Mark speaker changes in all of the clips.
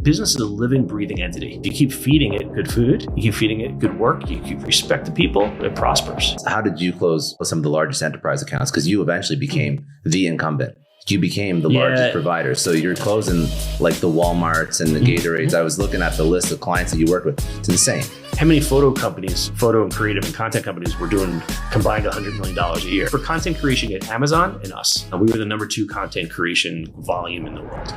Speaker 1: business is a living, breathing entity. You keep feeding it good food, you keep feeding it good work, you keep respect to people, it prospers.
Speaker 2: How did you close some of the largest enterprise accounts? Because you eventually became the incumbent. You became the largest provider. So you're closing like the Walmarts and the Gatorades. I was looking at the list of clients that you worked with. It's insane.
Speaker 1: How many photo companies, photo and creative and content companies were doing combined $100 million a year for content creation at Amazon and us? We were the number 2 content creation volume in the world.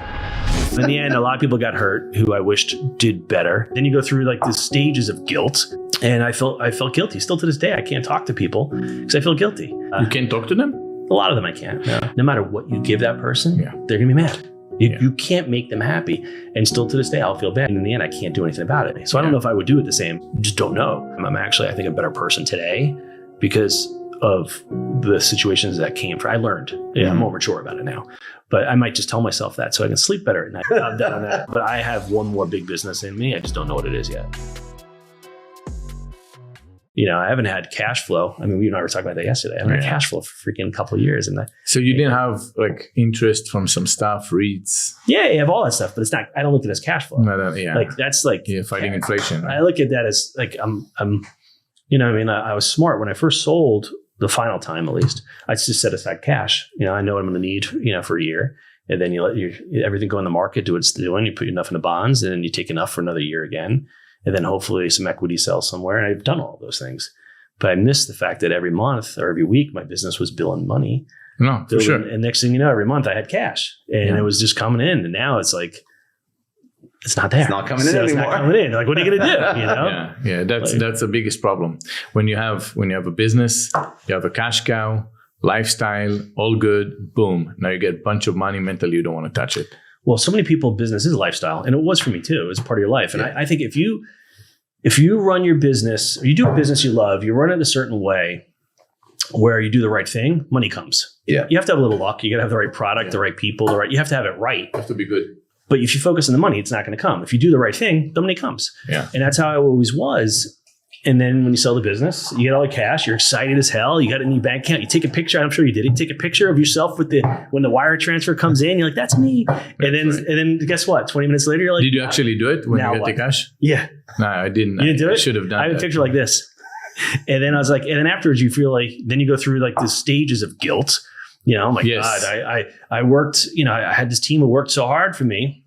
Speaker 1: In the end, a lot of people got hurt who I wished did better. Then you go through like the stages of guilt. And I felt guilty. Still to this day, I can't talk to people because I feel guilty.
Speaker 3: You can't talk to them?
Speaker 1: A lot of them I can't. No matter what you give that person, they're going to be mad. You can't make them happy. And still to this day, I'll feel bad. And in the end, I can't do anything about it. So I don't know if I would do it the same. Just don't know. I'm actually, I think, a better person today because of the situations that came from. I learned. I'm more mature about it now. But I might just tell myself that so I can sleep better at night. I've done that. But I have one more big business in me. I just don't know what it is yet. I haven't had cash flow. I mean, we and I were talking about that yesterday. I haven't had cash flow for freaking a couple of years.
Speaker 3: So you didn't have like interest from some stuff, REITs?
Speaker 1: Yeah, you have all that stuff, but it's not, I don't look at it as cash flow. Like that's like
Speaker 3: fighting inflation. Right?
Speaker 1: I look at that as like, I was smart when I first sold the final time, at least. I just set aside cash. I know what I'm going to need, for a year. And then you let everything go in the market, do what it's doing. You put enough into bonds and then you take enough for another year again. And then hopefully some equity sells somewhere. And I've done all of those things. But I missed the fact that every month or every week, my business was billing money.
Speaker 3: No, for sure.
Speaker 1: And next thing you know, every month I had cash. And it was just coming in. And now it's like, it's not there.
Speaker 2: It's not coming in anymore.
Speaker 1: It's not coming in. Like, what are you going to do?
Speaker 3: Yeah. That's the biggest problem. When you have a business, you have a cash cow, lifestyle, all good, boom. Now you get a bunch of money, mentally you don't want to touch it.
Speaker 1: Well, so many people, business is a lifestyle, and it was for me too. It was part of your life. And I think if you run your business, or you do a business you love, you run it a certain way where you do the right thing, money comes.
Speaker 2: Yeah.
Speaker 1: You have to have a little luck. You got to have the right product, the right people, you have to have it right.
Speaker 3: You have to be good.
Speaker 1: But if you focus on the money, it's not going to come. If you do the right thing, the money comes.
Speaker 3: Yeah.
Speaker 1: And that's how I always was. And then when you sell the business, you get all the cash, you're excited as hell, you got it in your bank account, you take a picture, I'm sure you did, you take a picture of yourself when the wire transfer comes in, you're like, that's me. And then guess what? 20 minutes later, you're like,
Speaker 3: did you actually do it when you got the cash?
Speaker 1: Yeah.
Speaker 3: No, I didn't.
Speaker 1: You didn't do it?
Speaker 3: I should have done
Speaker 1: I have a picture like this. And then I was like, and then afterwards you feel like, then you go through like the stages of guilt. Oh my God, I worked, I had this team who worked so hard for me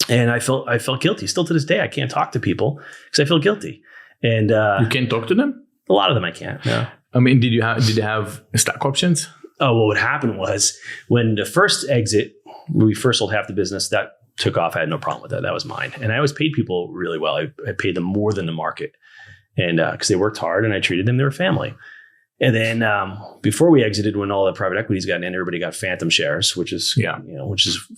Speaker 1: and I felt guilty. Still to this day, I can't talk to people because I feel guilty. And
Speaker 3: you can't talk to them?
Speaker 1: A lot of them I can't. No.
Speaker 3: I mean, did you have stock options?
Speaker 1: Oh, well, what happened was when the first exit, when we first sold half the business, that took off. I had no problem with that. That was mine. And I always paid people really well. I paid them more than the market. And because they worked hard and I treated them, they were family. And then before we exited, when all the private equities got in, everybody got phantom shares, which is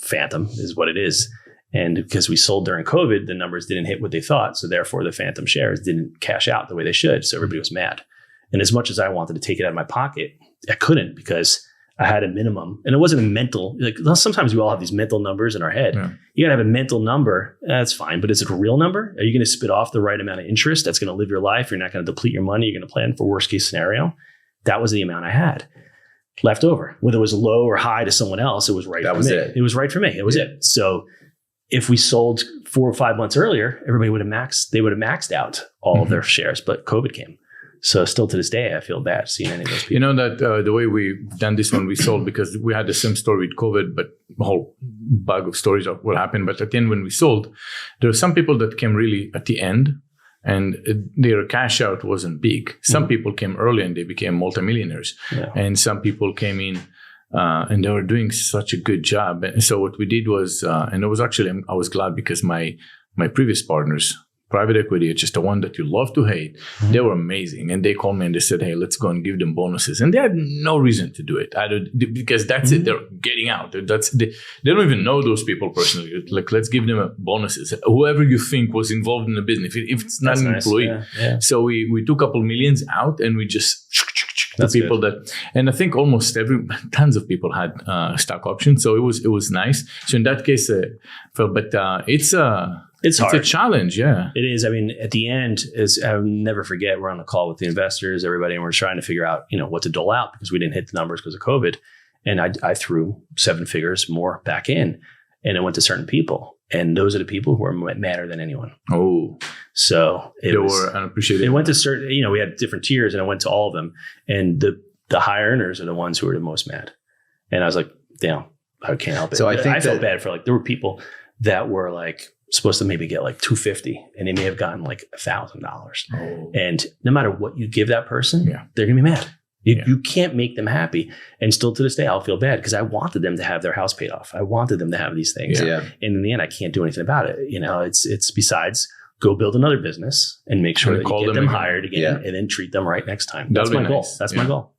Speaker 1: phantom is what it is. And because we sold during COVID, the numbers didn't hit what they thought. So therefore, the phantom shares didn't cash out the way they should. So everybody was mad. And as much as I wanted to take it out of my pocket, I couldn't because I had a minimum. And it wasn't a mental, like sometimes we all have these mental numbers in our head. Yeah. You got to have a mental number. That's fine. But is it a real number? Are you going to spit off the right amount of interest that's going to live your life? You're not going to deplete your money. You're going to plan for worst case scenario. That was the amount I had left over. Whether it was low or high to someone else, it was right for me. It was right for me. It was it. So if we sold 4 or 5 months earlier, everybody would have maxed out all of their shares, but COVID came. So still to this day, I feel bad seeing any of those people.
Speaker 3: That the way we've done this when we sold, because we had the same story with COVID, but a whole bag of stories of what happened. But at the end, when we sold, there were some people that came really at the end and their cash out wasn't big. Some people came early and they became multimillionaires. Yeah. And some people came in and they were doing such a good job. And so what we did was, and it was actually, I was glad because my previous partners, private equity, it's just the one that you love to hate. Mm-hmm. They were amazing. And they called me and they said, hey, let's go and give them bonuses. And they had no reason to do it because that's it. They're getting out. They don't even know those people personally. Like, let's give them bonuses. Whoever you think was involved in the business, if it's not an employee. Yeah. So we took a couple millions out and we just the people good. And I think almost tons of people had stock options. So it was nice. So in that case, it's hard. It's a challenge, yeah.
Speaker 1: It is. I mean, at the end, I'll never forget, we're on the call with the investors, everybody, and we're trying to figure out, what to dole out because we didn't hit the numbers because of COVID. And I threw 7 figures more back in. and it went to certain people. And those are the people who are madder than anyone.
Speaker 3: Oh,
Speaker 1: so
Speaker 3: they were unappreciated.
Speaker 1: It went to certain, we had different tiers, and it went to all of them. And the high earners are the ones who are the most mad. And I was like, damn, I can't help it.
Speaker 2: So I
Speaker 1: felt bad for there were people that were supposed to maybe get $250, and they may have gotten $1,000.
Speaker 3: Oh.
Speaker 1: And no matter what you give that person, they're gonna be mad. You can't make them happy. And still to this day, I'll feel bad because I wanted them to have their house paid off. I wanted them to have these things.
Speaker 2: Yeah.
Speaker 1: And in the end, I can't do anything about it. It's besides go build another business and make sure that you get them hired again and then treat them right next time. That's my goal. That's my goal.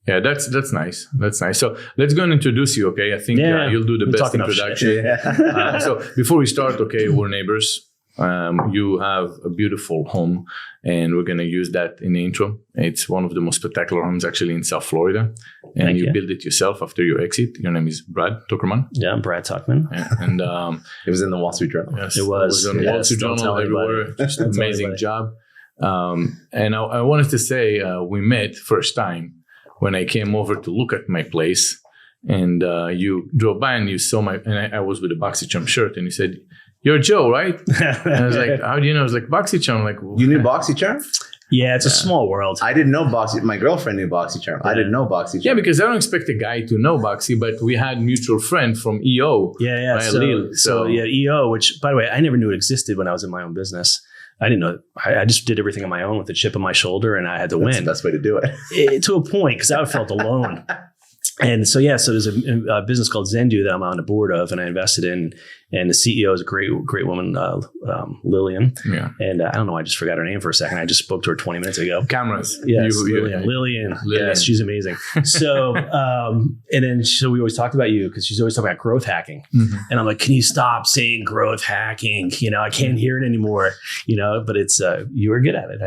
Speaker 3: Yeah, that's nice. That's nice. So let's go and introduce you, okay? I think you'll do the best introduction. So before we start, okay, we're neighbors. You have a beautiful home, and we're going to use that in the intro. It's one of the most spectacular homes actually in South Florida. And you built it yourself after your exit. Your name is Brad Tuckman.
Speaker 1: Yeah, I'm Brad Tuckman.
Speaker 3: Yeah, and
Speaker 2: it was in the Wall Street Journal.
Speaker 3: Yes,
Speaker 1: it was
Speaker 3: on the Wall Street Journal everywhere. Just an amazing job. And I wanted to say we met first time when I came over to look at my place, and you drove by and you saw and I was with a BoxyCharm shirt, and you said, "You're Joe, right?" And I was like, "How do you know?" I was like, "BoxyCharm." Like,
Speaker 2: you knew BoxyCharm?
Speaker 1: Yeah, it's a small world.
Speaker 2: I didn't know Boxy. My girlfriend knew BoxyCharm. I didn't know BoxyCharm.
Speaker 3: Yeah, because I don't expect a guy to know Boxy, but we had mutual friend from EO.
Speaker 1: Yeah. So EO, which by the way, I never knew it existed when I was in my own business. I didn't know. I just did everything on my own with a chip on my shoulder, and I had to win.
Speaker 2: That's the best way to do it.
Speaker 1: To a point, because I felt alone. And so, so there's a business called Zendu that I'm on the board of, and I invested in. And the CEO is a great woman, Lillian. Yeah. And I don't know, I just forgot her name for a second. I just spoke to her 20 minutes ago.
Speaker 3: Cameras.
Speaker 1: Yes, Lillian. Yes, she's amazing. So, so we always talked about you because she's always talking about growth hacking. Mm-hmm. And I'm like, can you stop saying growth hacking? I can't hear it anymore. But it's you were good at it.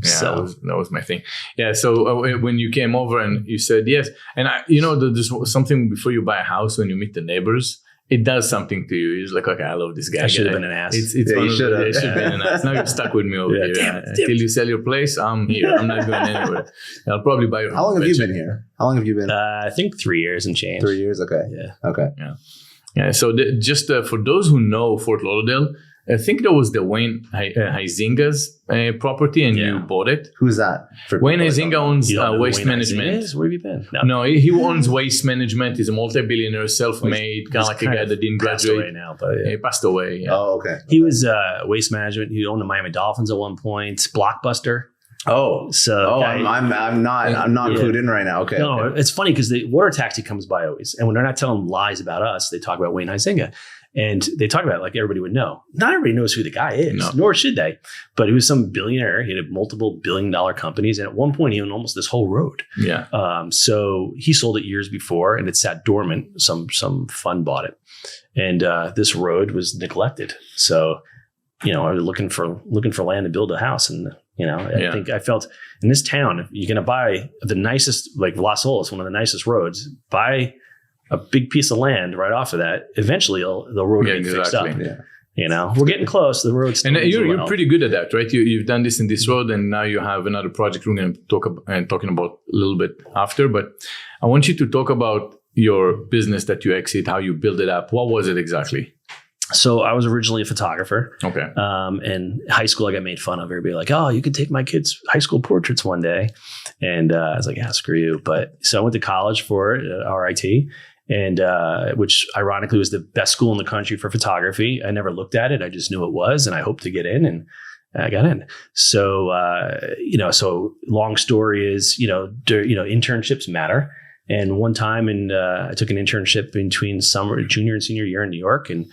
Speaker 3: So that was my thing. Yeah. So when you came over and you said yes, and there's something before you buy a house when you meet the neighbors. It does something to you. You're just like, okay, I love this guy.
Speaker 1: I should have been an ass.
Speaker 3: It should have been an ass. Now you're stuck with me over here. Until you sell your place, I'm here. I'm not going anywhere. I'll probably buy your home.
Speaker 2: How long have you been here? How long have you been?
Speaker 1: I think 3 years and change.
Speaker 2: 3 years? Okay.
Speaker 1: Yeah.
Speaker 2: Okay.
Speaker 3: Yeah. So just for those who know Fort Lauderdale, I think that was the Wayne Huizinga's property, and you bought it.
Speaker 2: Who's that?
Speaker 3: Wayne Huizinga owns Waste Management.
Speaker 1: Where have you been?
Speaker 3: No, he owns Waste Management. He's a multi-billionaire, self-made, kind of like a guy that didn't graduate.
Speaker 1: Away now, but
Speaker 3: he passed away. Yeah.
Speaker 2: Oh, okay.
Speaker 1: He was Waste Management. He owned the Miami Dolphins at one point. Blockbuster.
Speaker 2: I'm not clued in right now. Okay.
Speaker 1: No, it's funny because the water taxi comes by always, and when they're not telling lies about us, they talk about Wayne Huizinga. And they talk about it like everybody would know. Not everybody knows who the guy is, nor should they. But he was some billionaire. He had multiple billion-dollar companies. And at one point, he owned almost this whole road.
Speaker 3: Yeah.
Speaker 1: So he sold it years before, and it sat dormant. Some fund bought it. And this road was neglected. So, I was looking for land to build a house. And, I think I felt in this town, if you're going to buy the nicest, like Las Olas, one of the nicest roads, buy a big piece of land right off of that. Eventually, the road will be fixed up. Yeah. We're getting close. The road's
Speaker 3: and you're pretty good at that, right? You've done this in this road, and now you have another project we're going to talking about a little bit after. But I want you to talk about your business that you exit, how you build it up. What was it exactly?
Speaker 1: So I was originally a photographer.
Speaker 3: Okay.
Speaker 1: In high school, I got made fun of. Everybody like, oh, you could take my kids' high school portraits one day. And I was like, yeah, screw you. So I went to college for it, RIT. And which ironically was the best school in the country for photography. I never looked at it. I just knew it was, and I hoped to get in, and I got in. So, so long story is, internships matter. And one time I took an internship between junior and senior year in New York. And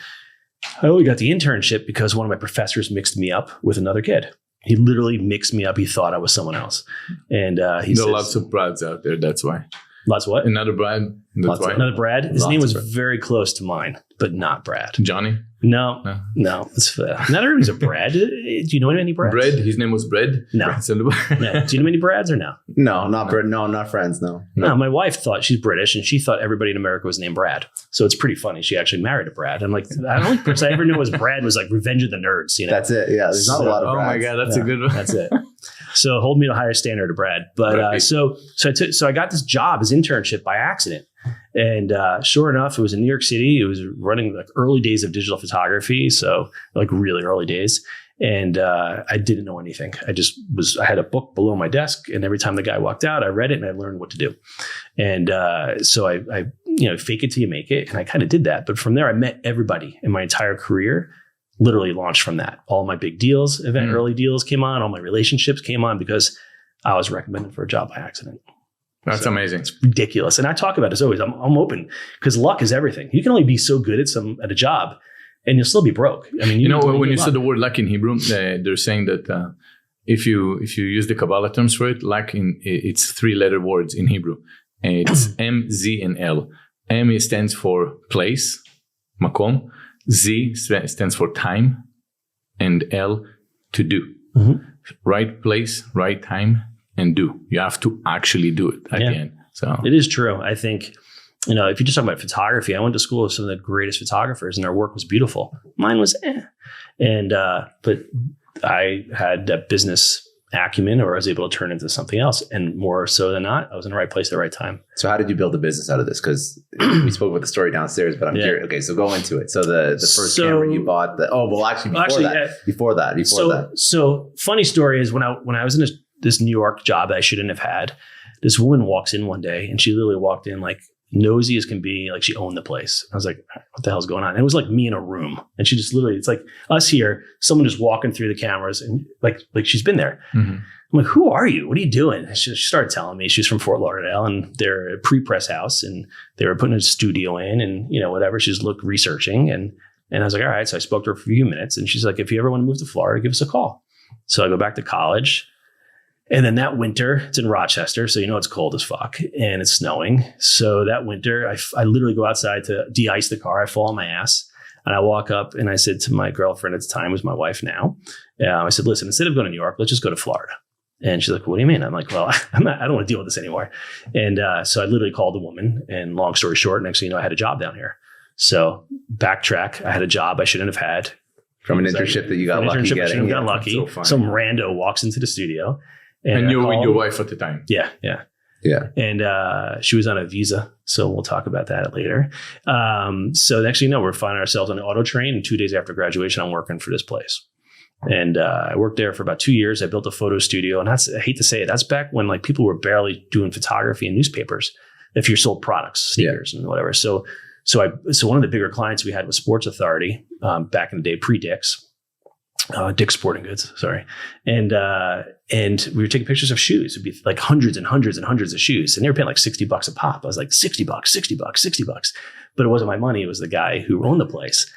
Speaker 1: I only got the internship because one of my professors mixed me up with another kid. He literally mixed me up. He thought I was someone else. And there
Speaker 3: are lots of Brads out there. That's why.
Speaker 1: Lots of what?
Speaker 3: Another Brad. That's why.
Speaker 1: Another Brad. His name was very close to mine, but not Brad.
Speaker 3: Johnny?
Speaker 1: No. It's, not everybody's a Brad. Do you know any Brads?
Speaker 3: Bread? His name was Bread?
Speaker 1: No. Do you know any Brads or no?
Speaker 2: No, not Brad. No, not friends. No.
Speaker 1: My wife thought she's British, and she thought everybody in America was named Brad. So it's pretty funny. She actually married a Brad. I'm like, the only person I ever knew was Brad was like Revenge of the Nerds.
Speaker 2: That's it. Yeah. There's not a lot of Brads.
Speaker 3: Oh my God. That's a good one.
Speaker 1: That's it. So hold me to a higher standard of Brad. But so I got this job as internship by accident. And sure enough, it was in New York City. It was running like early days of digital photography. So like really early days. And I didn't know anything. I had a book below my desk, and every time the guy walked out, I read it and I learned what to do. And so I fake it till you make it. And I kind of did that. But from there, I met everybody in my entire career, literally launched from that. All my big deals, early deals came on. All my relationships came on because I was recommended for a job by accident.
Speaker 3: That's amazing.
Speaker 1: It's ridiculous. And I talk about it as always. I'm open because luck is everything. You can only be so good at a job, and you'll still be broke. I mean,
Speaker 3: when you said the word luck in Hebrew, they're saying that if you use the Kabbalah terms for it, luck it's 3-letter words in Hebrew. It's M, Z, and L. M stands for place, makom. Z stands for time, and L to do. Mm-hmm. Right place, right time, and do. You have to actually do it at the end. So
Speaker 1: it is true. I think, if you just talk about photography, I went to school with some of the greatest photographers and their work was beautiful. Mine was And, but I had that business acumen, or I was able to turn into something else. And more so than not, I was in the right place at the right time.
Speaker 2: So how did you build a business out of this? Because we spoke about the story downstairs, but I'm curious. Okay, so go into it. So the first camera you bought, before that.
Speaker 1: So funny story is when I was in this New York job that I shouldn't have had, this woman walks in one day and she literally walked in like nosy as can be, like she owned the place. I was like, what the hell's going on? And it was like me in a room, and she just literally, it's like us here, someone just walking through the cameras, and like she's been there. Mm-hmm. I'm like, who are you? What are you doing? And she started telling me she's from Fort Lauderdale, and they're a pre-press house, and they were putting a studio in, and whatever. She's researching, and I was like, all right. So I spoke to her for a few minutes, and she's like, if you ever want to move to Florida, give us a call. So I go back to college. And then that winter, it's in Rochester, so it's cold as fuck, and it's snowing. So that winter, I literally go outside to de-ice the car. I fall on my ass, and I walk up, and I said to my girlfriend at the time, who's my wife now, I said, listen, instead of going to New York, let's just go to Florida. And she's like, what do you mean? I'm like, well, I don't want to deal with this anymore. And so I literally called the woman, and long story short, next thing you know, I had a job down here. So backtrack, I had a job I shouldn't have had.
Speaker 2: From an internship that you got lucky getting.
Speaker 1: Got lucky. So some rando walks into the studio.
Speaker 3: And you were with your wife at the time.
Speaker 1: Yeah. And she was on a visa, so we'll talk about that later. So next thing you know, we're finding ourselves on the auto train, and 2 days after graduation, I'm working for this place. And I worked there for about 2 years. I built a photo studio, and I hate to say it, that's back when like people were barely doing photography in newspapers. If you sold products, sneakers and whatever. So one of the bigger clients we had was Sports Authority back in the day, pre-Dick's. Dick's Sporting Goods, sorry. And we were taking pictures of shoes. It'd be like hundreds and hundreds and hundreds of shoes. And they were paying like $60 a pop. I was like, $60. But it wasn't my money. It was the guy who owned the place.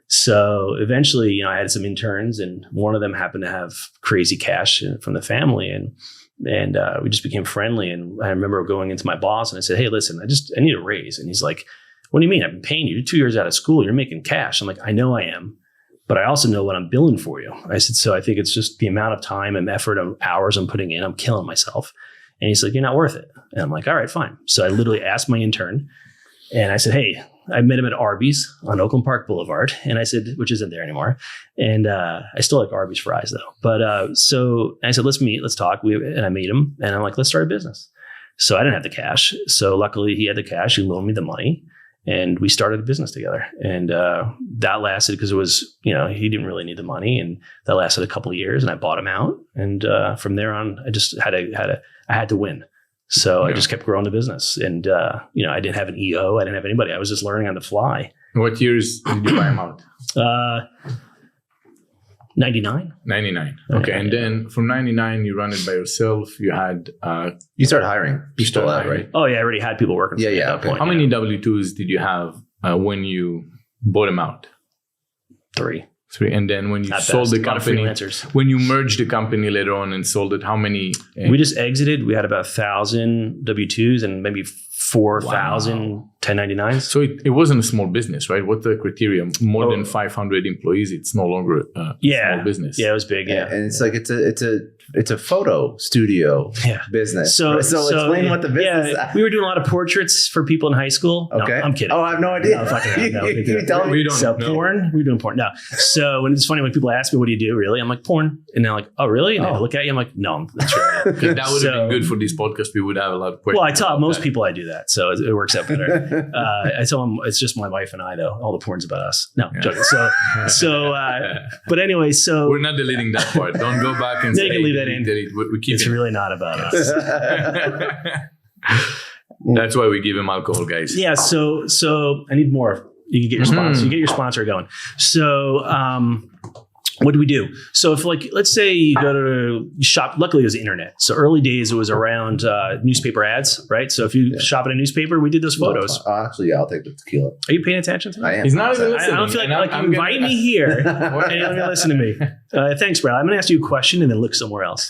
Speaker 1: So eventually, I had some interns, and one of them happened to have crazy cash from the family. And we just became friendly. And I remember going into my boss and I said, hey, listen, I need a raise. And he's like, what do you mean? I've been paying you 2 years out of school. You're making cash. I'm like, I know I am. But I also know what I'm billing for you. I said, so I think it's just the amount of time and effort and hours I'm putting in. I'm killing myself. And he's like, you're not worth it. And I'm like, all right, fine. So I literally asked my intern, and I said, hey, I met him at Arby's on Oakland Park Boulevard. And I said, which isn't there anymore. And I still like Arby's fries though. But so I said, let's meet, let's talk. And I meet him, and I'm like, let's start a business. So I didn't have the cash. So luckily he had the cash. He loaned me the money. And we started a business together, and that lasted because it was, he didn't really need the money, and that lasted a couple of years. And I bought him out, and from there on, I just I had to win. So I just kept growing the business, and I didn't have an EO, I didn't have anybody. I was just learning on the fly.
Speaker 3: What years did you buy him out?
Speaker 1: 99.
Speaker 3: 99. Okay. And then from 99, you run it by yourself. You had...
Speaker 2: you started hiring people out, right?
Speaker 1: Oh, yeah. I already had people working for me at that point.
Speaker 3: How many W-2s did you have when you bought them out?
Speaker 1: 3.
Speaker 3: And then when you sold the company, when you merged the company later on and sold it, how many?
Speaker 1: We just exited. We had about 1,000 W-2s and maybe 4,000 1099s.
Speaker 3: So it wasn't a small business, right? What's the criteria? More than 500 employees, it's no longer a small business.
Speaker 1: Yeah, it was big. Yeah,
Speaker 2: and it's like it's a photo studio business. So explain what the business.
Speaker 1: Yeah, we were doing a lot of portraits for people in high school.
Speaker 2: Okay,
Speaker 1: no, I'm kidding.
Speaker 2: Oh, I have no idea.
Speaker 1: You tell me. Porn. We were doing porn. No. So when it's funny when people ask me, "What do you do?" Really, I'm like porn, and they're like, "Oh, really?" And I look at you, I'm like, "No, that's right."
Speaker 3: That would have been good for this podcast. We would have a lot of questions.
Speaker 1: Well, I tell most people I do that. that, so it works out better. I tell them it's just my wife and I, though. All the porn's about us. No, joking. But anyway, so
Speaker 3: we're not deleting that part. Don't go back and
Speaker 1: they
Speaker 3: say
Speaker 1: can leave that in.
Speaker 3: We keep
Speaker 1: it's
Speaker 3: it.
Speaker 1: really not about us.
Speaker 3: That's why we give him alcohol, guys.
Speaker 1: Yeah. So I need more. You can get your sponsor. You get your sponsor going. So, what do we do? So if let's say you go to shop, luckily it was the internet. So early days, it was around newspaper ads, right? So if you shop in a newspaper, we did those photos.
Speaker 2: Actually, I'll take the tequila.
Speaker 1: Are you paying attention to me?
Speaker 2: I am.
Speaker 3: He's not even listening.
Speaker 1: I don't feel like you invite me here and you're not going to listen to me. Thanks, Brad. I'm going to ask you a question and then look somewhere else.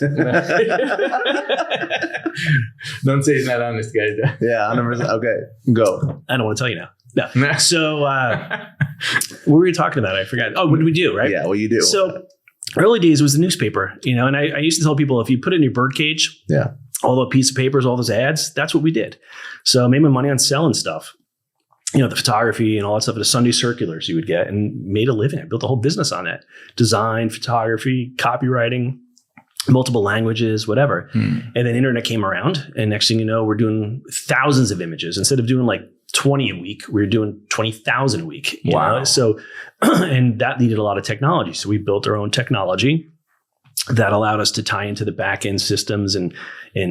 Speaker 3: Don't say he's not honest, guys.
Speaker 2: Yeah, 100%. Okay, go.
Speaker 1: I don't want to tell you now. No. So what were we talking about? I forgot. Oh, what did we do, right?
Speaker 2: Yeah, what you do.
Speaker 1: So early days was the newspaper, and I used to tell people, if you put it in your birdcage, all the piece of papers, all those ads, that's what we did. So I made my money on selling stuff, the photography and all that stuff, the Sunday circulars you would get, and made a living. I built a whole business on that. Design, photography, copywriting, multiple languages, whatever. And then internet came around, and next thing you know, we're doing thousands of images. Instead of doing 20 a week, we were doing 20,000 a week. You know? So, and that needed a lot of technology. So we built our own technology that allowed us to tie into the back end systems and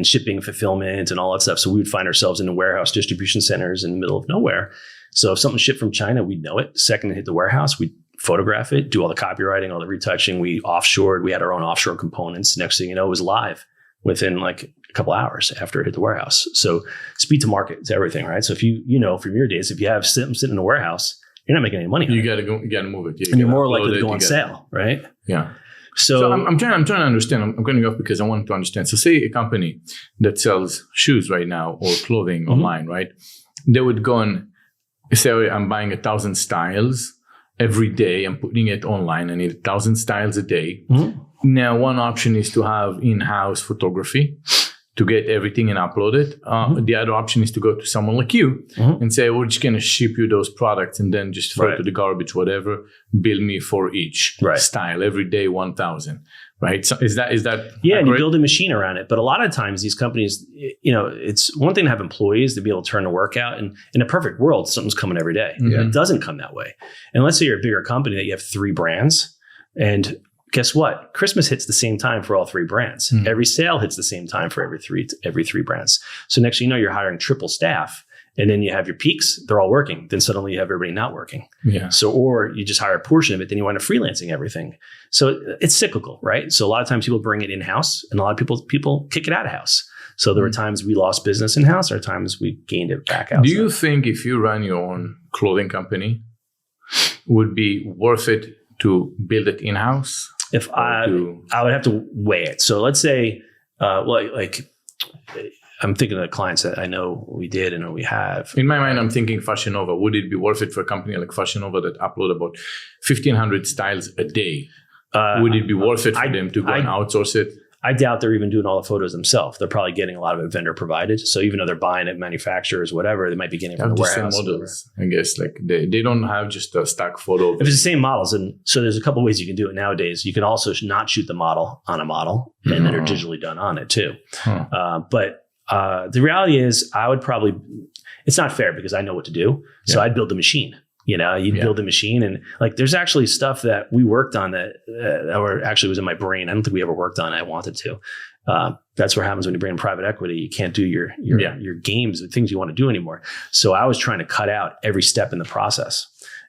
Speaker 1: shipping, fulfillment, and all that stuff. So we would find ourselves in the warehouse distribution centers in the middle of nowhere. So if something shipped from China, we'd know it. The second it hit the warehouse, we'd photograph it, do all the copywriting, all the retouching. We offshored. We had our own offshore components. Next thing you know, it was live within a couple hours after it hit the warehouse. So speed to market is everything, right? So if from your days, if you have something sitting in a warehouse, you're not making any money.
Speaker 3: You got to go. You got to move it.
Speaker 1: And you're more likely to go on sale, right?
Speaker 3: Yeah. So I'm trying to understand. I'm going off because I want to understand. So say a company that sells shoes right now or clothing online, right? They would go and say, I'm buying 1,000 styles every day. I'm putting it online. I need 1,000 styles a day. Now, one option is to have in-house photography to get everything and upload it. The other option is to go to someone like you and say, we're just going to ship you those products and then just throw it to the garbage, whatever. Bill me for each style every day, 1,000. Right? So is that
Speaker 1: yeah? And you build a machine around it. But a lot of times these companies, it's one thing to have employees to be able to turn the work out. And in a perfect world, something's coming every day. It doesn't come that way. And let's say you're a bigger company that you have 3 brands, and guess what? Christmas hits the same time for all 3 brands. Every sale hits the same time for every three brands. So next thing you know, you're hiring triple staff, and then you have your peaks. They're all working. Then suddenly you have everybody not working. Yeah. So, or you just hire a portion of it. Then you wind up freelancing everything. So it's cyclical, right? So a lot of times people bring it in house, and a lot of people kick it out of house. So there were times we lost business in house. There are times we gained it back out.
Speaker 3: Do you think if you run your own clothing company, would be worth it to build it in house?
Speaker 1: If I would have to weigh it. So let's say, I'm thinking of the clients that I know we did and we have.
Speaker 3: In my mind, I'm thinking Fashion Nova. Would it be worth it for a company like Fashion Nova that upload about 1,500 styles a day? Would it be worth it for them to go and outsource it?
Speaker 1: I doubt they're even doing all the photos themselves. They're probably getting a lot of it vendor provided. So even though they're buying it, manufacturers, whatever, they might be getting it from the warehouse.
Speaker 3: Same models, I guess. Like they don't have just a stock photo.
Speaker 1: If it's the same models, and so there's a couple of ways you can do it nowadays. You can also not shoot the model on a model, and then they're digitally done on it too. But the reality is, I would probably. It's not fair because I know what to do, so I'd build the machine. You'd build a machine, and there's actually stuff that we worked on that actually was in my brain. I don't think we ever worked on it. I wanted to. That's what happens when you bring in private equity. You can't do your games, the things you want to do anymore. So I was trying to cut out every step in the process,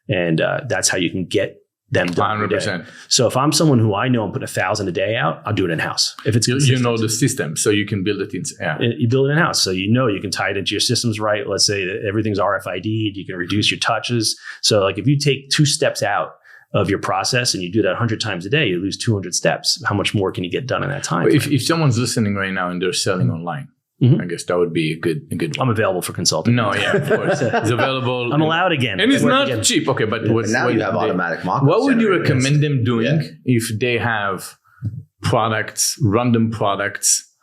Speaker 1: and that's how you can get them done. 100%. So if I'm someone who I know I'm putting 1,000 a day out, I'll do it in house. If it's
Speaker 3: you know the system, so you can build it in. Yeah.
Speaker 1: You build it in house, so you can tie it into your systems right. Let's say that everything's RFID'd. You can reduce your touches. So if you take 2 steps out of your process and you do that 100 times a day, you lose 200 steps. How much more can you get done in that time?
Speaker 3: If someone's listening right now and they're selling online, I guess that would be a good one.
Speaker 1: I'm available for consulting.
Speaker 3: No, yeah, of course. It's available.
Speaker 1: I'm allowed again.
Speaker 3: And it's not cheap. Okay, but
Speaker 2: now you have automatic mock-ups.
Speaker 3: What would you recommend them doing if they have random products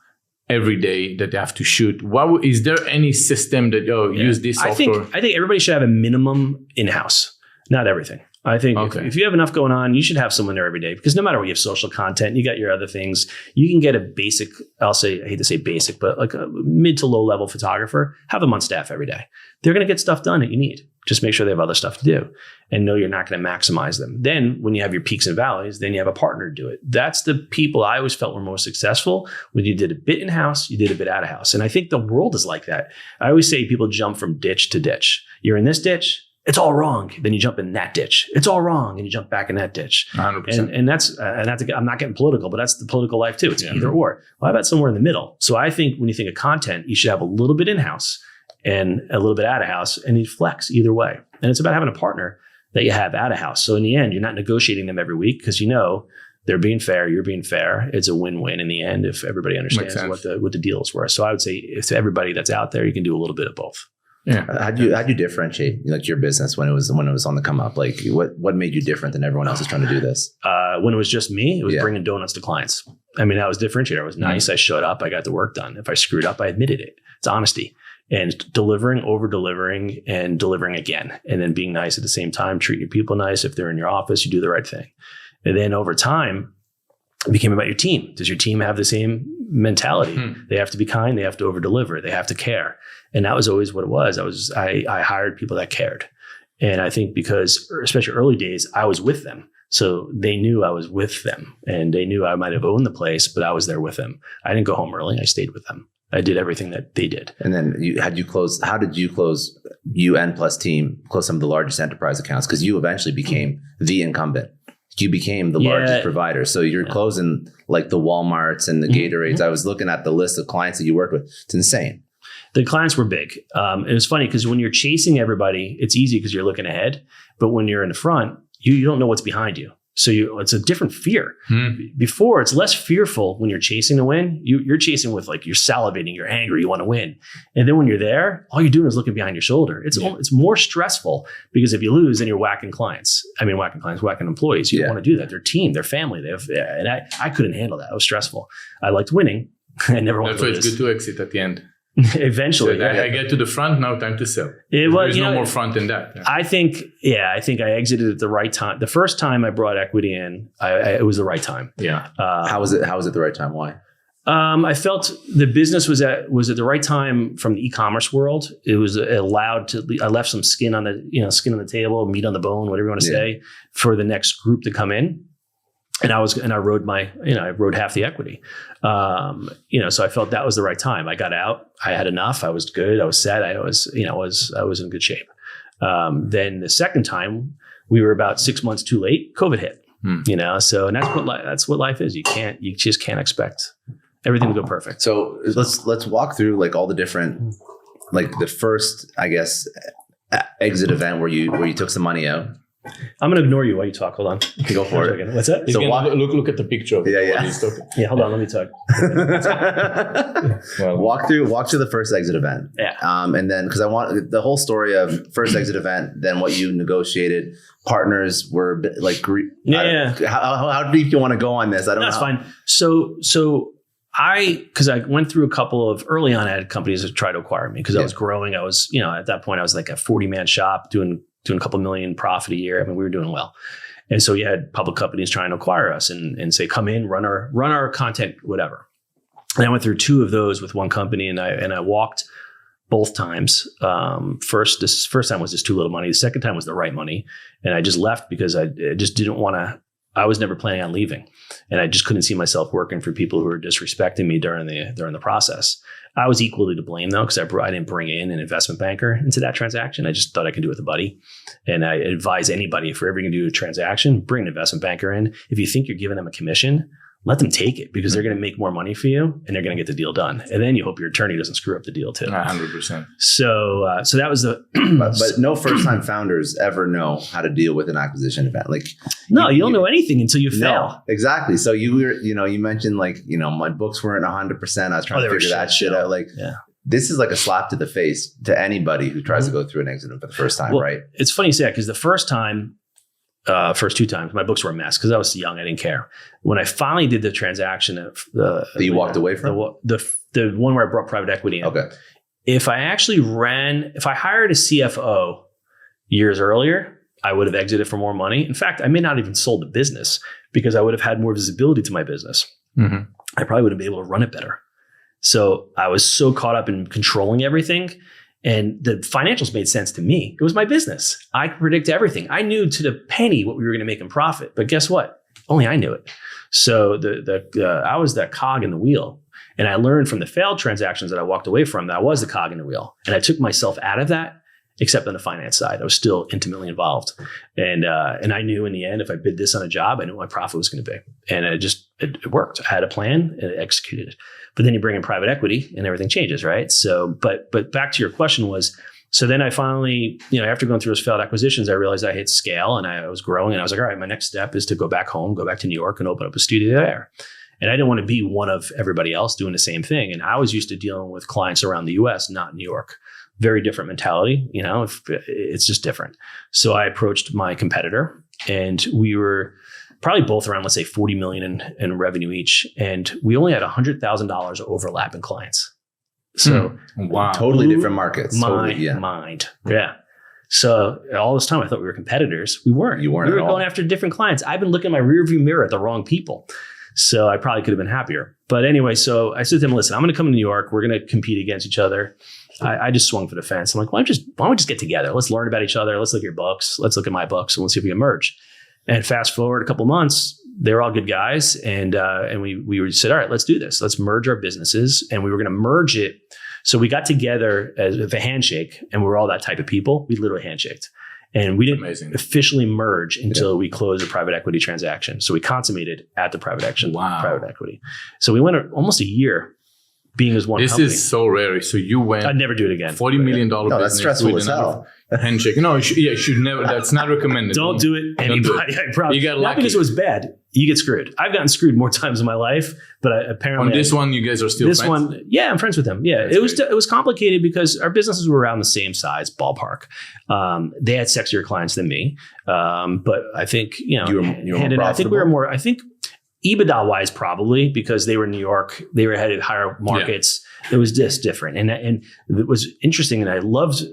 Speaker 3: every day that they have to shoot? Is there any system that use this software?
Speaker 1: I think everybody should have a minimum in-house. Not everything. I think if you have enough going on, you should have someone there every day, because no matter what, you have social content, you got your other things. You can get a basic, I hate to say basic, but like a mid to low level photographer, have them on staff every day. They're going to get stuff done that you need. Just make sure they have other stuff to do and know you're not going to maximize them. Then when you have your peaks and valleys, then you have a partner to do it. That's the people I always felt were most successful when you did a bit in-house, you did a bit out of house. And I think the world is like that. I always say people jump from ditch to ditch. You're in this ditch, it's all wrong. Then you jump in that ditch. It's all wrong. And you jump back in that ditch.
Speaker 3: 100%.
Speaker 1: And that's, I'm not getting political, but that's the political life too. It's either or. Well, how about somewhere in the middle? So I think when you think of content, you should have a little bit in-house and a little bit out of house, and you flex either way. And it's about having a partner that you have out of house. So in the end, you're not negotiating them every week, because you know they're being fair, you're being fair. It's a win-win in the end if everybody understands what the deals were. So I would say if everybody that's out there, you can do a little bit of both.
Speaker 2: Yeah. How'd you differentiate like your business when it was on the come up? Like what made you different than everyone else who's trying to do this?
Speaker 1: When it was just me, it was bringing donuts to clients. I mean, that was differentiator. I was nice. I showed up. I got the work done. If I screwed up, I admitted it. It's honesty. And delivering, over-delivering, and delivering again. And then being nice at the same time, treating your people nice. If they're in your office, you do the right thing. And then over time, it became about your team. Does your team have the same mentality? They have to be kind. They have to over-deliver. They have to care. And that was always what it was. I hired people that cared. And I think because, especially early days, I was with them. So they knew I was with them. And they knew I might have owned the place, but I was there with them. I didn't go home early. I stayed with them. I did everything that they did.
Speaker 2: And then how did you close you and plus team, close some of the largest enterprise accounts? Because you eventually became the incumbent. You became the largest provider. So you're closing like the Walmarts and the Gatorades. I was looking at the list of clients that you worked with. It's insane.
Speaker 1: The clients were big. It was funny because when you're chasing everybody, it's easy because you're looking ahead. But when you're in the front, you don't know what's behind you. So it's a different fear. Before, it's less fearful when you're chasing to win. You're chasing with like, you're salivating, you're angry, you want to win. And then when you're there, all you're doing is looking behind your shoulder. It's more stressful because if you lose, then you're whacking clients. Whacking employees. You don't want to do that. Their team, their family. And I couldn't handle that. It was stressful. I liked winning. I never wanted to lose.
Speaker 3: That's why it's good to exit at the end.
Speaker 1: Eventually,
Speaker 3: so I get to the front now. Time to sell. There's no more front than that. Yeah.
Speaker 1: I think I exited at the right time. The first time I brought equity in, it was the right time.
Speaker 3: Yeah.
Speaker 2: How was it the right time? Why?
Speaker 1: I felt the business was at the right time from the e-commerce world. It was allowed to. I left some skin on the table, meat on the bone, whatever you want to say, for the next group to come in. And I rode I rode half the equity. So I felt that was the right time. I got out. I had enough. I was good. I was set. I was in good shape. Then the second time, we were about 6 months too late. COVID hit. So and that's what life is. You just can't expect everything to go perfect.
Speaker 2: So let's walk through like all the different, like the first, I guess, exit event where you took some money out.
Speaker 1: I'm going to ignore you while you talk. Hold on.
Speaker 2: Okay, go for it.
Speaker 1: What's that?
Speaker 3: So look at the picture. Of he's talking.
Speaker 1: Yeah, hold on. Let me talk.
Speaker 2: Walk through the first exit event.
Speaker 1: Yeah.
Speaker 2: And then, because I want the whole story of first exit event, then what you negotiated, partners were like, how deep you want to go on this? I don't know. That's
Speaker 1: fine. So because I went through a couple of early on, I had companies that tried to acquire me because I was growing. I was, at that point I was like a 40-man shop doing a couple million profit a year. I mean, we were doing well. And so you had public companies trying to acquire us and say, come in, run our content, whatever. And I went through 2 of those with one company and I walked both times. First time was just too little money. The second time was the right money. And I just left because I just didn't want to, I was never planning on leaving. And I just couldn't see myself working for people who were disrespecting me during the process. I was equally to blame though, because I didn't bring in an investment banker into that transaction. I just thought I could do it with a buddy. And I advise anybody, if you're ever going to do a transaction, bring an investment banker in. If you think you're giving them a commission, let them take it because they're going to make more money for you and they're going to get the deal done. And then you hope your attorney doesn't screw up the deal too.
Speaker 3: 100%.
Speaker 1: So that was the.
Speaker 2: but no first time founders ever know how to deal with an acquisition event. Like
Speaker 1: you don't know anything until you fail.
Speaker 2: Exactly. So you were, you mentioned like, my books weren't 100%. I was trying to figure that shit out. Like, this is like a slap to the face to anybody who tries to go through an exit for the first time, right? It's
Speaker 1: funny you say that because the first 2 times, my books were a mess because I was young. I didn't care. When I finally did the transaction of
Speaker 2: that you walked away from
Speaker 1: the one where I brought private equity in.
Speaker 2: Okay.
Speaker 1: If I hired a CFO years earlier, I would have exited for more money. In fact, I may not even sold the business because I would have had more visibility to my business.
Speaker 3: Mm-hmm.
Speaker 1: I probably would have been able to run it better. So I was so caught up in controlling everything, and the financials made sense to me. It was my business. I could predict everything. I knew to the penny what we were going to make in profit. But guess what? Only I knew it. So I was that cog in the wheel. And I learned from the failed transactions that I walked away from that I was the cog in the wheel. And I took myself out of that, except on the finance side. I was still intimately involved. And I knew in the end, if I bid this on a job, I knew what my profit was going to be. And it worked. I had a plan and I executed it. But then you bring in private equity and everything changes, right? So, but back to your question was, so then I finally, after going through those failed acquisitions, I realized I hit scale and I was growing, and I was like, all right, my next step is to go back home, go back to New York and open up a studio there. And I didn't want to be one of everybody else doing the same thing. And I was used to dealing with clients around the US, not New York. Very different mentality, it's just different. So I approached my competitor, and we were probably both around, let's say 40 million in revenue each. And we only had $100,000 overlap in clients. So
Speaker 3: wow,
Speaker 2: totally different markets.
Speaker 1: Mind. Yeah. So all this time I thought we were competitors. We weren't.
Speaker 2: You weren't.
Speaker 1: We were
Speaker 2: at
Speaker 1: going
Speaker 2: all.
Speaker 1: after different clients. I've been looking in my rearview mirror at the wrong people. So I probably could have been happier. But anyway, so I said to him, listen, I'm going to come to New York. We're going to compete against each other. I just swung for the fence. I'm like, why don't we just get together? Let's learn about each other. Let's look at your books. Let's look at my books, and let's see if we can merge. And fast forward a couple months, they were all good guys. And we said, all right, let's do this. Let's merge our businesses. And we were going to merge it. So we got together as a handshake, and we were all that type of people. We literally handshaked. And we didn't officially merge until we closed a private equity transaction. So we consummated at the private equity. So we went almost a year being as one company.
Speaker 3: This is so rare. So you went.
Speaker 1: I'd never do it again.
Speaker 3: $40 million business.
Speaker 2: That's stressful as hell.
Speaker 3: Handshake. No, you should never. That's not recommended.
Speaker 1: Don't do it. Anybody. I promise.
Speaker 3: You got lucky.
Speaker 1: Not because it was bad. You get screwed. I've gotten screwed more times in my life, but apparently
Speaker 3: on this one, you guys are still
Speaker 1: this
Speaker 3: friends?
Speaker 1: one. Yeah, I'm friends with them. Yeah, it was complicated because our businesses were around the same size ballpark. They had sexier clients than me, but I think you were more I think we were more. I think EBITDA wise, probably because they were in New York, they were headed higher markets. Yeah. It was just different, and it was interesting. And I loved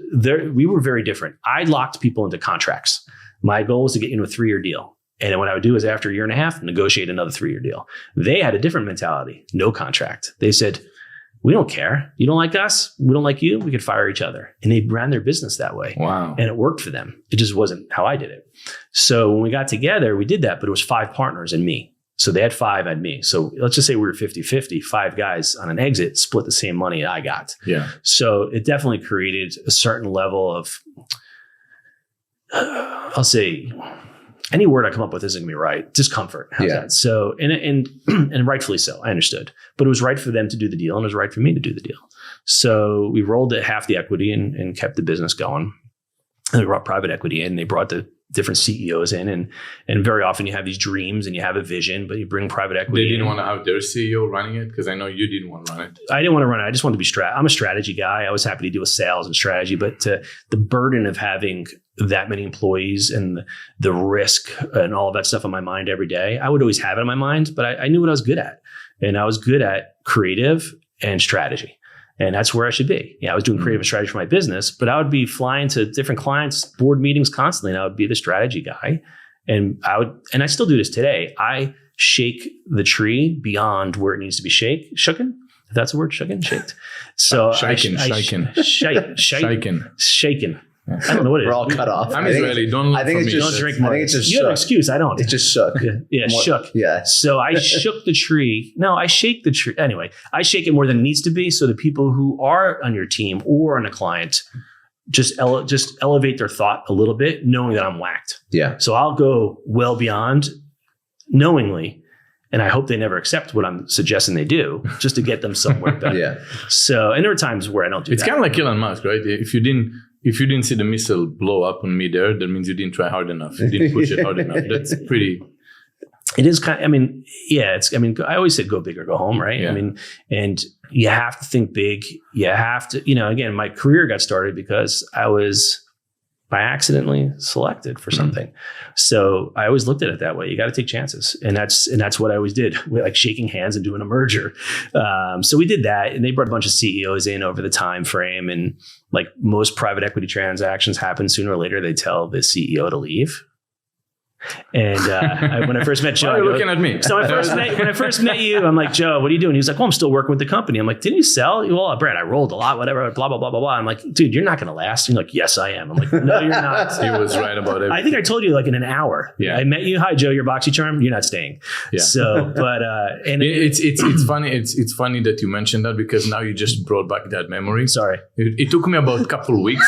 Speaker 1: we were very different. I locked people into contracts. My goal was to get into a 3-year deal. And what I would do is after a year and a half, negotiate another 3-year deal. They had a different mentality, no contract. They said, we don't care. You don't like us. We don't like you. We could fire each other. And they ran their business that way.
Speaker 3: Wow.
Speaker 1: And it worked for them. It just wasn't how I did it. So when we got together, we did that, but it was 5 partners and me. So they had 5, I had me. So let's just say we were 50-50, 5 guys on an exit split the same money I got.
Speaker 3: Yeah.
Speaker 1: So it definitely created a certain level of, I'll say, any word I come up with isn't gonna be right. Discomfort. How's that? So, and rightfully so, I understood. But it was right for them to do the deal, and it was right for me to do the deal. So we rolled at half the equity and kept the business going. And they brought private equity in. They brought the different CEOs in, and very often you have these dreams and you have a vision, but you bring private equity.
Speaker 3: They didn't want to have their CEO running it, because I know you didn't want to run it.
Speaker 1: I didn't want to run it. I just wanted to be I'm a strategy guy. I was happy to deal with sales and strategy, but the burden of having that many employees and the risk and all of that stuff on my mind every day, I would always have it on my mind, but I knew what I was good at, and I was good at creative and strategy. And that's where I should be. Yeah, I was doing creative strategy for my business, but I would be flying to different clients, board meetings constantly, and I would be the strategy guy. And I still do this today. I shake the tree beyond where it needs to be shooken. If that's a word, shaked. So shaken. I don't know what it is.
Speaker 2: We're all cut off.
Speaker 3: I'm Israeli. Don't look
Speaker 2: I think
Speaker 3: for
Speaker 2: it's
Speaker 3: me.
Speaker 2: just,
Speaker 1: Don't drink more.
Speaker 2: I think it's just
Speaker 1: You have an
Speaker 2: shook.
Speaker 1: excuse. I don't.
Speaker 2: It just shook.
Speaker 1: Yeah, shook.
Speaker 2: Yeah.
Speaker 1: So I shook the tree. No, I shake the tree. Anyway, I shake it more than it needs to be. So the people who are on your team or on a client just elevate their thought a little bit, knowing that I'm whacked.
Speaker 2: Yeah.
Speaker 1: So I'll go well beyond knowingly. And I hope they never accept what I'm suggesting they do, just to get them somewhere better.
Speaker 2: Yeah.
Speaker 1: So, and there are times where I don't do
Speaker 3: It's
Speaker 1: that.
Speaker 3: kind of like Elon Musk, right? If you didn't see the missile blow up on midair, that means you didn't try hard enough. You didn't push it hard enough. That's pretty.
Speaker 1: It is kind of, I always say go big or go home, right?
Speaker 3: Yeah.
Speaker 1: I mean, and you have to think big. You have to, again, my career got started because I was by accidentally selected for something. So I always looked at it that way. You got to take chances. And that's what I always did, like shaking hands and doing a merger. So we did that, and they brought a bunch of CEOs in over the time frame. And like most private equity transactions happen, sooner or later, they tell the CEO to leave. And when I first met Joe,
Speaker 3: why are you looking at me?
Speaker 1: So when I first met you, I'm like, Joe, what are you doing? He was like, well, I'm still working with the company. I'm like, didn't you sell? Well, Brad, I rolled a lot, whatever, blah, blah, blah, blah, blah. I'm like, dude, you're not going to last. You're like, yes, I am. I'm like, no, you're not.
Speaker 3: He was right about it.
Speaker 1: I think I told you like in an hour.
Speaker 3: Yeah.
Speaker 1: I met you. Hi, Joe, your BoxyCharm. You're not staying. Yeah. So, but and
Speaker 3: it's funny. It's funny that you mentioned that, because now you just brought back that memory.
Speaker 1: Sorry,
Speaker 3: it took me about a couple of weeks.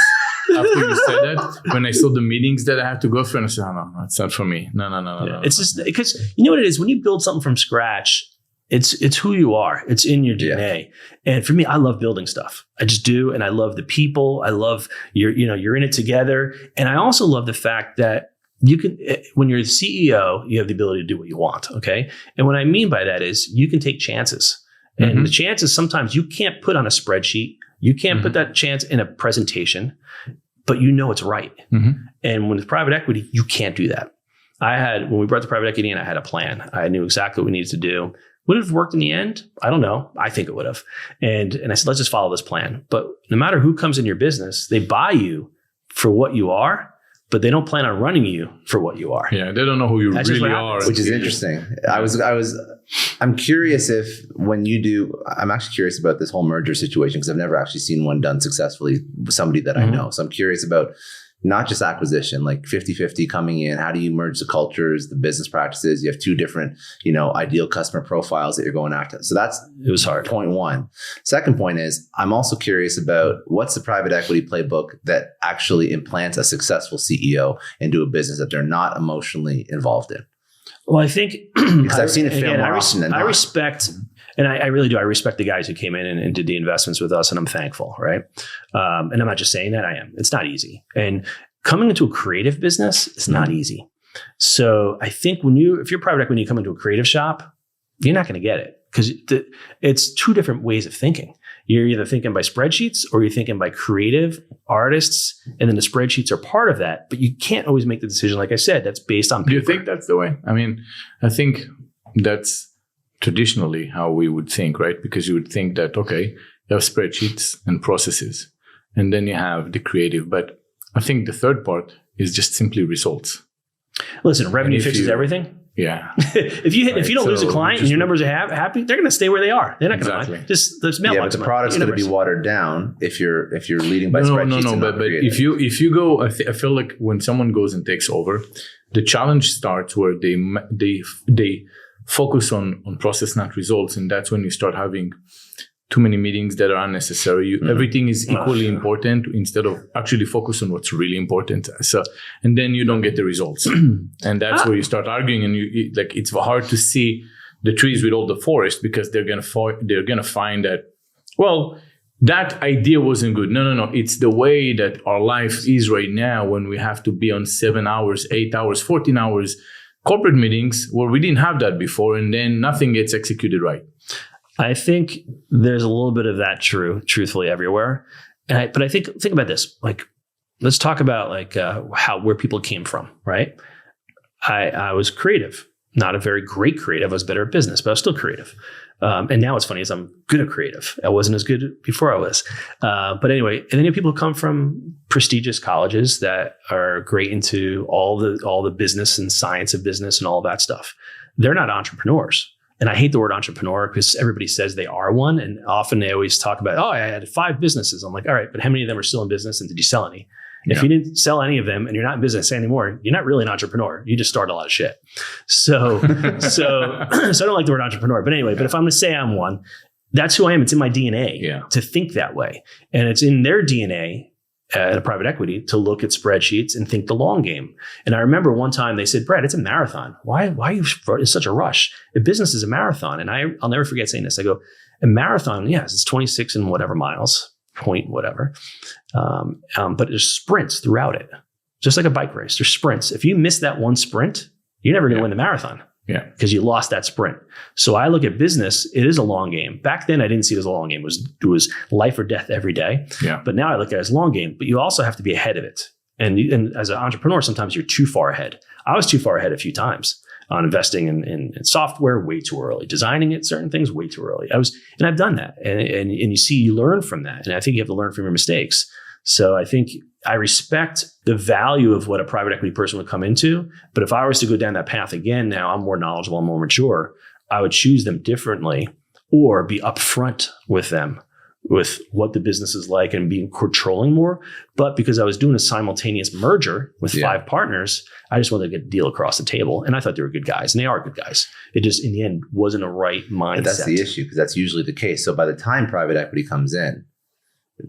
Speaker 3: After you said that, when I saw the meetings that I had to go through, and I said, "Oh, no, it's not for me. No.
Speaker 1: It's just because you know what it is when you build something from scratch. It's who you are. It's in your DNA. Yeah. And for me, I love building stuff. I just do, and I love the people. I love you're in it together, and I also love the fact that you can, when you're the CEO, you have the ability to do what you want. Okay, and what I mean by that is you can take chances, and the chances sometimes you can't put on a spreadsheet. You can't put that chance in a presentation, but you know it's right. And with private equity, you can't do that. When we brought the private equity in, I had a plan. I knew exactly what we needed to do. Would it have worked in the end? I don't know. I think it would have. And I said, let's just follow this plan. But no matter who comes in your business, they buy you for what you are, but they don't plan on running you for what you are.
Speaker 3: Yeah, they don't know who you really are.
Speaker 2: Which is interesting. I'm curious if when you do, I'm actually curious about this whole merger situation, because I've never actually seen one done successfully with somebody that I know. So I'm curious about not just acquisition, like 50-50 coming in. How do you merge the cultures, the business practices? You have two different, ideal customer profiles that you're going after. So it was hard. Point one. Second point is, I'm also curious about what's the private equity playbook that actually implants a successful CEO into a business that they're not emotionally involved in.
Speaker 1: Well, I think
Speaker 2: because I've seen it fail more often than not.
Speaker 1: I respect, and I really do. I respect the guys who came in and did the investments with us, and I'm thankful, right? And I'm not just saying that. I am. It's not easy, and coming into a creative business is not easy. So I think if you're private equity, you come into a creative shop, you're not going to get it, because it's two different ways of thinking. You're either thinking by spreadsheets or you're thinking by creative artists, and then the spreadsheets are part of that. But you can't always make the decision, like I said, that's based on paper.
Speaker 3: Do you think that's the way? I mean, I think that's traditionally how we would think, right? Because you would think that, okay, you have spreadsheets and processes, and then you have the creative. But I think the third part is just simply results.
Speaker 1: Listen, revenue fixes everything.
Speaker 3: Yeah.
Speaker 1: if you don't lose a client and your numbers are happy, they're going to stay where they are. They're not going to just let's mail.
Speaker 2: Yeah, but the product's going to be watered down if you're leading by spreadsheets.
Speaker 3: No. But if you go, I feel like when someone goes and takes over, the challenge starts where they focus on process, not results, and that's when you start having too many meetings that are unnecessary. Everything is equally important instead of actually focus on what's really important. So, and then you don't get the results, and that's where you start arguing. And it's hard to see the trees with all the forest, because they're gonna find that, well, that idea wasn't good. No. It's the way that our life is right now, when we have to be on 7 hours, 8 hours, 14 hours corporate meetings where we didn't have that before, and then nothing gets executed right.
Speaker 1: I think there's a little bit of that truthfully everywhere. But I think about this, like, let's talk about where people came from, right? I was creative, not a very great creative. I was better at business, but I was still creative. And now what's funny is I'm good at creative. I wasn't as good before I was. But anyway, and then you have people who come from prestigious colleges that are great into all the business and science of business and all that stuff. They're not entrepreneurs. And I hate the word entrepreneur because everybody says they are one. And often they always talk about, I had 5 businesses. I'm like, all right, but how many of them are still in business, and did you sell any? Yeah. If you didn't sell any of them and you're not in business anymore, you're not really an entrepreneur. You just start a lot of shit. So I don't like the word entrepreneur. But anyway, but if I'm going to say I'm one, that's who I am. It's in my DNA to think that way. And it's in their DNA at private equity to look at spreadsheets and think the long game. And I remember one time they said, Brad, it's a marathon. Why are you in such a rush? The business is a marathon. And I'll never forget saying this. I go, a marathon, yes, it's 26 and whatever miles, point whatever. But there's sprints throughout it. Just like a bike race, there's sprints. If you miss that one sprint, you're never going to win the marathon. Yeah, because you lost that sprint. So I look at business, it is a long game. Back then, I didn't see it as a long game. It was life or death every day. Yeah. But now I look at it as a long game. But you also have to be ahead of it. And as an entrepreneur, sometimes you're too far ahead. I was too far ahead a few times on investing in software way too early, designing it, certain things way too early. And I've done that. And you learn from that. And I think you have to learn from your mistakes. So I think I respect the value of what a private equity person would come into. But if I was to go down that path again, now I'm more knowledgeable, I'm more mature, I would choose them differently or be upfront with them with what the business is like and being controlling more. But because I was doing a simultaneous merger with 5 partners, I just wanted to get a deal across the table. And I thought they were good guys, and they are good guys. It just, in the end, wasn't a right mindset.
Speaker 2: But that's the issue, because that's usually the case. So by the time private equity comes in,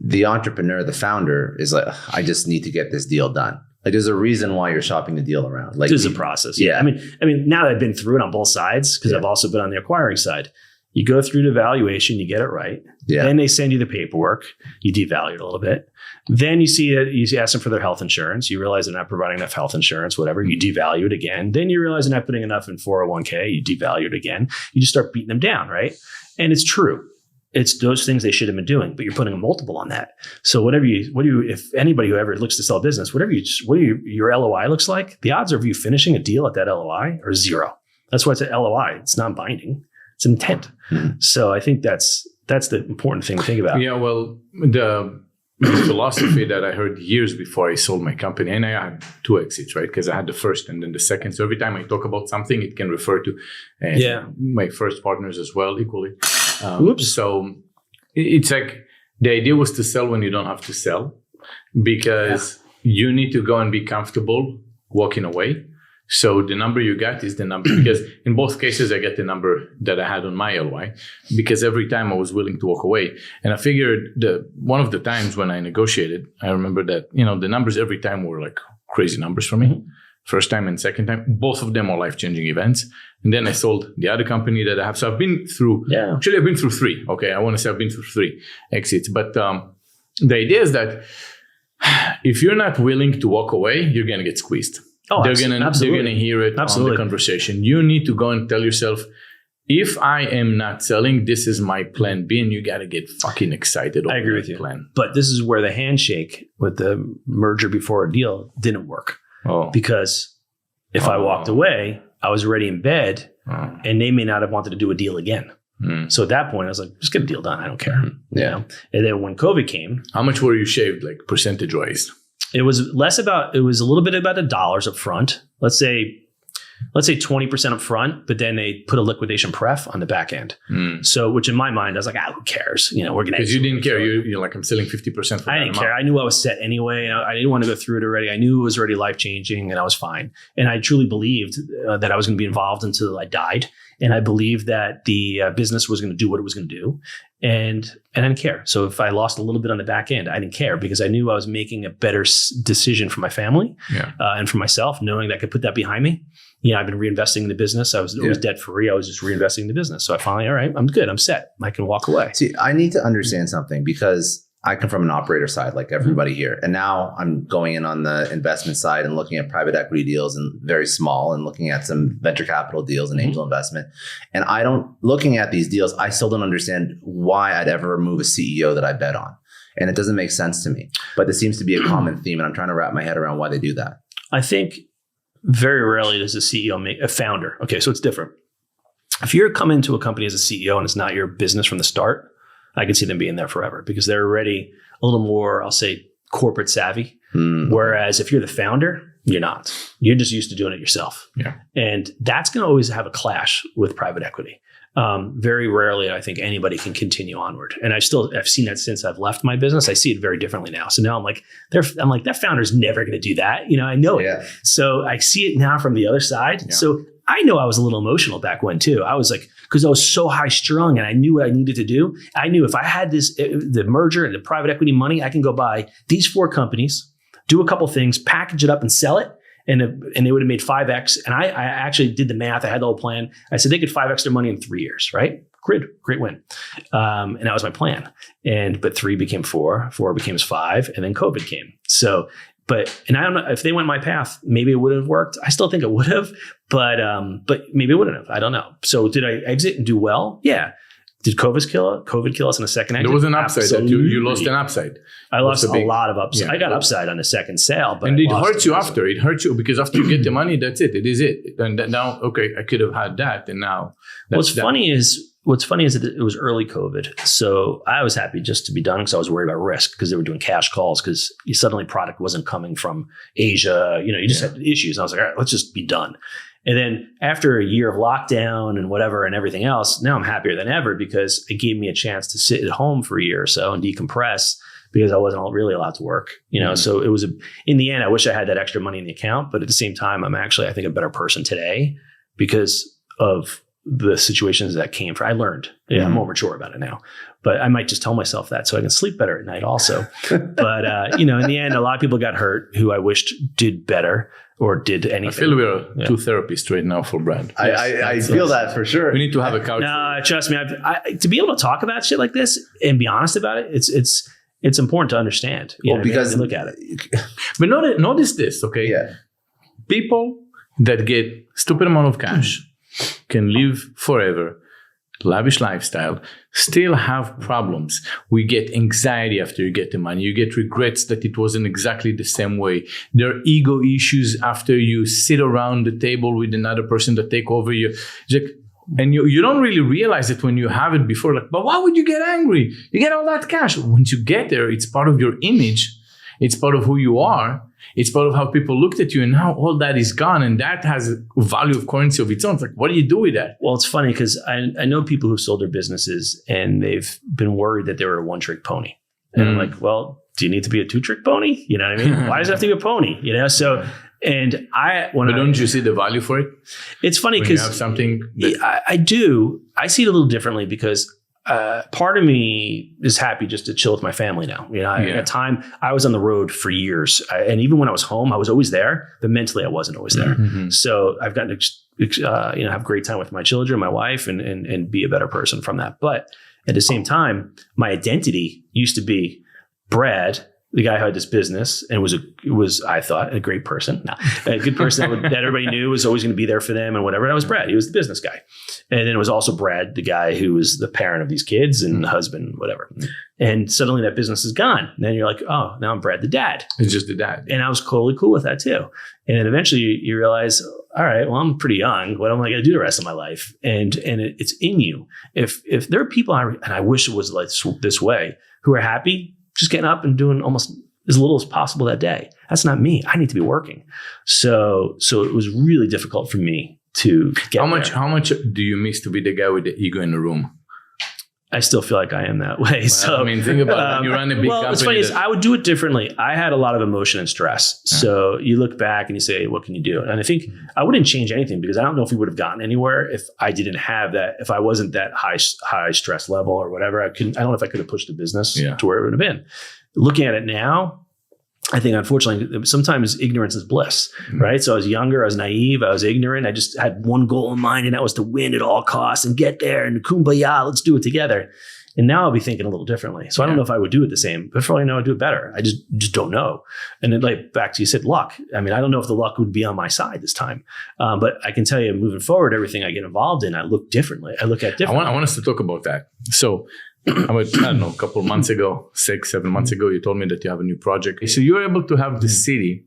Speaker 2: the entrepreneur, the founder is like, I just need to get this deal done. Like, there's a reason why you're shopping the deal around. Like,
Speaker 1: there's a process. Yeah. I mean, now that I've been through it on both sides, because I've also been on the acquiring side, you go through the valuation, you get it right. Yeah. Then they send you the paperwork, you devalue it a little bit. Then you see it, you ask them for their health insurance. You realize they're not providing enough health insurance, whatever. You devalue it again. Then you realize they're not putting enough in 401k. You devalue it again. You just start beating them down, right? And it's true. It's those things they should have been doing, but you're putting a multiple on that. So if anybody who ever looks to sell a business, what your LOI looks like, the odds of you finishing a deal at that LOI are 0. That's why it's an LOI. It's not binding. It's intent. So I think that's the important thing to think about.
Speaker 3: Yeah, well, the philosophy that I heard years before I sold my company, and I had 2 exits, right? Because I had the first and then the second. So every time I talk about something, it can refer to my first partners as well, equally. So it's like the idea was to sell when you don't have to sell, because you need to go and be comfortable walking away. So the number you get is the number, because in both cases, I get the number that I had on my LOI, because every time I was willing to walk away. And I figured one of the times when I negotiated, I remember that, the numbers every time were like crazy numbers for me. Mm-hmm. First time and second time, both of them are life-changing events. And then I sold the other company that I have. So I've been through, actually I've been through 3. Okay. I want to say I've been through 3 exits, but the idea is that if you're not willing to walk away, you're going to get squeezed. Oh, they're gonna hear it on the conversation. You need to go and tell yourself, if I am not selling, this is my plan B, and you got to get fucking excited.
Speaker 1: I agree with you. Plan. But this is where the handshake with the merger before a deal didn't work. Because if I walked away, I was already in bed, and they may not have wanted to do a deal again. So at that point, I was like, just get a deal done. I don't care. And then when COVID came,
Speaker 3: how much were you shaved, like percentage wise?
Speaker 1: It was a little bit about the dollars up front. Let's say 20% up front, but then they put a liquidation pref on the back end. So, which in my mind, I was like, who cares? We're going to.
Speaker 3: Because you didn't care. You're like, I'm selling 50%.
Speaker 1: I didn't care. I knew I was set anyway. And I didn't want to go through it already. I knew it was already life changing, and I was fine. And I truly believed that I was going to be involved until I died. And I believed that the business was going to do what it was going to do. And I didn't care. So if I lost a little bit on the back end, I didn't care, because I knew I was making a better decision for my family and for myself, knowing that I could put that behind me. I've been reinvesting in the business. I was debt free. I was just reinvesting in the business. So I finally, all right, I'm good. I'm set. I can walk away.
Speaker 2: See, I need to understand something, because I come from an operator side, like everybody here. And now I'm going in on the investment side and looking at private equity deals, and very small, and looking at some venture capital deals and angel investment. And looking at these deals, I still don't understand why I'd ever remove a CEO that I bet on. And it doesn't make sense to me. But there seems to be a common theme, and I'm trying to wrap my head around why they do that.
Speaker 1: I think very rarely does a CEO make a founder. Okay, so it's different. If you're coming into a company as a CEO and it's not your business from the start, I can see them being there forever, because they're already a little more, I'll say, corporate savvy. Whereas if you're the founder, you're not. You're just used to doing it yourself. Yeah. And that's going to always have a clash with private equity. Very rarely, I think anybody can continue onward. And I've seen that since I've left my business. I see it very differently now. So now I'm like, that founder's never going to do that. I know it. So I see it now from the other side. Yeah. So I know I was a little emotional back when too. I was like, because I was so high strung and I knew what I needed to do. I knew if I had the merger and the private equity money, I can go buy these 4 companies, do a couple things, package it up and sell it. And they would have made 5x. And I actually did the math. I had the whole plan. I said they could 5x their money in 3 years, right? Great win. And that was my plan. But 3 became 4, 4 became 5, and then COVID came. So, and I don't know if they went my path, maybe it would have worked. I still think it would have, but maybe it wouldn't have. I don't know. So did I exit and do well? Yeah. Did COVID kill us in the second exit?
Speaker 3: There was an upside that
Speaker 1: Absolutely.
Speaker 3: you lost an upside.
Speaker 1: I lost a lot of upside.
Speaker 3: Yeah.
Speaker 1: I got upside on the second sale, but
Speaker 3: and it
Speaker 1: lost
Speaker 3: hurts you after. It hurts you because after you get the money, that's it. It is it. And now, okay, I could have had that, and now.
Speaker 1: What's funny is that it was early COVID, so I was happy just to be done because I was worried about risk because they were doing cash calls because suddenly product wasn't coming from Asia. You just had issues. And I was like, all right, let's just be done. And then after a year of lockdown and whatever and everything else, now I'm happier than ever because it gave me a chance to sit at home for a year or so and decompress because I wasn't really allowed to work, So it was in the end, I wish I had that extra money in the account, but at the same time, I'm actually, I think, a better person today because of the situations that came from. I learned, I'm more mature about it now, but I might just tell myself that so I can sleep better at night also. But, in the end, a lot of people got hurt who I wished did better or did anything.
Speaker 3: I feel we're two therapists right now for Brad.
Speaker 2: I feel that for sure.
Speaker 3: We need to have a couch.
Speaker 1: No, trust me. To be able to talk about shit like this and be honest about it, it's important to understand. Because look at it.
Speaker 3: But notice this, okay?
Speaker 2: Yeah.
Speaker 3: People that get stupid amount of cash can live forever, lavish lifestyle, still have problems. We get anxiety after you get the money. You get regrets that it wasn't exactly the same way. There are ego issues after you sit around the table with another person that take over you. And you don't really realize it when you have it before. But why would you get angry? You get all that cash. Once you get there, it's part of your image. It's part of who you are. It's part of how people looked at you, and now all that is gone, and that has a value of currency of its own. It's like, what do you do with that?
Speaker 1: Well, it's funny because I know people who've sold their businesses and they've been worried that they were a one-trick pony. And I'm like, well, do you need to be a two-trick pony? You know what I mean? Why does it have to be a pony? So, and
Speaker 3: don't you see the value for it? It's
Speaker 1: funny
Speaker 3: because you have something
Speaker 1: I do. I see it a little differently because part of me is happy just to chill with my family now. At a time I was on the road for years, and even when I was home, I was always there, but mentally I wasn't always there. Mm-hmm. So I've gotten to, have a great time with my children, my wife, and be a better person from that. But at the same time, my identity used to be Brad, the guy who had this business and was I thought a great person, a good person that everybody knew was always going to be there for them and whatever. And I was Brad. He was the business guy. And then it was also Brad, the guy who was the parent of these kids and the husband, whatever. And suddenly that business is gone. And then you're like, oh, now I'm Brad, the dad.
Speaker 3: It's just the dad.
Speaker 1: And I was totally cool with that too. And then eventually you realize, all right, well, I'm pretty young. What am I going to do the rest of my life? And it's in you. If there are people, and I wish it was like this way, who are happy, just getting up and doing almost as little as possible that day. That's not me. I need to be working. So it was really difficult for me to get
Speaker 3: How much do you miss to be the guy with the ego in the room?
Speaker 1: I still feel like I am that way. Well,
Speaker 3: think about it. When you run a big company.
Speaker 1: What's funny is I would do it differently. I had a lot of emotion and stress. So you look back and you say, what can you do? And I think I wouldn't change anything because I don't know if we would have gotten anywhere if I didn't have that, if I wasn't that high stress level or whatever. I don't know if I could have pushed the business to where it would have been. Looking at it now, I think, unfortunately, sometimes ignorance is bliss, right? So I was younger, I was naive, I was ignorant. I just had one goal in mind, and that was to win at all costs and get there and kumbaya, let's do it together. And now I'll be thinking a little differently. So I don't know if I would do it the same, but for all I know, I'd do it better. I just don't know. And then back to you said luck. I mean, I don't know if the luck would be on my side this time, but I can tell you moving forward, everything I get involved in, I look differently. I look at differently.
Speaker 3: I want us to talk about that. So I don't know, a couple of months ago, 6-7 months ago, you told me that you have a new project. So you're able to have the city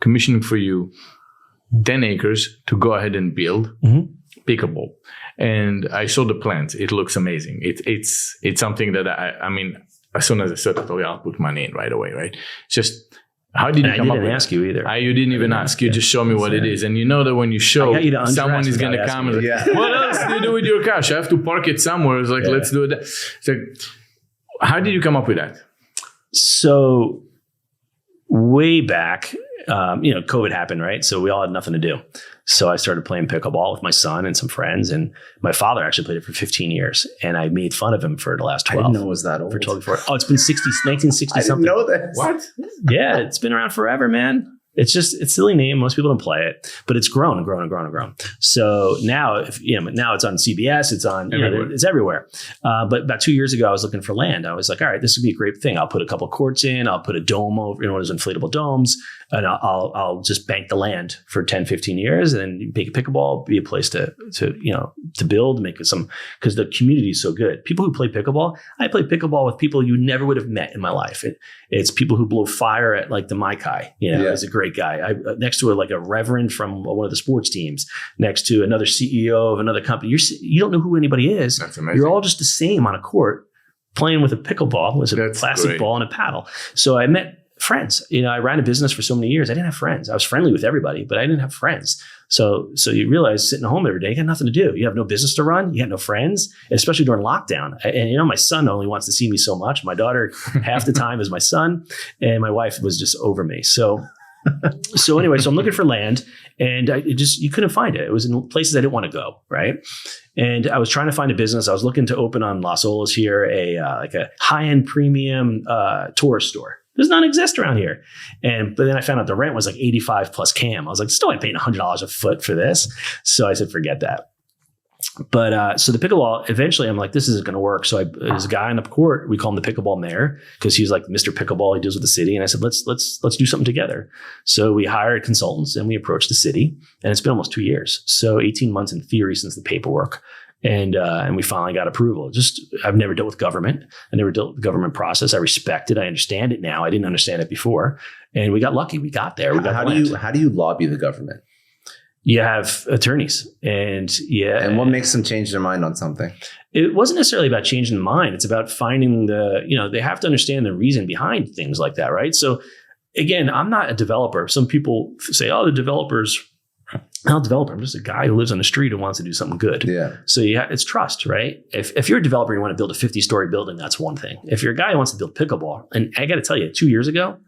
Speaker 3: commissioning for you 10 acres to go ahead and build Pickleball. And I saw the plans. It looks amazing. It's something that I mean, as soon as I saw it, I'll put money in right away, right? Just how did you come up with it? I didn't
Speaker 1: ask you either.
Speaker 3: You didn't even ask. You just show me what it is. And you know that when you show, someone is going to come and what else do you do with your cash? I have to park it somewhere. It's like, let's do it. It's like, how did you come up with that?
Speaker 1: So way back, COVID happened, right? So we all had nothing to do. So I started playing pickleball with my son and some friends, and my father actually played it for 15 years, and I made fun of him for the last 12.
Speaker 2: I didn't know it was that old.
Speaker 1: For 24. Oh, it's been 1960
Speaker 2: I
Speaker 1: something.
Speaker 2: didn't know that.
Speaker 3: What?
Speaker 1: Yeah, it's been around forever, man. It's a silly name. Most people don't play it, but it's grown and grown and grown and grown. So now, now it's on CBS. It's on, it's everywhere. But about 2 years ago, I was looking for land. I was like, all right, this would be a great thing. I'll put a couple of courts in. I'll put a dome over, one of those inflatable domes, and I'll just bank the land for 10, 15 years, and then make a pickleball be a place to build, make some, because the community is so good. People who play pickleball, I play pickleball with people you never would have met in my life. It's people who blow fire at like the Maikai, He's a great guy. Next to like a reverend from one of the sports teams, next to another CEO of another company. You don't know who anybody is.
Speaker 3: That's amazing.
Speaker 1: You're all just the same on a court playing with a pickleball, with a plastic ball and a paddle. So I met friends. I ran a business for so many years. I didn't have friends. I was friendly with everybody, but I didn't have friends. So you realize sitting home every day, you got nothing to do. You have no business to run. You got no friends, especially during lockdown. And my son only wants to see me so much. My daughter half the time is my son, and my wife was just over me. So anyway, I'm looking for land, and you couldn't find it. It was in places I didn't want to go, right? And I was trying to find a business. I was looking to open on Las Olas here, like a high-end premium tourist store. Does not exist around here. But then I found out the rent was like 85 plus CAM. I was like, still ain't paying $100 a foot for this. So I said, forget that. But so the pickleball, eventually I'm like, this isn't going to work. So there's a guy on the court, we call him the pickleball mayor, because he's like Mr. Pickleball. He deals with the city. And I said, let's do something together. So we hired consultants and we approached the city, and it's been almost 2 years. So 18 months in theory since the paperwork. And we finally got approval. I've never dealt with government. I never dealt with the government process. I respect it. I understand it now. I didn't understand it before. And we got lucky. We got there.
Speaker 2: How do you lobby the government?
Speaker 1: You have attorneys, and
Speaker 2: And what makes them change their mind on something?
Speaker 1: It wasn't necessarily about changing the mind. It's about finding they have to understand the reason behind things like that, right? So again, I'm not a developer. Some people say, oh, the developers. I'm not a developer. I'm just a guy who lives on the street and wants to do something good.
Speaker 2: Yeah.
Speaker 1: So it's trust, right? If you're a developer, you want to build a 50-story building, that's one thing. If you're a guy who wants to build pickleball, and I got to tell you, 2 years ago,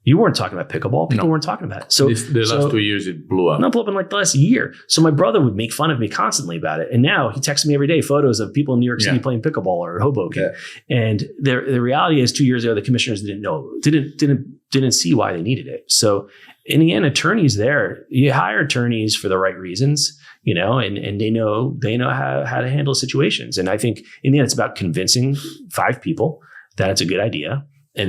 Speaker 1: you weren't talking about pickleball. People weren't talking about it. So
Speaker 3: the last 2 years, it blew up.
Speaker 1: Not blew up in like the last year. So my brother would make fun of me constantly about it. And now he texts me every day photos of people in New York City playing pickleball or Hoboken. Yeah. And the reality is 2 years ago, the commissioners didn't see why they needed it. So in the end, attorneys there, you hire attorneys for the right reasons, and they know how to handle situations. And I think in the end, it's about convincing 5 people that it's a good idea. And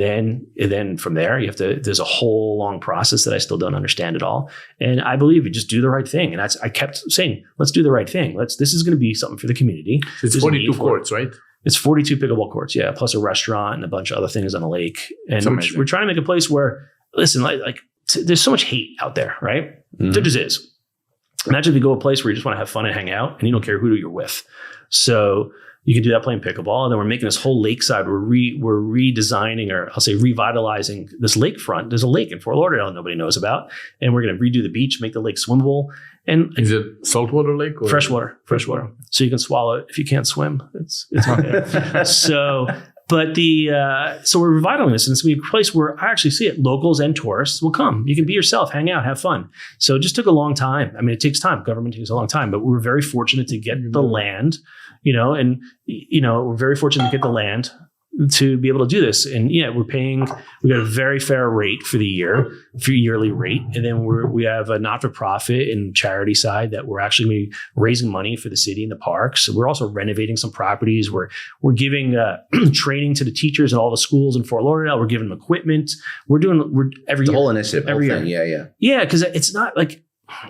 Speaker 1: then from there, there's a whole long process that I still don't understand at all. And I believe you just do the right thing. And I kept saying, let's do the right thing. This is going to be something for the community.
Speaker 3: It's 42 courts, right?
Speaker 1: It's 42 pickleball courts. Yeah. Plus a restaurant and a bunch of other things on a lake. And we're trying to make a place where, listen, like there's so much hate out there, right? Mm-hmm. There just is. Imagine if you go to a place where you just want to have fun and hang out and you don't care who you're with. So you can do that playing pickleball. And then we're making this whole lakeside. We're redesigning, or I'll say revitalizing this lakefront. There's a lake in Fort Lauderdale nobody knows about. And we're going to redo the beach, make the lake swimmable. And
Speaker 3: is it saltwater lake or
Speaker 1: freshwater? So you can swallow it if you can't swim. It's on there. So we're revitalizing this, and it's going to be a place where I actually see it. Locals and tourists will come. You can be yourself, hang out, have fun. So it just took a long time. I mean, it takes time. Government takes a long time, but we were very fortunate to get the land, we're very fortunate to get the land to be able to do this. And we got a very fair rate for the yearly rate. And then we have a not-for-profit and charity side that we're actually raising money for the city and the parks. So we're also renovating some properties. We're giving training to the teachers at all the schools in Fort Lauderdale. We're giving them equipment. We're every year.
Speaker 2: The whole initiative,
Speaker 1: every
Speaker 2: year.
Speaker 1: Yeah. Yeah. Cause it's not like,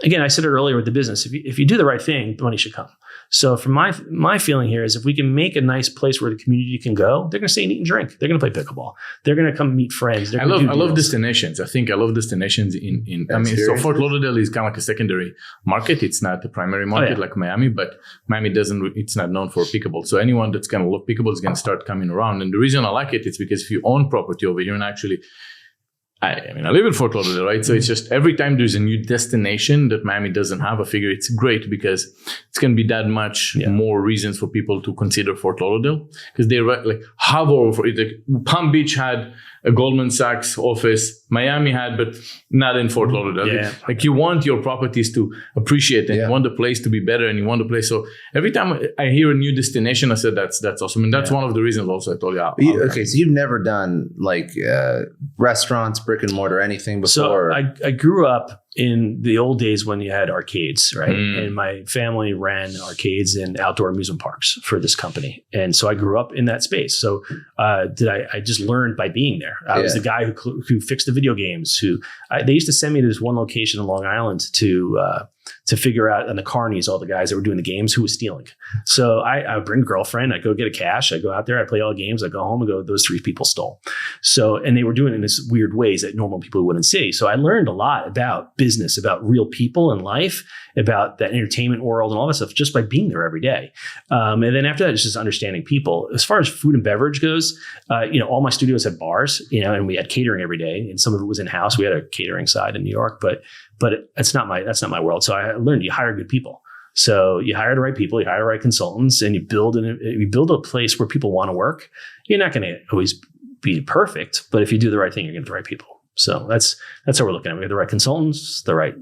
Speaker 1: again, I said it earlier with the business. If you do the right thing, the money should come. So from my feeling here is if we can make a nice place where the community can go, they're going to stay and eat and drink. They're going to play pickleball. They're going to come meet friends. I
Speaker 3: love destinations. I love destinations so Fort Lauderdale is kind of like a secondary market. It's not the primary market like Miami, but Miami it's not known for pickleball. So anyone that's going to love pickleball is going to start coming around. And the reason I like it is because if you own property over here and actually, I live in Fort Lauderdale, right? So it's just every time there's a new destination that Miami doesn't have, I figure it's great because it's going to be that much more reasons for people to consider Fort Lauderdale, because they hover over it. Like Palm Beach had a Goldman Sachs office, Miami had, but not in Fort Lauderdale. Yeah. Like you want your properties to appreciate and you want the place to be better and you want the place. So every time I hear a new destination, I said, that's awesome. And that's one of the reasons also I told you.
Speaker 2: Okay. So you've never done like restaurants, brick and mortar, anything
Speaker 1: So
Speaker 2: before?
Speaker 1: I grew up in the old days when you had arcades, right? And my family ran arcades and outdoor amusement parks for this company. And so I grew up in that space. So I just learned by being there. I was the guy who fixed the video games, they used to send me to this one location in Long Island to figure out on the carnies, all the guys that were doing the games, who was stealing. So I would bring a girlfriend, I'd go get a cash, I'd go out there, I'd play all the games, I'd go home and go, those 3 people stole. So, and they were doing it in this weird ways that normal people wouldn't see. So I learned a lot about business, about real people and life, about that entertainment world and all that stuff just by being there every day. And then after that, it's just understanding people. As far as food and beverage goes, all my studios had bars, and we had catering every day, and some of it was in-house. We had a catering side in New York, but that's not my world. So I learned you hire good people. So you hire the right people, you hire the right consultants, and you build a place where people want to work. You're not going to always be perfect, but if you do the right thing, you're going to get the right people. So that's how we're looking at it. We have the right consultants, the right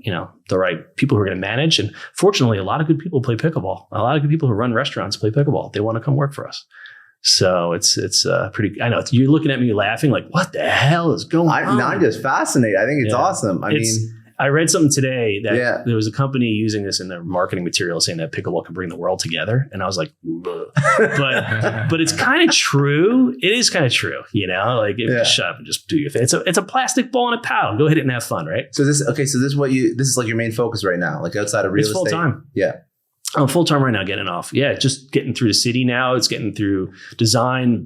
Speaker 1: people who are going to manage. And fortunately, a lot of good people play pickleball. A lot of good people who run restaurants play pickleball. They want to come work for us. So it's pretty. I know you're looking at me laughing like, what the hell is going on?
Speaker 2: I'm just fascinated. I think it's awesome.
Speaker 1: I read something today that there was a company using this in their marketing material saying that pickleball can bring the world together. And I was like, but it's kind of true. It is kind of true, just shut up and just do your thing. It's a plastic ball and a paddle. Go hit it and have fun, right?
Speaker 2: So this is like your main focus right now, like outside of real estate?
Speaker 1: It's full time.
Speaker 2: Yeah.
Speaker 1: I'm full time right now, getting off. Yeah, just getting through the city now. It's getting through design,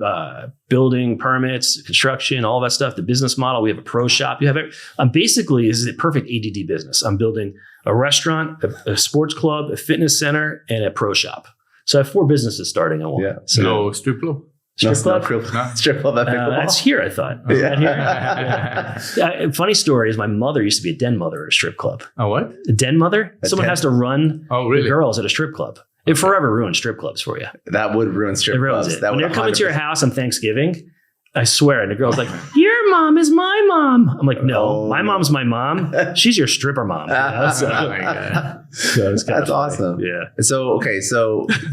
Speaker 1: building permits, construction, all that stuff. The business model. We have a pro shop. You have it. Basically, this is a perfect ADD business. I'm building a restaurant, a sports club, a fitness center, and a pro shop. So I have 4 businesses starting at one.
Speaker 2: Yeah.
Speaker 1: So
Speaker 3: no strip club.
Speaker 1: Strip club?
Speaker 2: Strip club at Pickleball?
Speaker 1: That's here, I thought. Is that here? Funny story is my mother used to be a den mother at a strip club.
Speaker 3: Oh, what?
Speaker 1: A den mother? Someone has to run the girls at a strip club. It forever ruins strip clubs for you.
Speaker 2: That would ruin strip clubs.
Speaker 1: It. When they're coming to your house on Thanksgiving, I swear, and the girl's like, your mom is my mom. I'm like, no, my mom's my mom. She's your stripper mom. So
Speaker 2: that's awesome.
Speaker 1: Yeah.
Speaker 2: So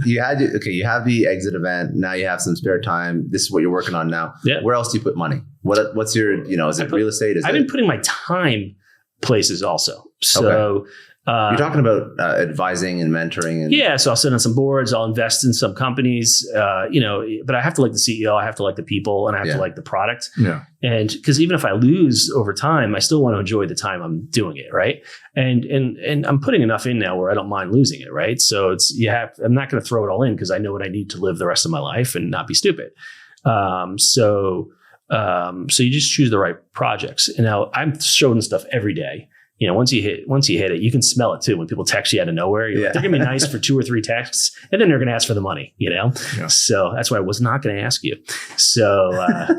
Speaker 2: you have the exit event. Now you have some spare time. This is what you're working on now. Yeah. Where else do you put money? What's your, is it real estate?
Speaker 1: I've been putting my time places also. So
Speaker 2: you're talking about advising and mentoring.
Speaker 1: So I'll sit on some boards. I'll invest in some companies, but I have to like the CEO. I have to like the people, and I have to like the product. Yeah. And because even if I lose over time, I still want to enjoy the time I'm doing it. Right. And I'm putting enough in now where I don't mind losing it. Right. So I'm not going to throw it all in because I know what I need to live the rest of my life and not be stupid. So you just choose the right projects. And now I'm showing stuff every day. Once you hit it, you can smell it too. When people text you out of nowhere, they're going to be nice for 2 or 3 texts, and then they're going to ask for the money, Yeah. So that's why I was not going to ask you. So,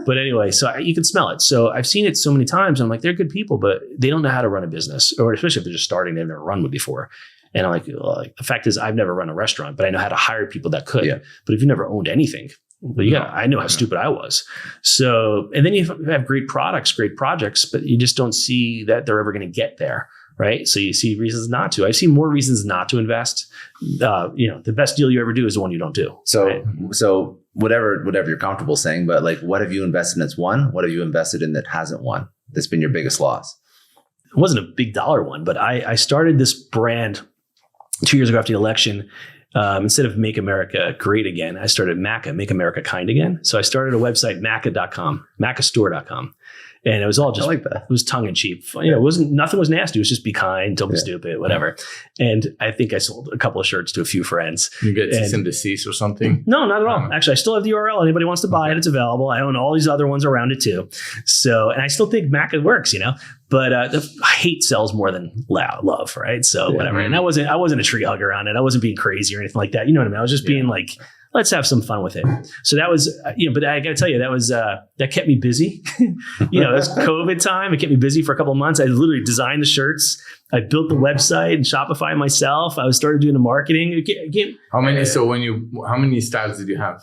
Speaker 1: but anyway, you can smell it. So I've seen it so many times. And I'm like, they're good people, but they don't know how to run a business, or especially if they're just starting, they've never run one before. And I'm like, the fact is I've never run a restaurant, but I know how to hire people that could. Yeah. But if you never owned anything, I know how stupid I was. So, and then you have great products, great projects, but you just don't see that they're ever going to get there. Right. So you see reasons not to. I see more reasons not to invest. The best deal you ever do is the one you don't do.
Speaker 2: So,
Speaker 1: right?
Speaker 2: So whatever you're comfortable saying, but like, what have you invested in that's won? What have you invested in that hasn't won? That's been your biggest loss?
Speaker 1: It wasn't a big dollar one, but I started this brand 2 years ago after the election. Instead of Make America Great Again, I started Maca, Make America Kind Again. So I started a website, Maca.com, Macastore.com. And it was all just, like that. It was tongue in cheek. Nothing was nasty. It was just be kind, don't be stupid, whatever. And I think I sold a couple of shirts to a few friends.
Speaker 3: You get cease and desist or something?
Speaker 1: No, not at all. Actually, I still have the URL. Anybody wants to buy it, it's available. I own all these other ones around it too. So, and I still think Maca works, but hate sells more than love, right? So whatever. And I wasn't a tree hugger on it. I wasn't being crazy or anything like that. You know what I mean? I was just being like, let's have some fun with it. So that was, but I got to tell you, that kept me busy. It was COVID time. It kept me busy for a couple of months. I literally designed the shirts. I built the website and Shopify myself. I started doing the marketing.
Speaker 3: How many styles did you have?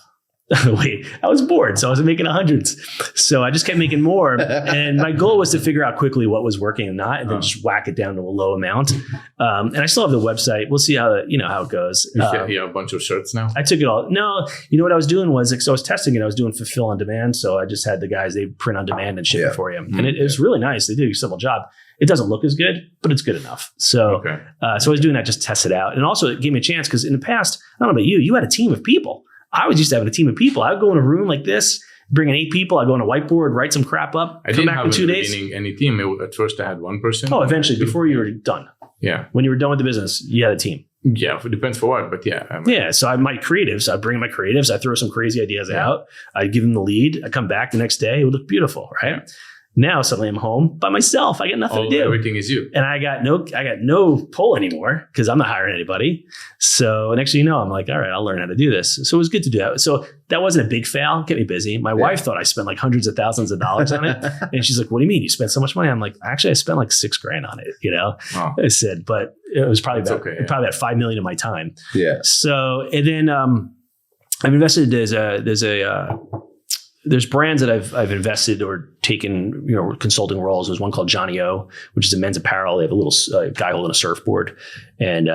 Speaker 1: Wait, I was bored. So I wasn't making hundreds. So I just kept making more. And my goal was to figure out quickly what was working and not, and then just whack it down to a low amount. And I still have the website. We'll see how it goes.
Speaker 3: You have a bunch of shirts now?
Speaker 1: I took it all. No, what I was doing was, so I was testing it. I was doing fulfill on demand. So I just had the guys, they print on demand and ship it for you. And it was really nice. They did a simple job. It doesn't look as good, but it's good enough. So, so I was doing that just to test it out. And also it gave me a chance because in the past, I don't know about you had a team of people. I was used to having a team of people. I would go in a room like this, bring in 8 people. I'd go on a whiteboard, write some crap up, come back in 2 days.
Speaker 3: I didn't have any team. At first I had one person.
Speaker 1: Oh, eventually, before you were done.
Speaker 3: Yeah.
Speaker 1: When you were done with the business, you had a team.
Speaker 3: Yeah, it depends for what, but yeah.
Speaker 1: Yeah, so my creatives, I'd bring in my creatives. I'd throw some crazy ideas out. I'd give them the lead. I'd come back the next day. It would look beautiful, right? Yeah. Now suddenly I'm home by myself. I got nothing to do.
Speaker 3: Everything is you.
Speaker 1: And I got no pull anymore because I'm not hiring anybody. So next thing you know, I'm like, all right, I'll learn how to do this. So it was good to do that. So that wasn't a big fail. Get me busy. My wife thought I spent like hundreds of thousands of dollars on it. And she's like, what do you mean? You spent so much money? I'm like, actually, I spent like $6,000 on it.
Speaker 3: Wow.
Speaker 1: I said, but it was probably about $5 million of my time.
Speaker 2: Yeah.
Speaker 1: So, and then I've invested, there's brands that I've invested or taken, consulting roles. There's one called Johnny O, which is a men's apparel. They have a little guy holding a surfboard. And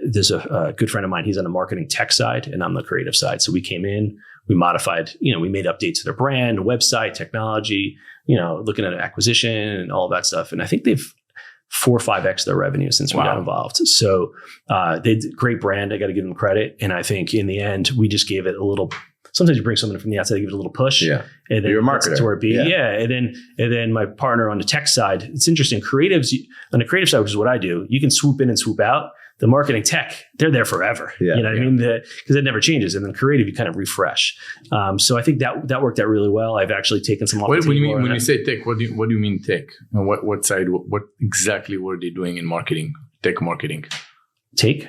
Speaker 1: there's a good friend of mine. He's on the marketing tech side and I'm the creative side. So we came in, we modified, we made updates to their brand, website, technology, looking at acquisition and all of that stuff. And I think they've 4 or 5x their revenue since we got involved. So they did great brand. I got to give them credit. And I think in the end, we just gave it a little. Sometimes you bring someone from the outside, give it a little push. Yeah. And then
Speaker 2: you're a marketer.
Speaker 1: To where it be. Yeah. And then my partner on the tech side, it's interesting. Creatives on the creative side, which is what I do, you can swoop in and swoop out. The marketing tech, they're there forever. Yeah. You know what I mean? Because it never changes. And then creative, you kind of refresh. So I think that worked out really well. I've actually taken some off the table.
Speaker 3: When you say tech, what do you mean tech? And what side? What exactly were they doing in marketing? Tech marketing. Tech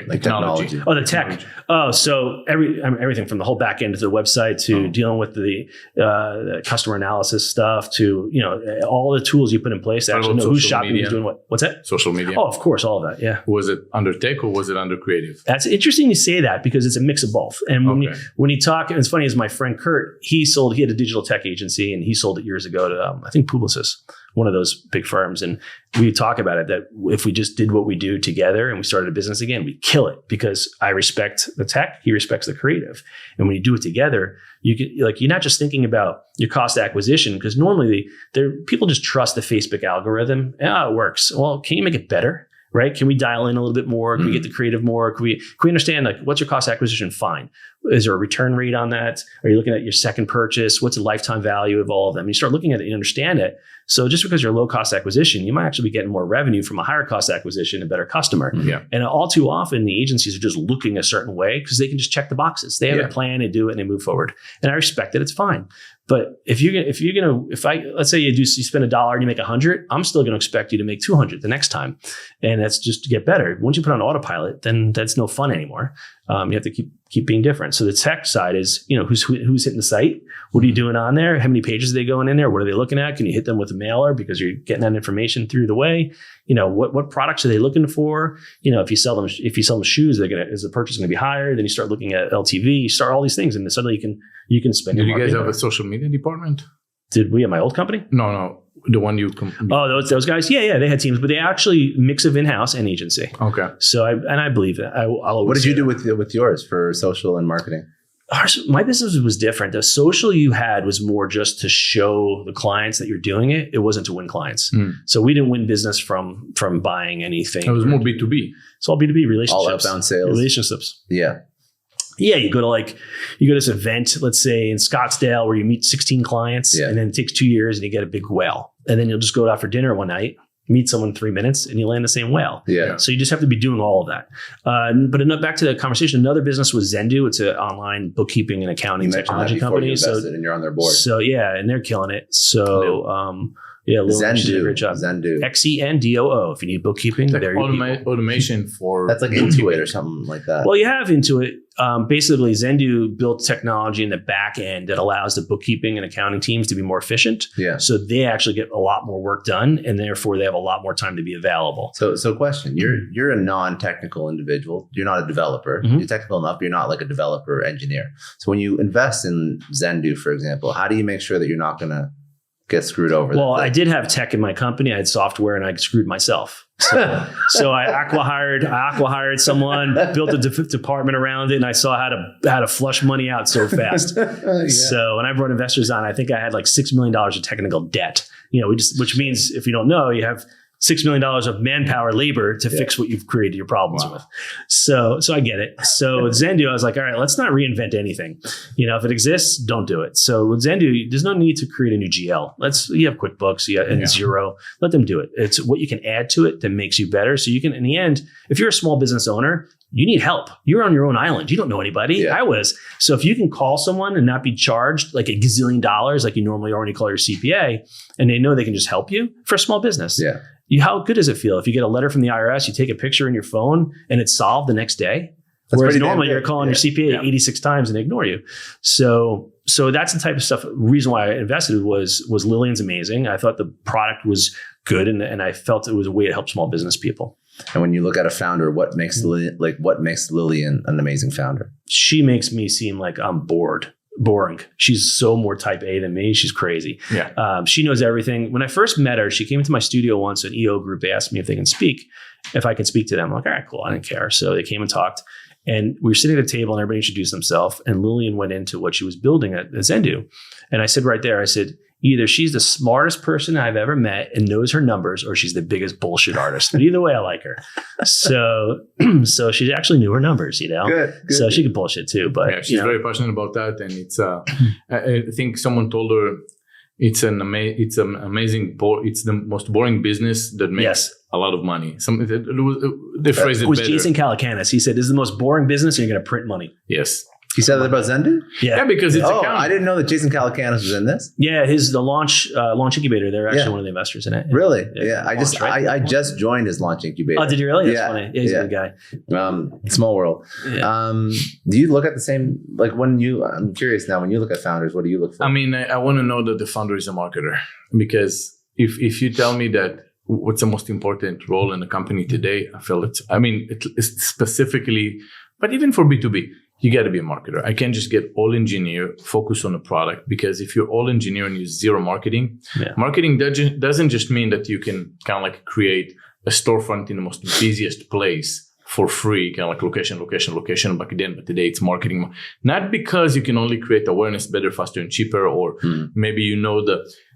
Speaker 2: like
Speaker 3: technology.
Speaker 1: Oh, the tech. Oh, so everything from the whole back end to the website to dealing with the customer analysis stuff to all the tools you put in place to actually know who's shopping, who's doing what. What's that?
Speaker 3: Social media.
Speaker 1: Oh, of course, all of that. Yeah.
Speaker 3: Was it under tech or was it under creative?
Speaker 1: That's interesting you say that because it's a mix of both. And when you talk, and it's funny, is my friend Kurt, he had a digital tech agency and he sold it years ago to I think Publicis, one of those big firms. And we talk about it that if we just did what we do together and we started a business again, we kill it because I respect the tech, he respects the creative. And when you do it together, you're not just thinking about your cost acquisition because normally people just trust the Facebook algorithm. It works. Well, can you make it better? Right? Can we dial in a little bit more? Can we get the creative more? Can we understand what's your cost acquisition? Fine. Is there a return rate on that? Are you looking at your second purchase? What's the lifetime value of all of them? You start looking at it and understand it. So just because you're low cost acquisition, you might actually be getting more revenue from a higher cost acquisition, a better customer. Yeah. And all too often the agencies are just looking a certain way because they can just check the boxes. They have a plan, they do it, and they move forward. And I respect it. It's fine. But let's say you spend $1 and you make 100, I'm still going to expect you to make 200 the next time. And that's just to get better. Once you put on autopilot, then that's no fun anymore. You have to keep being different. So the tech side is, who's hitting the site? What are you doing on there? How many pages are they going in there? What are they looking at? Can you hit them with a mailer because you're getting that information through the way? What products are they looking for? If you sell them shoes, is the purchase going to be higher? Then you start looking at LTV, you start all these things, and suddenly you can spend.
Speaker 3: Did you guys have a social media department?
Speaker 1: Did we at my old company?
Speaker 3: No. The one you...
Speaker 1: those guys? Yeah, they had teams, but they actually mix of in-house and agency.
Speaker 3: Okay.
Speaker 1: So I believe that.
Speaker 2: What did you do with yours for social and marketing?
Speaker 1: My business was different. The social you had was more just to show the clients that you're doing it. It wasn't to win clients. So we didn't win business from buying anything.
Speaker 3: It was more B2B.
Speaker 1: It's all B2B relationships.
Speaker 2: All outbound sales.
Speaker 1: Relationships.
Speaker 2: Yeah.
Speaker 1: Yeah, you go to this event, let's say in Scottsdale, where you meet 16 clients, and then it takes 2 years and you get a big whale. And then you'll just go out for dinner one night, meet someone in 3 minutes, and you land the same whale. Yeah. So you just have to be doing all of that. But back to the conversation, another business was Zendu. It's an online bookkeeping and accounting technology company.
Speaker 2: And you're on their board.
Speaker 1: So yeah, and they're killing it. So
Speaker 2: Zendu
Speaker 1: did a great job.
Speaker 2: Zendu.
Speaker 1: XENDOO. If you need bookkeeping,
Speaker 3: like automation for
Speaker 2: that's like Intuit or something like that.
Speaker 1: Well, you have Intuit. basically Zendu built technology in the back end that allows the bookkeeping and accounting teams to be more efficient.
Speaker 2: Yeah.
Speaker 1: So they actually get a lot more work done, and therefore they have a lot more time to be available.
Speaker 2: So question, you're a non-technical individual. You're not a developer. You're technical enough, but you're not like a developer or engineer. So when you invest in Zendu, for example, how do you make sure that you're not going to get screwed over?
Speaker 1: Well, I did have tech in my company. I had software, and I screwed myself. So I aqua-hired someone, built a department around it, and I saw how to flush money out so fast. So when I brought investors on, I think I had like $6 million of technical debt. Which means if you don't know, you have $6 million of manpower labor to fix what you've created your problems with. So I get it. So with Zendu, I was like, all right, let's not reinvent anything. If it exists, don't do it. So with Zendu, there's no need to create a new GL. You have QuickBooks and Xero. Let them do it. It's what you can add to it that makes you better. So you can, in the end, if you're a small business owner, you need help. You're on your own island. You don't know anybody.
Speaker 2: Yeah.
Speaker 1: I was. So if you can call someone and not be charged like $1 gazillion like you normally are when you call your CPA, and they know they can just help you for a small business.
Speaker 2: Yeah.
Speaker 1: How good does it feel if you get a letter from the IRS, you take a picture in your phone and it's solved the next day? Whereas normally you're calling your CPA 86 times and they ignore you. So that's the type of stuff. Reason why I invested was Lillian's amazing. I thought the product was good, and I felt it was a way to help small business people.
Speaker 2: And when you look at a founder, what makes Lillian an amazing founder?
Speaker 1: She makes me seem like I'm boring. She's so more type A than me. She's crazy.
Speaker 3: Yeah.
Speaker 1: She knows everything. When I first met her, she came into my studio once, an EO group. They asked me if I could speak to them. I'm like, all right, cool. I didn't care. So they came and talked, and we were sitting at a table and everybody introduced themselves, and Lillian went into what she was building at Zendu. And I said right there, either she's the smartest person I've ever met and knows her numbers, or she's the biggest bullshit artist. But either way, I like her. So she actually knew her numbers,
Speaker 2: Good.
Speaker 1: So she could bullshit too. But
Speaker 3: she's very passionate about that, and it's. I think someone told her it's an amazing. It's the most boring business that makes a lot of money. They phrased it
Speaker 1: was
Speaker 3: better.
Speaker 1: Jason Calacanis. He said, "This is the most boring business, and you're going to print money."
Speaker 3: Yes.
Speaker 2: He said that about Zendu?
Speaker 3: Yeah, because it's accounting.
Speaker 2: I didn't know that Jason Calacanis was in this.
Speaker 1: Yeah, the launch incubator. They're actually one of the investors in it.
Speaker 2: Really? Yeah. I just joined his launch incubator.
Speaker 1: Oh, did you really? That's funny. Yeah, he's a good guy.
Speaker 2: Small world.
Speaker 1: Yeah.
Speaker 2: Do you look at the same, like I'm curious now, when you look at founders, what do you look for?
Speaker 3: I mean, I want to know that the founder is a marketer, because if you tell me that what's the most important role in a company today, I feel it's specifically, but even for B2B, you got to be a marketer. I can't just get all engineer, focus on a product, because if you're all engineer and you zero marketing, marketing doesn't just mean that you can kind of like create a storefront in the most busiest place for free, kind of like location back then, but today it's marketing. Not because you can only create awareness better, faster, and cheaper, or maybe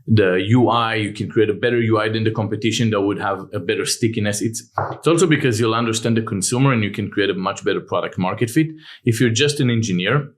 Speaker 3: the UI, you can create a better UI than the competition that would have a better stickiness. It's also because you'll understand the consumer and you can create a much better product market fit. If you're just an engineer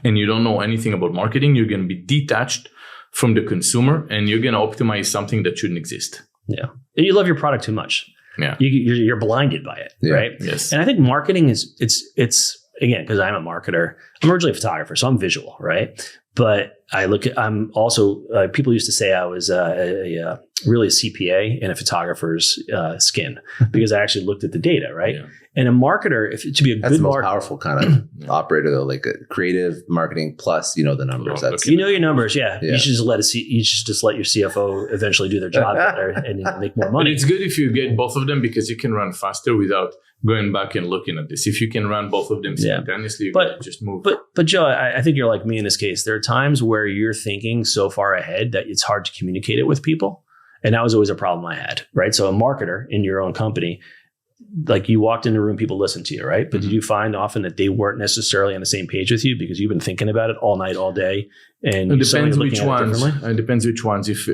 Speaker 3: and you don't know anything about marketing, you're going to be detached from the consumer and you're going to optimize something that shouldn't exist.
Speaker 1: Yeah. And you love your product too much.
Speaker 3: Yeah.
Speaker 1: You're blinded by it, right?
Speaker 3: Yes.
Speaker 1: And I think marketing it's again, because I'm a marketer, I'm originally a photographer, so I'm visual, right? But I'm also, people used to say I was really a CPA in a photographer's skin, because I actually looked at the data, right? Yeah. And a marketer, to be a
Speaker 2: that's
Speaker 1: good
Speaker 2: the most powerful kind of operator, though, like a creative marketing plus, the numbers. That's
Speaker 1: your numbers, yeah. You should just let your CFO eventually do their job better and make more money.
Speaker 3: But it's good if you get both of them, because you can run faster without going back and looking at this. If you can run both of them simultaneously, you can just move.
Speaker 1: But Joe, I think you're like me in this case. There are times where you're thinking so far ahead that it's hard to communicate it with people. And that was always a problem I had, right? So a marketer in your own company, like you walked in the room, people listened to you, right? But did you find often that they weren't necessarily on the same page with you because you've been thinking about it all night, all day? And
Speaker 3: it depends which ones. It depends which ones. If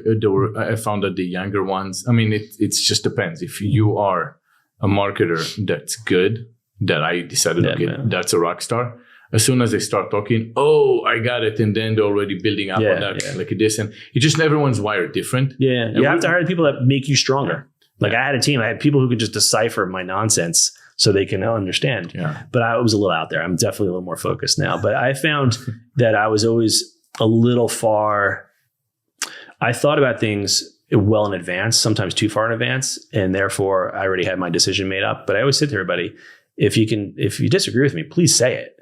Speaker 3: I found that the younger ones, I mean, it just depends. If you are a marketer that's good, that I decided, that's a rock star. As soon as they start talking, I got it. And then they're already building up on that, like this. And it just, everyone's wired different.
Speaker 1: Yeah. You have to hire people that make you stronger. Like I had a team, I had people who could just decipher my nonsense so they can understand. Yeah. But I was a little out there. I'm definitely a little more focused now. But I found that I was always a little far. I thought about things well in advance, sometimes too far in advance. And therefore I already had my decision made up. But I always say to everybody, if you disagree with me, please say it.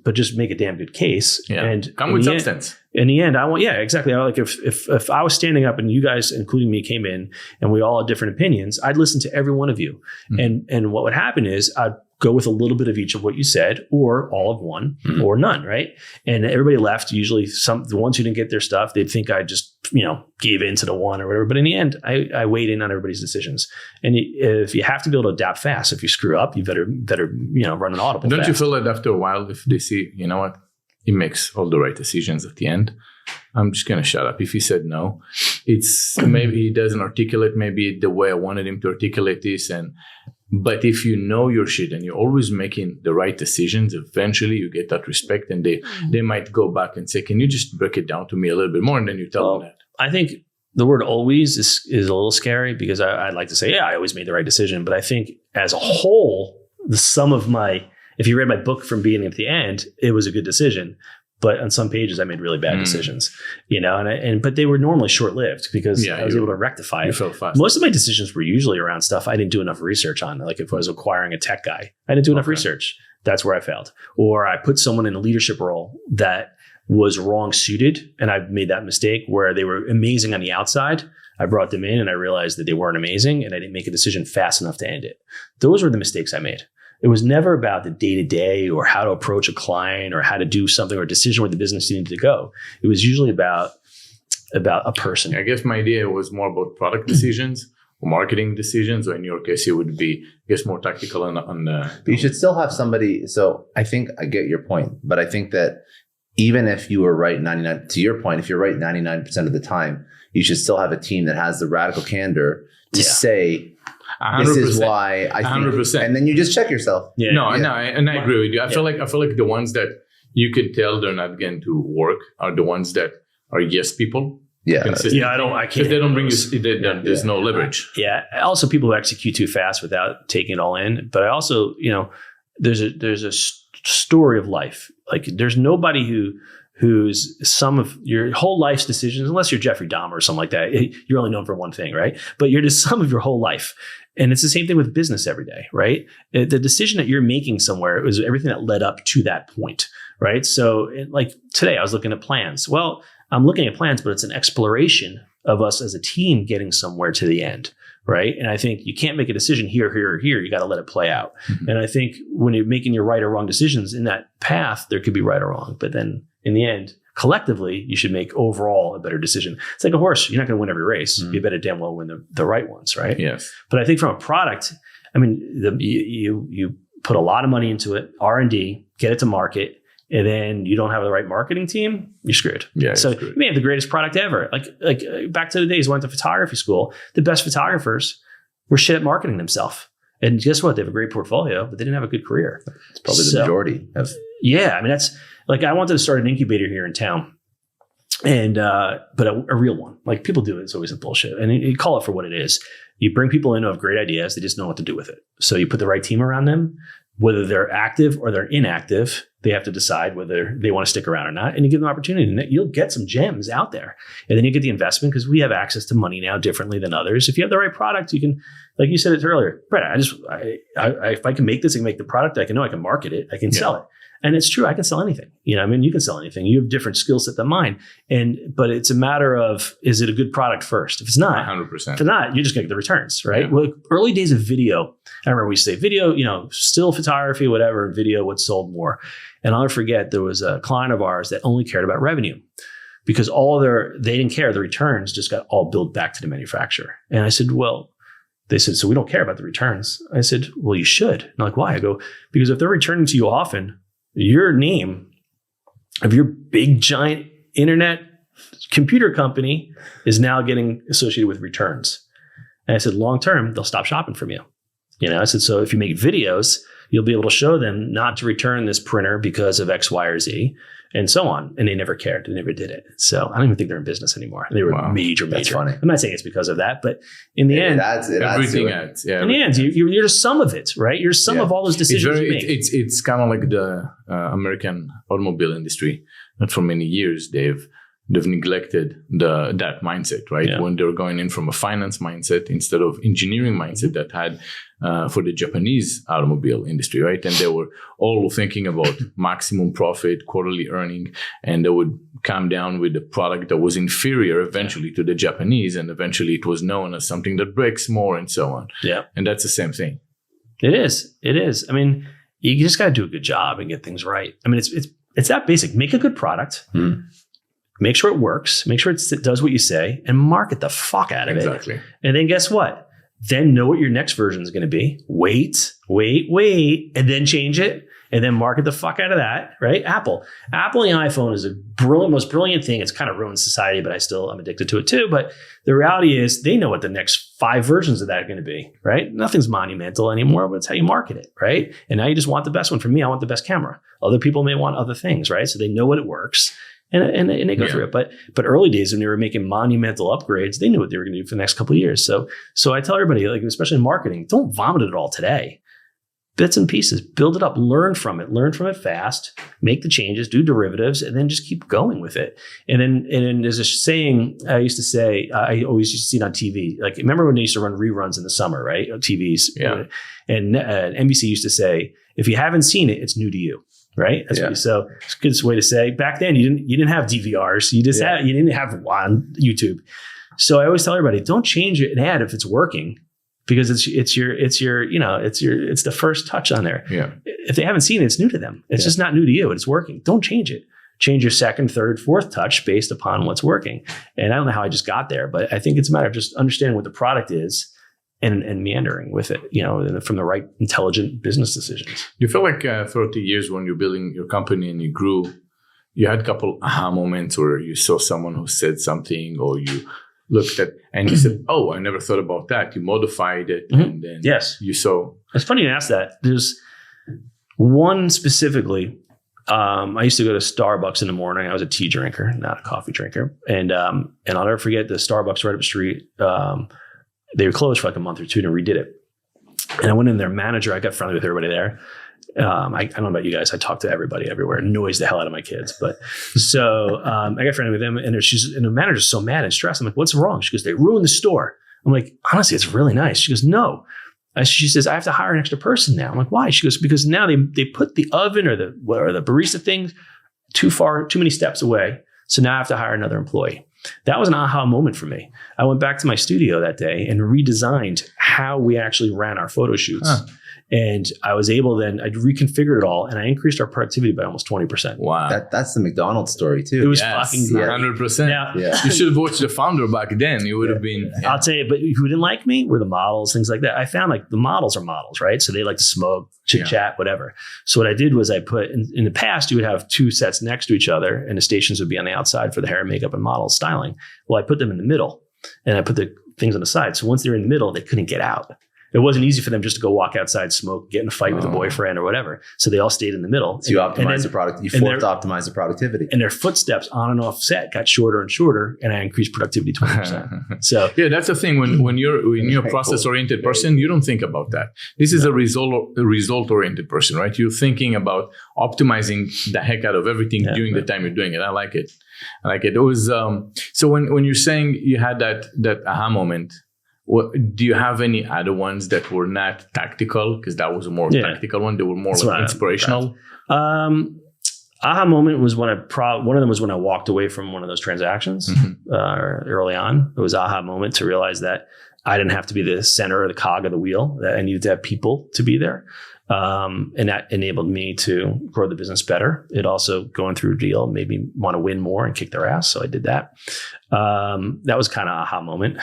Speaker 1: but just make a damn good case and
Speaker 3: come with substance.
Speaker 1: In the end, exactly. Like if I was standing up and you guys, including me, came in and we all had different opinions, I'd listen to every one of you. And what would happen is I'd go with a little bit of each of what you said, or all of one, or none, right? And everybody left. Usually, the ones who didn't get their stuff, they'd think I just gave in to the one or whatever. But in the end, I weighed in on everybody's decisions. And if you have to be able to adapt fast, if you screw up, you better run an audible.
Speaker 3: Don't
Speaker 1: fast.
Speaker 3: you feel that after a while, if they see, you know what, he makes all the right decisions at the end, I'm just going to shut up. If he said no, it's maybe he doesn't articulate maybe the way I wanted him to articulate this. But if you know your shit and you're always making the right decisions, eventually you get that respect, and they might go back and say, can you just break it down to me a little bit more? And then you tell them that.
Speaker 1: I think the word always is a little scary, because I'd like to say, I always made the right decision. But I think as a whole, the sum of if you read my book from beginning to the end, it was a good decision. But on some pages, I made really bad decisions, but they were normally short-lived, because I was able to rectify it. Most of my decisions were usually around stuff I didn't do enough research on. Like if I was acquiring a tech guy, I didn't do enough research. That's where I failed. Or I put someone in a leadership role that was wrong suited, and I made that mistake where they were amazing on the outside. I brought them in and I realized that they weren't amazing, and I didn't make a decision fast enough to end it. Those were the mistakes I made. It was never about the day-to-day or how to approach a client or how to do something or a decision where the business needed to go. It was usually about a person.
Speaker 3: I guess my idea was more about product decisions or marketing decisions, or in your case, it would be, I guess, more tactical on the...
Speaker 2: But you should still have somebody. So I think I get your point, but I think that even if you were right 99, to your point, if you're right 99% of the time, you should still have a team that has the radical candor to say, 100%. This is why I think, 100%. And then you just check yourself.
Speaker 3: I agree with you. I feel like the ones that you can tell they're not going to work are the ones that are yes people.
Speaker 1: I can't.
Speaker 3: If they don't bring you, there's no leverage.
Speaker 1: Also, people who execute too fast without taking it all in. But I also, there's a story of life. Like there's nobody whose some of your whole life's decisions, unless you're Jeffrey Dahmer or something like that, you're only known for one thing, right? But you're the sum of your whole life. And it's the same thing with business every day, right? The decision that you're making somewhere was everything that led up to that point, right? So like today I was looking at plans. Well, I'm looking at plans, but it's an exploration of us as a team getting somewhere to the end, right? And I think you can't make a decision here, or here. You got to let it play out. And I think when you're making your right or wrong decisions in that path, there could be right or wrong. But then in the end, collectively, you should make overall a better decision. It's like a horse. You're not going to win every race. You better damn well win the right ones, right?
Speaker 3: Yes.
Speaker 1: But I think from a product, I mean, you put a lot of money into it, R&D, get it to market, and then you don't have the right marketing team, you're screwed. So you may have the greatest product ever. Like back to the days I went to photography school, the best photographers were shit at marketing themselves. And guess what? They have a great portfolio, but they didn't have a good career.
Speaker 2: It's probably the majority of.
Speaker 1: Yeah. I mean, that's like, I wanted to start an incubator here in town, and, but a real one. Like people do it. It's always a bullshit. And you call it for what it is. You bring people in who have great ideas. They just know what to do with it. So you put the right team around them, whether they're active or they're inactive, they have to decide whether they want to stick around or not. And you give them opportunity, and you'll get some gems out there. And then you get the investment, because we have access to money now differently than others. If you have the right product, you can, like you said it earlier, Brad, if I can make this, I can make the product, I can market it, I can sell it. And it's true, I can sell anything. You can sell anything. You have different skill set than mine. But it's a matter of, is it a good product first? If it's not,
Speaker 3: 100%.
Speaker 1: If it's not, you're just going to get the returns, right? Yeah. Well, early days of video, I remember we used to say video, still photography, whatever, video, what sold more. And I'll never forget, there was a client of ours that only cared about revenue, because they didn't care. The returns just got all billed back to the manufacturer. And I said, they said, so we don't care about the returns. I said, well, you should. And I'm like, why? I go, because if they're returning to you often, your name of your big giant internet computer company is now getting associated with returns. And I said, long term, they'll stop shopping from you. I said, so if you make videos, you'll be able to show them not to return this printer because of X, Y, or Z, and so on. And they never cared. They never did it. So I don't even think they're in business anymore. They were major.
Speaker 2: That's funny.
Speaker 1: I'm not saying it's because of that, but in the end,
Speaker 3: everything adds. Yeah,
Speaker 1: in the end, you're the sum of it, right? You're some of all those decisions you make.
Speaker 3: It's kind of like the American automobile industry. Not for many years, they've they've neglected that mindset, right?
Speaker 1: Yeah.
Speaker 3: When they were going in from a finance mindset instead of engineering mindset that had for the Japanese automobile industry, right? And they were all thinking about maximum profit, quarterly earning, and they would come down with a product that was inferior eventually to the Japanese, and eventually it was known as something that breaks more and so on.
Speaker 1: Yeah.
Speaker 3: And that's the same thing.
Speaker 1: It is. It is. I mean, you just got to do a good job and get things right. I mean, it's that basic. Make a good product. Make sure it works. Make sure it does what you say, and market the fuck out of it.
Speaker 3: Exactly.
Speaker 1: And then guess what? Then know what your next version is going to be. Wait, and then change it, and then market the fuck out of that. Right? Apple and the iPhone is a most brilliant thing. It's kind of ruined society, but I'm addicted to it too. But the reality is, they know what the next 5 versions of that are going to be. Right? Nothing's monumental anymore, but it's how you market it. Right? And now you just want the best one. For me, I want the best camera. Other people may want other things. Right? So they know what it works. And they go through it. But early days when they were making monumental upgrades, they knew what they were going to do for the next couple of years. So I tell everybody, like, especially in marketing, don't vomit it all today. Bits and pieces, build it up, learn from it fast, make the changes, do derivatives, and then just keep going with it. And then there's a saying I used to say, I always used to see it on TV. Like, remember when they used to run reruns in the summer, right? On TVs.
Speaker 3: Yeah.
Speaker 1: And NBC used to say, if you haven't seen it, it's new to you. Right. So it's a good way to say, back then you didn't have DVRs. You didn't have on YouTube. So I always tell everybody, don't change an ad if it's working, because it's the first touch on there.
Speaker 3: Yeah.
Speaker 1: If they haven't seen it, it's new to them. It's just not new to you. It's working. Don't change it. Change your second, third, fourth touch based upon what's working. And I don't know how I just got there, but I think it's a matter of just understanding what the product is and meandering with it, from the right intelligent business decisions.
Speaker 3: You feel like throughout the years when you're building your company and you grew, you had a couple aha moments where you saw someone who said something, or you looked at and you said, "Oh, I never thought about that." You modified it, and then you saw. It's
Speaker 1: funny you ask that. There's one specifically. I used to go to Starbucks in the morning. I was a tea drinker, not a coffee drinker, and I'll never forget the Starbucks right up the street. They were closed for like a month or two and redid it. And I went in there, manager, I got friendly with everybody there. I don't know about you guys. I talk to everybody everywhere, noise the hell out of my kids. But so I got friendly with them, and the manager's so mad and stressed. I'm like, what's wrong? She goes, they ruined the store. I'm like, honestly, it's really nice. She goes, no. She says, I have to hire an extra person now. I'm like, why? She goes, because now they put the oven or the barista thing too many steps away. So now I have to hire another employee. That was an aha moment for me. I went back to my studio that day and redesigned how we actually ran our photo shoots. And I was able I reconfigured it all, and I increased our productivity by almost 20%.
Speaker 3: Wow.
Speaker 2: That's the McDonald's story too.
Speaker 1: It was fucking great.
Speaker 3: 100%.
Speaker 1: Yeah.
Speaker 3: You should have watched the founder back then. You would have been.
Speaker 1: I'll tell you, but who didn't like me were the models, things like that. I found like the models are models, right? So they like to smoke, chit chat, whatever. So what I did was I put in the past, you would have 2 sets next to each other, and the stations would be on the outside for the hair and makeup and model styling. Well, I put them in the middle, and I put the things on the side. So once they're in the middle, they couldn't get out. It wasn't easy for them just to go walk outside, smoke, get in a fight with a boyfriend or whatever. So they all stayed in the middle.
Speaker 2: So you optimize the product. You forced to optimize the productivity.
Speaker 1: And their footsteps on and off set got shorter and shorter, and I increased productivity 20%. So
Speaker 3: yeah, that's the thing. When you're a process-oriented person, you don't think about that. This is a result-oriented person, right? You're thinking about optimizing the heck out of everything during the time you're doing it. I like it. It was so when you're saying you had that aha moment. Do you have any other ones that were not tactical? Because that was a more tactical one. They were more like inspirational.
Speaker 1: Aha moment was when one of them was when I walked away from one of those transactions early on. It was aha moment to realize that I didn't have to be the center or the cog of the wheel, that I needed to have people to be there. And that enabled me to grow the business better. It also, going through a deal, made me want to win more and kick their ass. So I did that. That was kind of aha moment.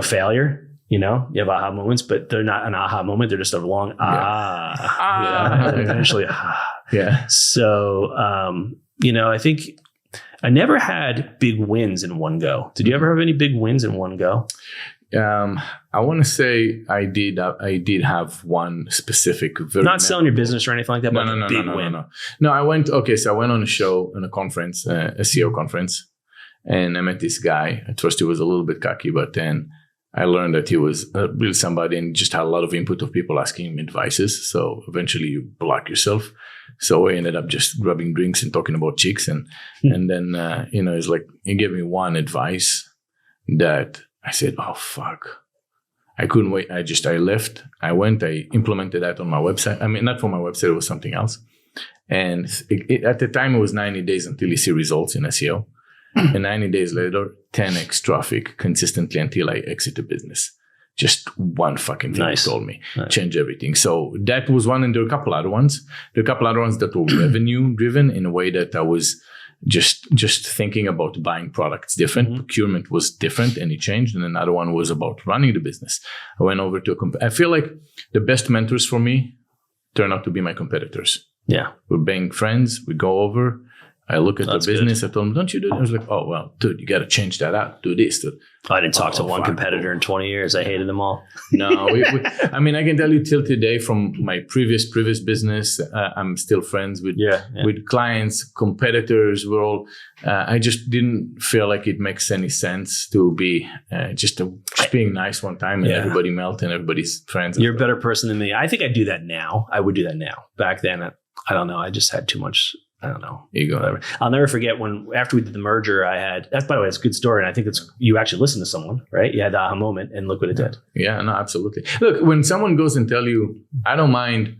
Speaker 1: Failure, you have aha moments, but they're not an aha moment. They're just a long eventually. So, I think I never had big wins in one go. Did you ever have any big wins in one go?
Speaker 3: I want to say I did have one specific.
Speaker 1: Not selling your business or anything like that.
Speaker 3: No. No, I went on a show, on a conference, a CEO conference. And I met this guy. At first, he was a little bit cocky, but then I learned that he was really somebody and just had a lot of input of people asking him advices. So eventually you block yourself. So I ended up just grabbing drinks and talking about chicks. And then, it's like, he gave me one advice that I said, oh, fuck. I couldn't wait. I left. I went, I implemented that on my website. I mean, not for my website, it was something else. And at the time, it was 90 days until you see results in SEO. And 90 days later, 10x traffic consistently until I exit the business. Just one fucking thing he told me. Change everything. So that was one, and there were a couple other ones. There were a couple other ones that were revenue driven in a way that I was just thinking about buying products different. Mm-hmm. Procurement was different, and it changed. And another one was about running the business. I went over to I feel like the best mentors for me turn out to be my competitors.
Speaker 1: Yeah.
Speaker 3: We're being friends. We go over. I look at the business. Good. I told him, don't you do it? I was like, oh, well, dude, you got to change that out. Do this.
Speaker 1: I didn't talk to one competitor in 20 years. I hated them all.
Speaker 3: No, I mean, I can tell you till today from my previous business, I'm still friends with clients, competitors. We're all, I just didn't feel like it makes any sense to be just being nice one time and everybody melt and everybody's friends.
Speaker 1: You're a better person than me. I think I do that now. I would do that now. Back then, I don't know. I just had too much. I don't know.
Speaker 3: Ego.
Speaker 1: Whatever. I'll never forget when, after we did the merger, that's, by the way, it's a good story. And I think you actually listened to someone, right? You had the aha moment and look what it did.
Speaker 3: Yeah, no, absolutely. Look, when someone goes and tell you, I don't mind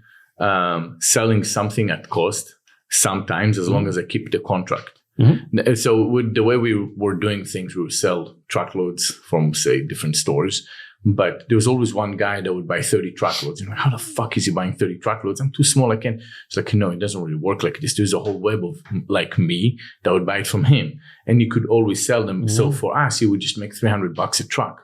Speaker 3: selling something at cost sometimes, as long as I keep the contract. Mm-hmm. So with the way we were doing things, we would sell truckloads from, say, different stores. But there was always one guy that would buy 30 truckloads. And how the fuck is he buying 30 truckloads? I'm too small. I can't. It's like, no, it doesn't really work like this. There's a whole web of like me that would buy it from him. And you could always sell them. Mm-hmm. So for us, he would just make $300 a truck.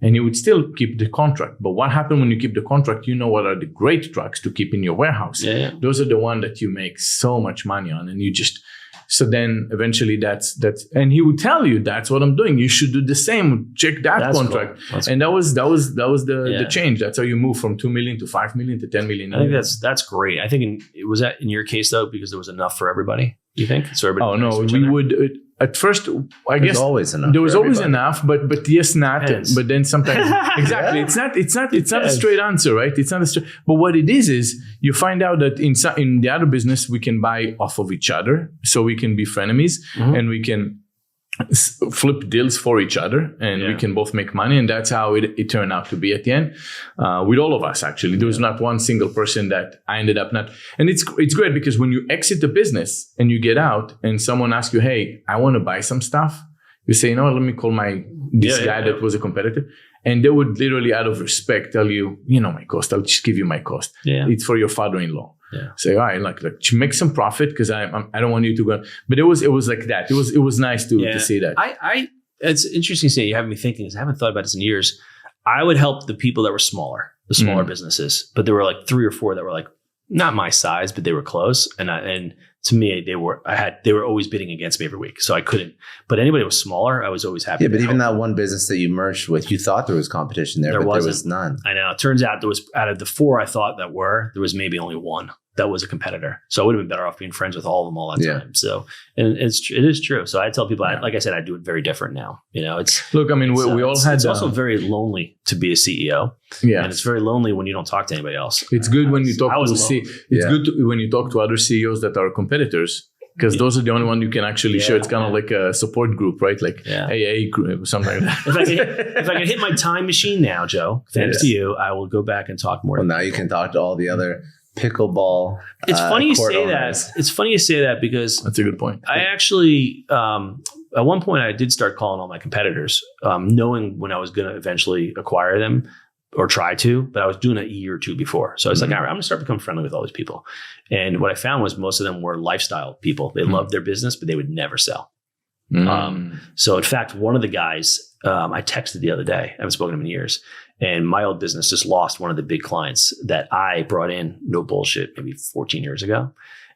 Speaker 3: And you would still keep the contract. But what happened when you keep the contract? You know what are the great trucks to keep in your warehouse. Yeah. Those are the ones that you make so much money on. And you just... So then eventually that's, and he would tell you, that's what I'm doing. You should do the same. Check that contract. Cool. And that was the change. That's how you move from 2 million to 5 million to 10 million.
Speaker 1: I think that's great. I think was that in your case though, because there was enough for everybody, you think? So
Speaker 3: we would, at first, I guess
Speaker 2: always enough.
Speaker 3: There was always enough, but yes, not. But then sometimes, exactly, it's not a straight answer, right? It's not a straight. But what it is you find out that in the other business we can buy off of each other, so we can be frenemies, and we can flip deals for each other, and we can both make money, and that's how it turned out to be at the end. With all of us, actually, there was not one single person that I ended up not. And it's great because when you exit the business and you get out, and someone asks you, "Hey, I want to buy some stuff," you say, "No, let me call this guy that was a competitor," and they would literally, out of respect, tell you, my cost. I'll just give you my cost. Yeah. It's for your father-in-law. Yeah. Say, all right, like make some profit because I don't want you to go. But it was like that. It was nice to see that.
Speaker 1: It's interesting to say. You have me thinking. I haven't thought about this in years. I would help the people that were smaller, the smaller businesses, but there were like 3 or 4 that were like not my size, but they were close. And to me, they were always bidding against me every week, so I couldn't. But anybody that was smaller, I was always happy.
Speaker 2: Yeah, but even that one business that you merged with, you thought there was competition there, but there was none.
Speaker 1: I know. It turns out there was, out of the 4 I thought there was maybe only 1 that was a competitor. So I would have been better off being friends with all of them all that time. So, and it is true. So I tell people, like I said, I do it very different now.
Speaker 3: Look, I mean, we all had.
Speaker 1: It's also very lonely to be a CEO. Yeah, and it's very lonely when you don't talk to anybody else.
Speaker 3: It's good when you talk good when you talk to other CEOs that are competitors. Because those are the only ones you can actually share. It's kind of like a support group, right? Like AA group, something like that.
Speaker 1: If I can hit my time machine now, Joe, thanks to you, I will go back and talk more.
Speaker 2: Well, now you can talk to all the other pickleball.
Speaker 1: It's funny you say that. It's funny you say that because
Speaker 3: that's a good point.
Speaker 1: I actually, at one point, I did start calling all my competitors, knowing when I was going to eventually acquire them or try to, but I was doing it a year or 2 before. So I was like, all right, I'm going to start becoming friendly with all these people. And what I found was most of them were lifestyle people. They loved their business, but they would never sell. So in fact, one of the guys I texted the other day, I haven't spoken to him in years, and my old business just lost one of the big clients that I brought in, no bullshit, maybe 14 years ago.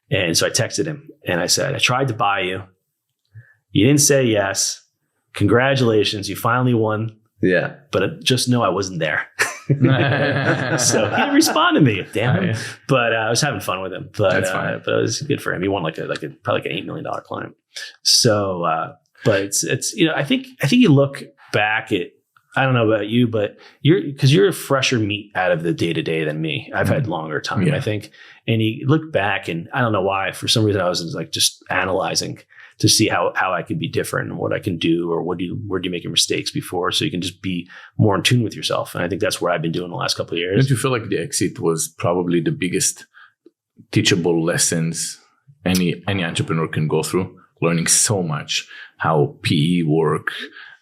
Speaker 1: And so I texted him and I said, I tried to buy you. You didn't say yes. Congratulations. You finally won. Yeah. But just know I wasn't there. So he didn't respond to me. Damn him. But I was having fun with him. But that's fine. But it was good for him. He won probably like an $8 million client. So, but it's I think you look back at I don't know about you, but you're a fresher meat out of the day to day than me. I've had longer time, I think. And you look back, and I don't know why. For some reason, I was like just analyzing to see how I could be different and what I can do, or where do you make your mistakes before, so you can just be more in tune with yourself. And I think that's what I've been doing the last couple of years.
Speaker 3: Don't you feel like the exit was probably the biggest teachable lessons any entrepreneur can go through? Learning so much how PE work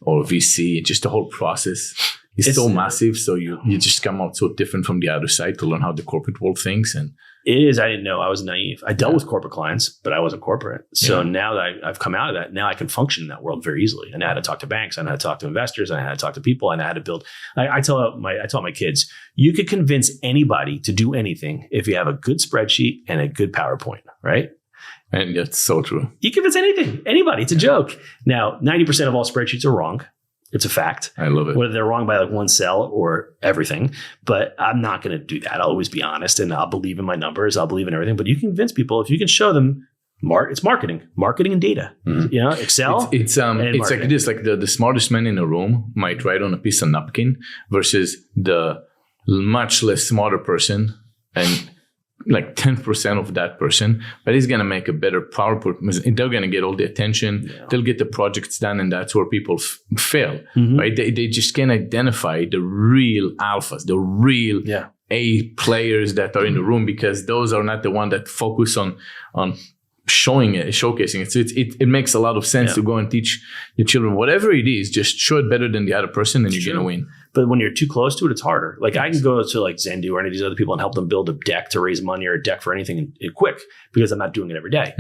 Speaker 3: or VC, just the whole process is so massive. So you just come out so different from the other side to learn how the corporate world thinks. And
Speaker 1: it is. I didn't know. I was naive. I dealt with corporate clients, but I wasn't corporate. So now that I've come out of that, now I can function in that world very easily. And I had to talk to banks, and I had to talk to investors, and I had to talk to people, and I had to build. I tell my kids, you could convince anybody to do anything if you have a good spreadsheet and a good PowerPoint, right?
Speaker 3: And that's so true.
Speaker 1: You convince anybody. It's a joke. Now, 90% of all spreadsheets are wrong. It's a fact.
Speaker 3: I love it.
Speaker 1: Whether they're wrong by like one cell or everything. But I'm not going to do that. I'll always be honest, and I'll believe in my numbers. I'll believe in everything. But you can convince people if you can show them it's marketing and data. You know, Excel.
Speaker 3: It's like this. Like the smartest man in a room might write on a piece of napkin versus the much less smarter person, and like 10% of that person, but he's going to make a better PowerPoint. They're going to get all the attention. They'll get the projects done, and that's where people fail, right? They just can't identify the real alphas, the real A players that are in the room, because those are not the one that focus on showcasing it. So it makes a lot of sense to go and teach the children whatever it is, just show it better than the other person, and you're going to win.
Speaker 1: But when you're too close to it, it's harder. Like I can go to like Zendu or any of these other people and help them build a deck to raise money or a deck for anything in quick, because I'm not doing it every day.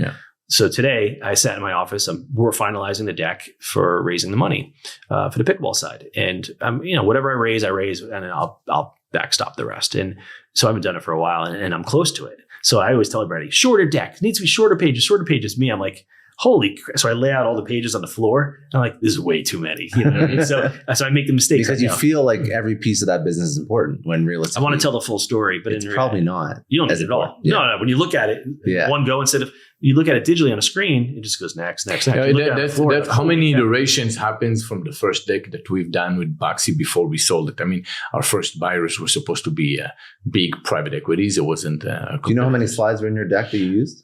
Speaker 1: So today I sat in my office. We're finalizing the deck for raising the money for the pickleball side, and whatever I raise, and then I'll backstop the rest. And so I haven't done it for a while, and I'm close to it. So I always tell everybody, shorter deck. It needs to be shorter pages. Me, I'm like, holy crap. So I lay out all the pages on the floor. I'm like, this is way too many. You know what I mean? So I make the mistakes.
Speaker 2: Because you feel like every piece of that business is important, when realistically,
Speaker 1: I want to tell the full story, but
Speaker 2: it's probably not.
Speaker 1: You don't need it at all.
Speaker 2: Yeah.
Speaker 1: No. When you look at it, one go, instead of you look at it digitally on a screen, it just goes next.
Speaker 3: That's how many iterations happens from the first deck that we've done with Baxi before we sold it. I mean, our first buyers were supposed to be big private equities. It wasn't.
Speaker 2: Do you know how many slides were in your deck that you used?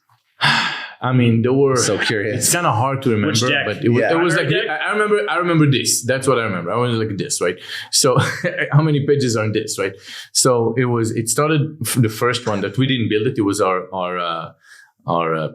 Speaker 3: I mean, there were.
Speaker 2: So curious.
Speaker 3: It's kind of hard to remember, but it was like I remember this. That's what I remember. I was like this, right? So how many pages are in this, right? So it started the first one that we didn't build it. It was our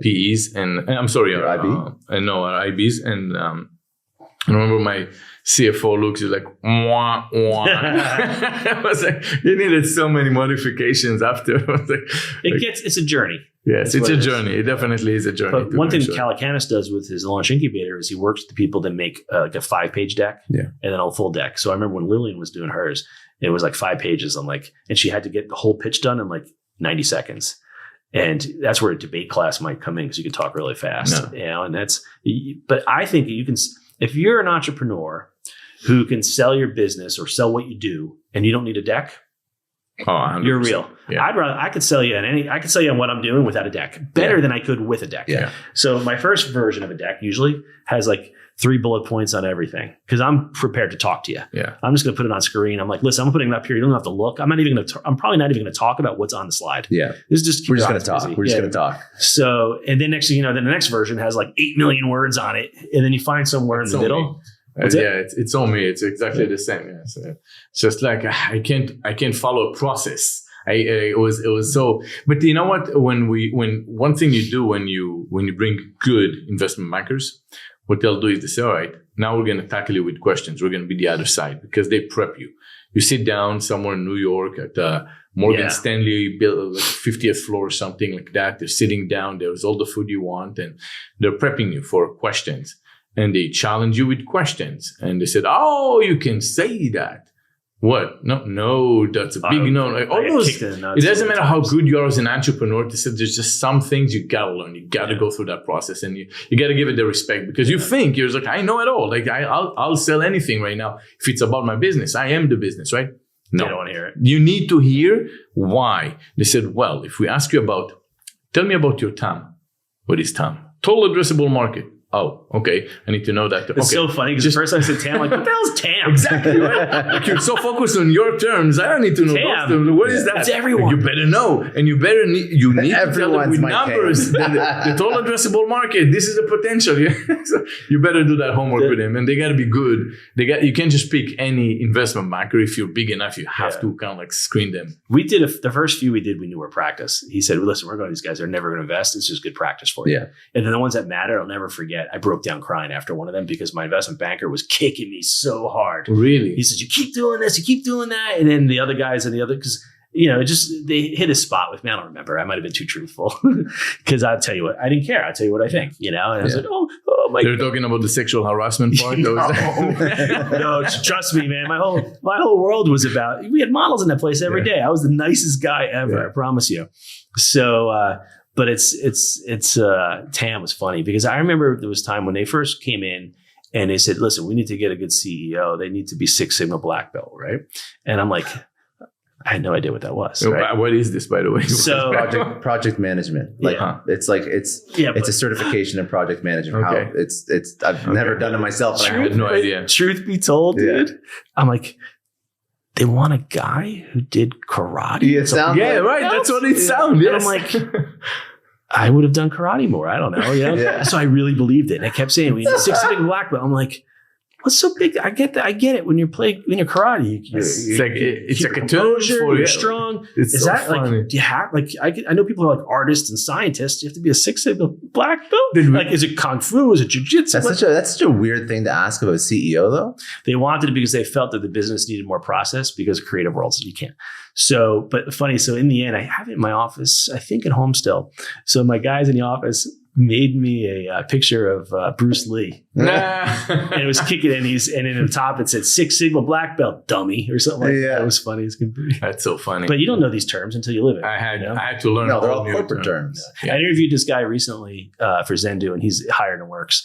Speaker 3: PEs and I'm sorry, our IB. Our IBs, and I remember my CFO looks like wah wah. I was like, you needed so many modifications after. I was like,
Speaker 1: it's a journey.
Speaker 3: Yes, it's a journey. It definitely is a journey.
Speaker 1: But one thing Calacanis does with his launch incubator is he works with the people that make like a 5-page deck and then a full deck. So I remember when Lillian was doing hers, it was like 5 pages. And she had to get the whole pitch done in like 90 seconds. And that's where a debate class might come in, because you can talk really fast, but I think you can, if you're an entrepreneur who can sell your business or sell what you do and you don't need a deck, you're real. Yeah. I could sell you on what I'm doing without a deck better than I could with a deck.
Speaker 2: Yeah.
Speaker 1: So my first version of a deck usually has like 3 bullet points on everything, because I'm prepared to talk to you.
Speaker 3: Yeah.
Speaker 1: I'm just going to put it on screen. I'm like, listen, I'm putting it up here. You don't have to look. I'm probably not even going to talk about what's on the slide.
Speaker 2: Yeah.
Speaker 1: This is just,
Speaker 2: we're just going to talk. We're just going to talk.
Speaker 1: So, and then next thing you know, then the next version has like 8 million words on it. And then you find somewhere in the middle.
Speaker 3: It's on me. It's exactly the same. Yeah. So it's just like, I can't follow a process. It was so, but you know what, when one thing you do when you bring good investment bankers, what they'll do is they say, all right, now we're going to tackle you with questions. We're going to be the other side, because they prep you. You sit down somewhere in New York at Morgan Stanley, built like 50th floor or something like that. They're sitting down. There's all the food you want, and they're prepping you for questions. And they challenge you with questions. And they said, oh, you can say that. What? No, that's a big no. Like, all those, it doesn't matter how good you are as an entrepreneur. There's just some things you gotta learn. You gotta go through that process, and you gotta give it the respect, because you think you're like, I know it all. Like I'll sell anything right now if it's about my business. I am the business, right? No,
Speaker 1: they don't want to hear it.
Speaker 3: You need to hear why. They said, well, if we ask you tell me about your TAM. What is TAM? Total addressable market. Oh, okay. I need to know that.
Speaker 1: It's so funny because the first time I said TAM, I'm like, what the hell's TAM?
Speaker 3: Exactly. Right? Like you're so focused on your terms. I don't need to know those terms. What is that?
Speaker 1: It's everyone.
Speaker 3: You better know, and you need to tell them with numbers
Speaker 2: TAM.
Speaker 3: the total addressable market. This is the potential. So you better do that homework with them, and they got to be good. You can't just pick any investment banker. If you're big enough, you have to kind of like screen them.
Speaker 1: We did the first few we did. We knew were practice. He said, "Listen, we're going to these guys. They're never going to invest. It's just good practice for you."
Speaker 2: Yeah.
Speaker 1: And then the ones that matter, I'll never forget. I broke down crying after one of them because my investment banker was kicking me so hard.
Speaker 3: Really?
Speaker 1: He says, "You keep doing this, you keep doing that," and then the other guys and the other because they hit a spot with me. I don't remember. I might have been too truthful because I'll tell you what I didn't care. I'll tell you what I think. And I was like, oh my.
Speaker 3: They're talking about the sexual harassment part.
Speaker 1: No, trust me, man. My whole world was about. We had models in that place every day. I was the nicest guy ever. I promise you. So. But TAM was funny because I remember there was time when they first came in and they said, listen, we need to get a good CEO. They need to be Six Sigma black belt, right? And I'm like, I had no idea what that was. Right?
Speaker 3: What is this, by the way?
Speaker 2: So project management. It's a certification in project management.
Speaker 3: Okay.
Speaker 2: How it's I've never done it myself.
Speaker 3: I had no idea.
Speaker 1: Truth be told, dude, I'm like, they want a guy who did karate.
Speaker 3: Right. That's what it sounds. Yes.
Speaker 1: And I'm like, I would have done karate more. I don't know. Yeah. So I really believed it. And I kept saying, we need 6 big black belt. I'm like, what's so big? I get that. I get it. When you're karate,
Speaker 3: it's like a
Speaker 1: composure.
Speaker 3: for
Speaker 1: you're strong.
Speaker 3: It's
Speaker 1: Is
Speaker 3: so
Speaker 1: that
Speaker 3: funny.
Speaker 1: like? Do you have like? I know people who are like artists and scientists. You have to be a 6 black belt. Like, is it kung fu? Is it jujitsu?
Speaker 2: That's such a weird thing to ask of a CEO, though.
Speaker 1: They wanted it because they felt that the business needed more process because creative worlds you can't. So, but funny. So in the end, I have it in my office. I think at home still. So my guys in the office made me a picture of Bruce Lee. And it was kicking and in the top it said 6 Sigma black belt dummy or something like that. It was funny. It's good.
Speaker 3: That's so funny.
Speaker 1: But you don't know these terms until you live it.
Speaker 3: I had to learn.
Speaker 2: No, they're all corporate terms.
Speaker 1: I interviewed this guy recently for Zendu, and he's hired and works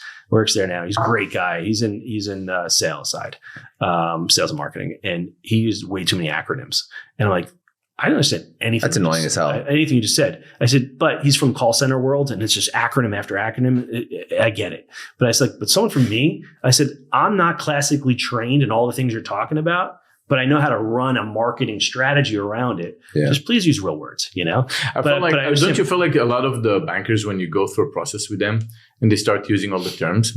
Speaker 1: there now. He's a great guy. He's in sales side, sales and marketing, and he used way too many acronyms. And I'm like, I don't understand anything.
Speaker 2: That's annoying as hell.
Speaker 1: Anything you just said. I said, but he's from call center world and it's just acronym after acronym. I get it. But I was like, but someone from me, I said, I'm not classically trained in all the things you're talking about, but I know how to run a marketing strategy around it. Yeah. Just please use real words,
Speaker 3: don't you feel like a lot of the bankers, when you go through a process with them and they start using all the terms,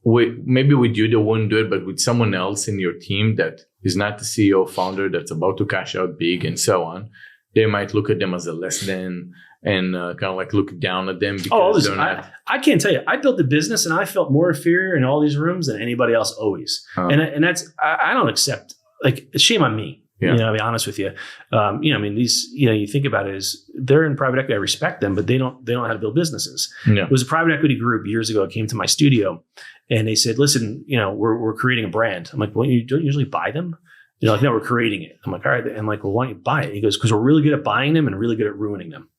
Speaker 3: maybe with you, they won't do it, but with someone else in your team that is not the CEO founder that's about to cash out big and so on, they might look at them as a less than and kind of like look down at them because they're not.
Speaker 1: I can't tell you. I built the business and I felt more inferior in all these rooms than anybody else always. And that's, I don't accept, like, shame on me. Yeah. I'll be honest with you. These, you think about it as they're in private equity. I respect them, but they don't know how to build businesses. Yeah. It was a private equity group years ago. It came to my studio and they said, listen, we're creating a brand. I'm like, well, you don't usually buy them. No, we're creating it. I'm like, all right. And I'm like, well, why don't you buy it? He goes, because we're really good at buying them and really good at ruining them.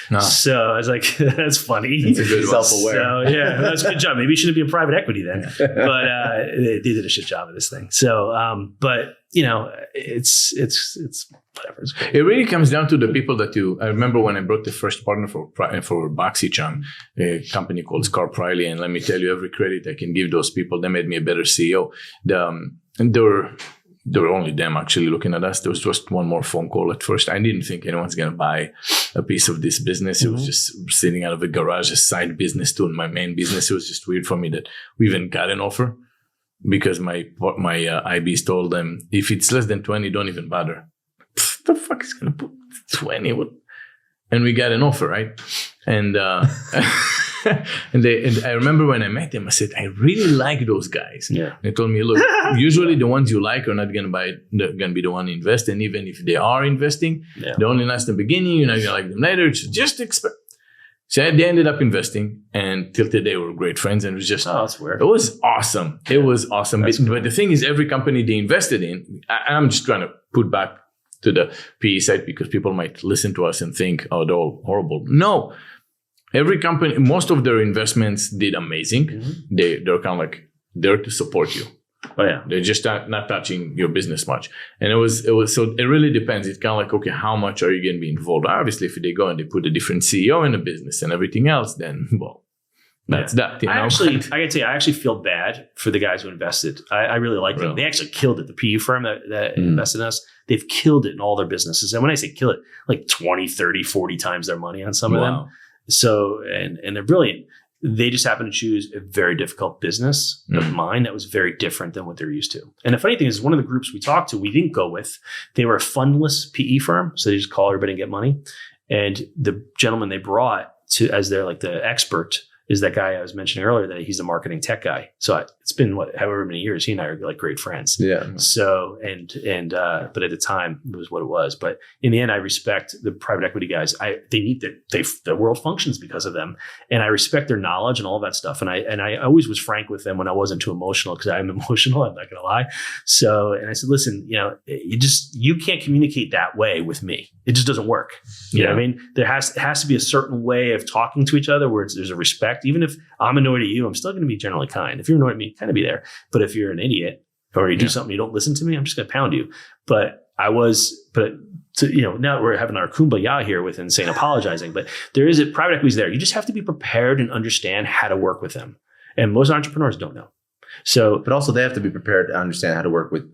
Speaker 1: No. So I was like, that's funny.
Speaker 2: It's a good self-aware.
Speaker 1: So yeah, that's a good job. Maybe you shouldn't be in private equity then. But they did a shit job of this thing. So, it's whatever. It's great.
Speaker 3: It really comes down to the people that I remember when I brought the first partner for BoxyChan, a company called Scarp Riley. And let me tell you, every credit I can give those people, they made me a better CEO. There were only them actually looking at us. There was just one more phone call at first. I didn't think anyone's going to buy a piece of this business. It was just sitting out of a garage, a side business to my main business. It was just weird for me that we even got an offer because my IBs told them, if it's less than 20, don't even bother. The fuck is going to put 20? And we got an offer, right? And and I remember when I met them, I said, I really like those guys.
Speaker 1: Yeah.
Speaker 3: They told me, look, usually the ones you like are not going to buy, they're going to be the one to invest. And even if they are investing, they only last in the beginning, you're not going to like them later. Just expect. So they ended up investing and till today we're great friends. And it was just,
Speaker 1: that's weird.
Speaker 3: It was awesome. It was awesome. But the thing is, every company they invested in, I'm just trying to put back to the PE side because people might listen to us and think, oh, they're all horrible. No. Every company, most of their investments did amazing. Mm-hmm. They're kind of like there to support you.
Speaker 1: Oh yeah,
Speaker 3: they're just not touching your business much. And it was so it really depends. It's kind of like, okay, how much are you going to be involved? Obviously, if they go and they put a different CEO in the business and everything else, then That's that. You know?
Speaker 1: I gotta tell you, I actually feel bad for the guys who invested. I really like them. They actually killed it. The PE firm that invested in us, they've killed it in all their businesses. And when I say kill it, like 20, 30, 40 times their money on some of them. So, and they're brilliant. They just happen to choose a very difficult business of mine that was very different than what they're used to. And the funny thing is, one of the groups we talked to, we didn't go with. They were a fundless PE firm. So they just call everybody and get money. And the gentleman they brought to as their like the expert is that guy I was mentioning earlier, that he's a marketing tech guy. So it's been however many years, he and I are like great friends.
Speaker 2: Yeah.
Speaker 1: So, but at the time it was what it was. But in the end, I respect the private equity guys. They need the world functions because of them. And I respect their knowledge and all that stuff. And I always was frank with them when I wasn't too emotional, because I'm emotional. I'm not going to lie. So, and I said, listen, you can't communicate that way with me. It just doesn't work. You know what I mean? There has to be a certain way of talking to each other where there's a respect. Even if I'm annoyed at you, I'm still going to be generally kind. If you're annoyed at me, kind of be there. But if you're an idiot or you do something you don't listen to me, I'm just going to pound you. Now we're having our kumbaya here with insane apologizing. But there is private equity is there. You just have to be prepared and understand how to work with them. And most entrepreneurs don't know. So,
Speaker 2: but also they have to be prepared to understand how to work with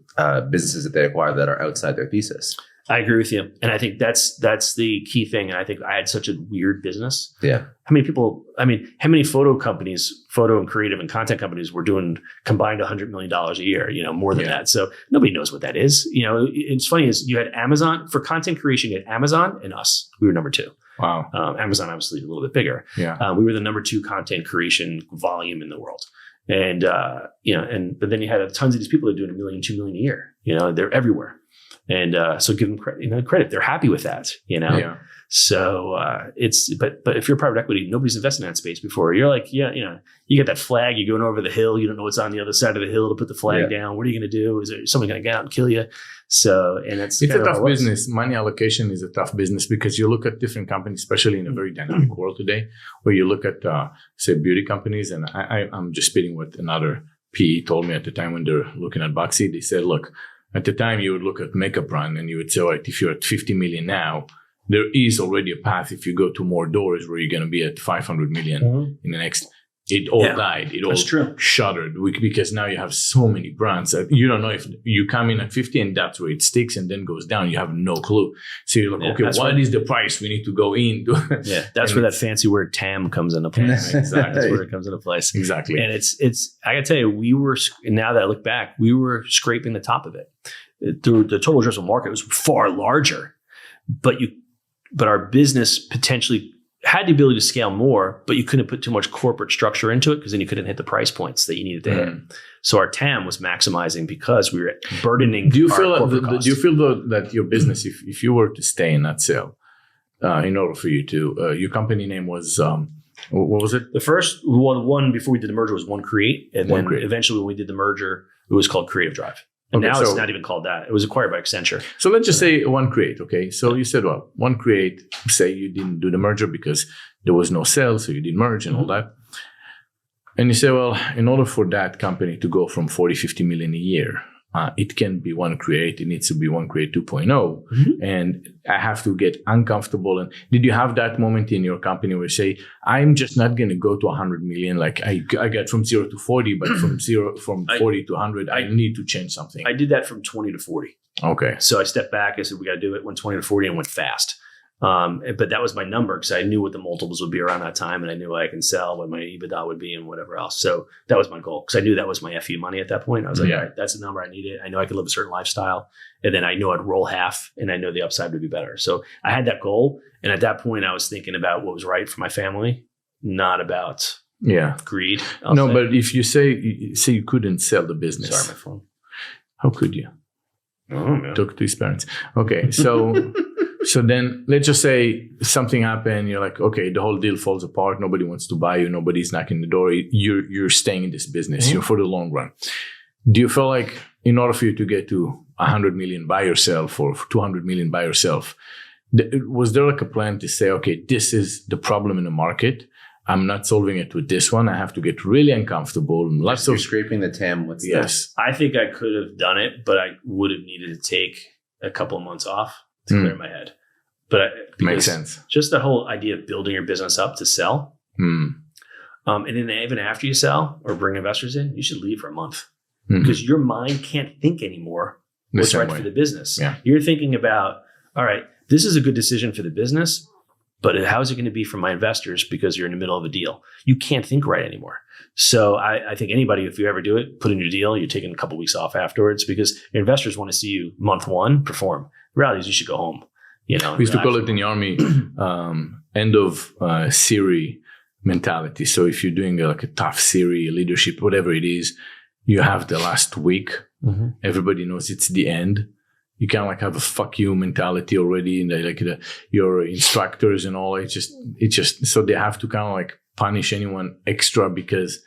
Speaker 2: businesses that they acquire that are outside their thesis.
Speaker 1: I agree with you. And I think that's the key thing. And I think I had such a weird business.
Speaker 2: Yeah.
Speaker 1: How many photo companies, photo and creative and content companies were doing combined $100 million a year, more than that. So nobody knows what that is. It's funny is you had Amazon for content creation, you had Amazon and us. We were number 2.
Speaker 3: Wow.
Speaker 1: Amazon obviously a little bit bigger.
Speaker 3: Yeah.
Speaker 1: We were the number 2 content creation volume in the world. And, but then you had tons of these people that are doing $1 million, $2 million a year, they're everywhere. And so give them credit. They're happy with that,
Speaker 3: Yeah.
Speaker 1: So but if you're private equity, nobody's invested in that space before. You're like, you get that flag, you're going over the hill. You don't know what's on the other side of the hill to put the flag down. What are you going to do? Is there someone going to get out and kill you? So, and it's
Speaker 3: a tough business. Money allocation is a tough business because you look at different companies, especially in a very dynamic world today, where you look at, say, beauty companies. And I'm just spitting what another PE told me at the time when they're looking at Boxy. They said, look, at the time, you would look at makeup brand and you would say, all right, if you're at 50 million now, there is already a path if you go to more doors where you're going to be at 500 million in the next. It all died. It all shuttered because now you have so many brands that you don't know if you come in at 50 and that's where it sticks and then goes down. You have no clue. So you're like, what is the price we need to go in?
Speaker 1: That's where that fancy word TAM comes into play. Exactly. That's where it comes into place.
Speaker 3: Exactly.
Speaker 1: And it's I got to tell you, now that I look back, we were scraping the top of it. The total addressable market was far larger, but our business potentially had the ability to scale more, but you couldn't put too much corporate structure into it because then you couldn't hit the price points that you needed to hit. So our TAM was maximizing because we were burdening.
Speaker 3: Do you feel though that your business, if you were to stay in that sale, in order for you to, your company name was what was it?
Speaker 1: The first one before we did the merger was OneKreate, and then eventually when we did the merger, it was called CreativeDrive. And now it's not even called that. It was acquired by Accenture.
Speaker 3: So let's just say OneKreate. Okay. So you said, well, OneKreate, say you didn't do the merger because there was no sale. So you didn't merge and all that. And you say, well, in order for that company to go from 40, 50 million a year, it can be OneKreate. It needs to be OneKreate 2.0. And I have to get uncomfortable. And did you have that moment in your company where you say, I'm just not going to go to 100 million. Like I got from 0 to 40, but from 40 to 100, I need to change something.
Speaker 1: I did that from 20 to 40.
Speaker 3: Okay.
Speaker 1: So I stepped back. I said, we got to do it. Went 20 to 40 and went fast. But that was my number because I knew what the multiples would be around that time, and I knew I can sell, what my EBITDA would be, and whatever else. So that was my goal because I knew that was my FU money at that point. I was like, all right, that's the number I needed. I know I could live a certain lifestyle, and then I know I'd roll half, and I know the upside would be better. So I had that goal, and at that point, I was thinking about what was right for my family, not about greed.
Speaker 3: But if you say you couldn't sell the business,
Speaker 1: sorry, my phone.
Speaker 3: How could you?
Speaker 1: Oh, no.
Speaker 3: Talk to his parents. Okay, so. So then let's just say something happened. You're like, okay, the whole deal falls apart. Nobody wants to buy you. Nobody's knocking the door. You're staying in this business. You're for the long run. Do you feel like in order for you to get to 100 million by yourself or 200 million by yourself, was there like a plan to say, okay, this is the problem in the market. I'm not solving it with this one. I have to get really uncomfortable. And lots
Speaker 2: You're
Speaker 3: of
Speaker 2: scraping the TAM. What's
Speaker 1: this? I think I could have done it, but I would have needed to take a couple of months off to clear my head. But
Speaker 3: makes sense.
Speaker 1: Just the whole idea of building your business up to sell. And then even after you sell or bring investors in, you should leave for a month because your mind can't think anymore what's right for the business. Yeah. You're thinking about, all right, this is a good decision for the business, but how is it going to be for my investors because you're in the middle of a deal? You can't think right anymore. So I think anybody, if you ever do it, put in your deal, you're taking a couple of weeks off afterwards because your investors want to see you month one perform. The reality is you should go home. We
Speaker 3: used to call it in the Army end of series mentality. So if you're doing a tough series, leadership, whatever it is, you have the last week. Everybody knows it's the end. You kind of have a fuck you mentality already, and your instructors and all. It's just so they have to kind of punish anyone extra because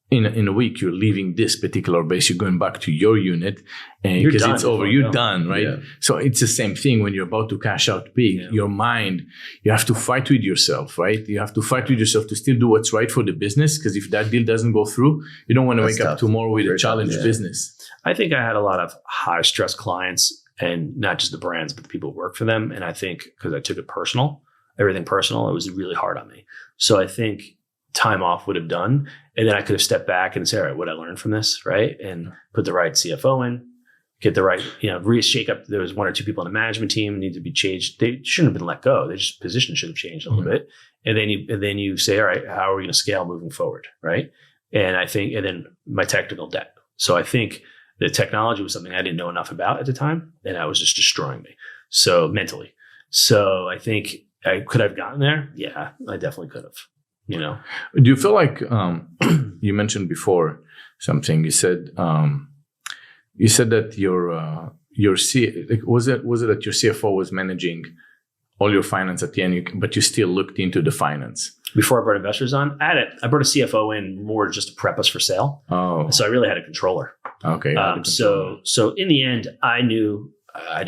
Speaker 3: in a week you're leaving this particular base, you're going back to your unit, and because it's over, you're done, right? Yeah. So it's the same thing when you're about to cash out big. Yeah. Your mind, you have to fight with yourself, right? You have to fight with yourself to still do what's right for the business, because if that deal doesn't go through, you don't want to wake up tomorrow with a challenged business.
Speaker 1: I think I had a lot of high stress clients, and not just the brands, but the people who work for them. And I think because I took it personal, everything personal, it was really hard on me. So I think time off would have done. And then I could have stepped back and say, all right, what I learned from this, right? And put the right CFO in, get the right, shake up. There was one or two people on the management team need to be changed. They shouldn't have been let go. Their just position should have changed a little bit. And then you say, all right, how are we going to scale moving forward, right? And then my technical debt. So I think the technology was something I didn't know enough about at the time, and that was just destroying me. So mentally. So I think I could have gotten there. Yeah, I definitely could have.
Speaker 3: Do you feel like you mentioned before something? You said that was it that your CFO was managing all your finance at the end, but you still looked into the finance
Speaker 1: before I brought investors on? I brought a CFO in more just to prep us for sale. Oh, so I really had a controller.
Speaker 3: Okay.
Speaker 1: So in the end, I knew I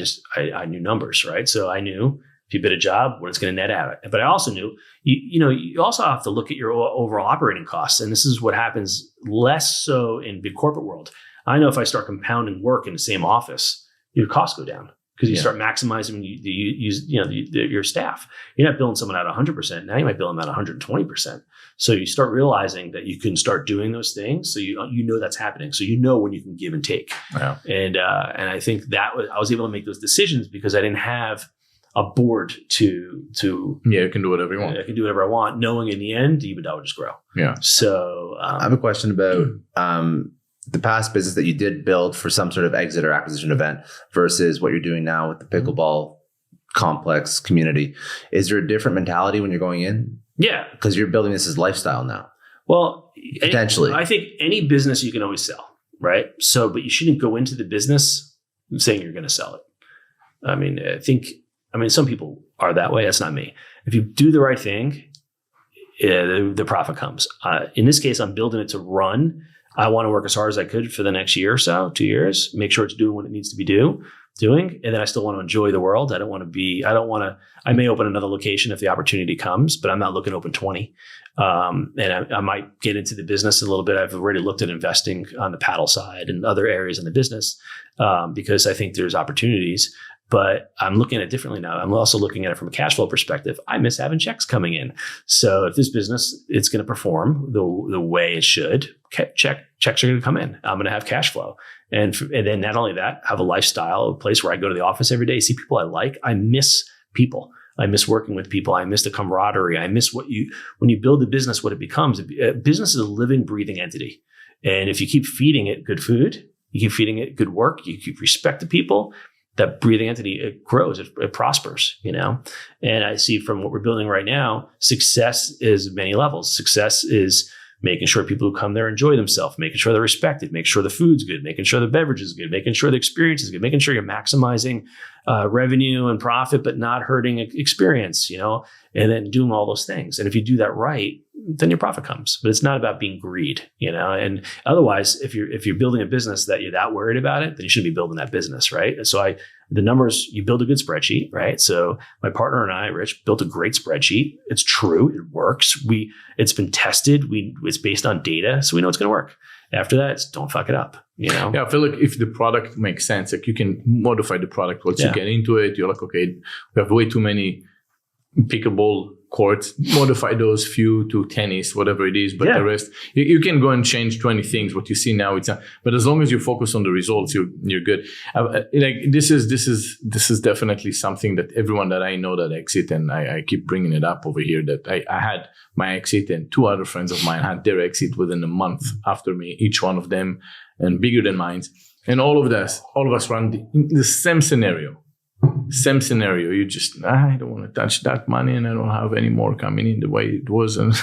Speaker 1: knew numbers, right? So I knew if you bid a job, what it's going to net out. But I also knew, you also have to look at your overall operating costs. And this is what happens less so in big corporate world. I know if I start compounding work in the same office, your costs go down because you start maximizing when you use your staff. You're not billing someone at 100%. Now you might bill them at 120%. So you start realizing that you can start doing those things. So you know that's happening. So you know when you can give and take. Wow. And I think I was able to make those decisions because I didn't have a board to
Speaker 3: you can do whatever you want.
Speaker 1: I can do whatever I want, knowing in the end the EBITDA will just grow.
Speaker 2: Yeah.
Speaker 1: So
Speaker 2: I have a question about the past business that you did build for some sort of exit or acquisition event versus what you're doing now with the pickleball complex community. Is there a different mentality when you're going in?
Speaker 1: Yeah,
Speaker 2: because you're building this as lifestyle now.
Speaker 1: Well,
Speaker 2: potentially,
Speaker 1: I think any business you can always sell, right? So, but you shouldn't go into the business saying you're going to sell it. I mean, some people are that way. That's not me. If you do the right thing, the profit comes. In this case, I'm building it to run. I want to work as hard as I could for the next year or so, 2 years, make sure it's doing what it needs to be doing. And then I still want to enjoy the world. I may open another location if the opportunity comes, but I'm not looking to open 20. And I might get into the business a little bit. I've already looked at investing on the paddle side and other areas in the business because I think there's opportunities. But I'm looking at it differently now. I'm also looking at it from a cash flow perspective. I miss having checks coming in. So if this business, it's going to perform the way it should, checks are going to come in. I'm going to have cash flow. And then not only that, have a lifestyle, a place where I go to the office every day, see people I like. I miss people. I miss working with people. I miss the camaraderie. I miss when you build a business, what it becomes. A business is a living, breathing entity. And if you keep feeding it good food, you keep feeding it good work, you keep respect to people, that breathing entity, it grows, it prospers, And I see from what we're building right now, success is many levels. Success is making sure people who come there enjoy themselves, making sure they're respected, making sure the food's good, making sure the beverage is good, making sure the experience is good, making sure you're maximizing revenue and profit, but not hurting experience, and then doing all those things. And if you do that right, then your profit comes. But it's not about being greed, and otherwise, if you're building a business that you're that worried about it, then you shouldn't be building that business, right? And so the numbers, you build a good spreadsheet, right? So my partner and I, Rich, built a great spreadsheet. It's true. It works. It's been tested. It's based on data. So we know it's going to work. After that, it's don't fuck it up, Yeah,
Speaker 3: I feel like if the product makes sense, you can modify the product once you get into it. You're like, okay, we have way too many pickleball courts, modify those few to tennis, whatever it is. But the rest, you can go and change 20 things. What you see now, it's not. But as long as you focus on the results, you're good. This is definitely something that everyone that I know that exit, and I keep bringing it up over here, that I had my exit and 2 other friends of mine had their exit within a month after me, each one of them, and bigger than mine. And all of us run the same scenario. You just, I don't want to touch that money, and I don't have any more coming in the way it was. And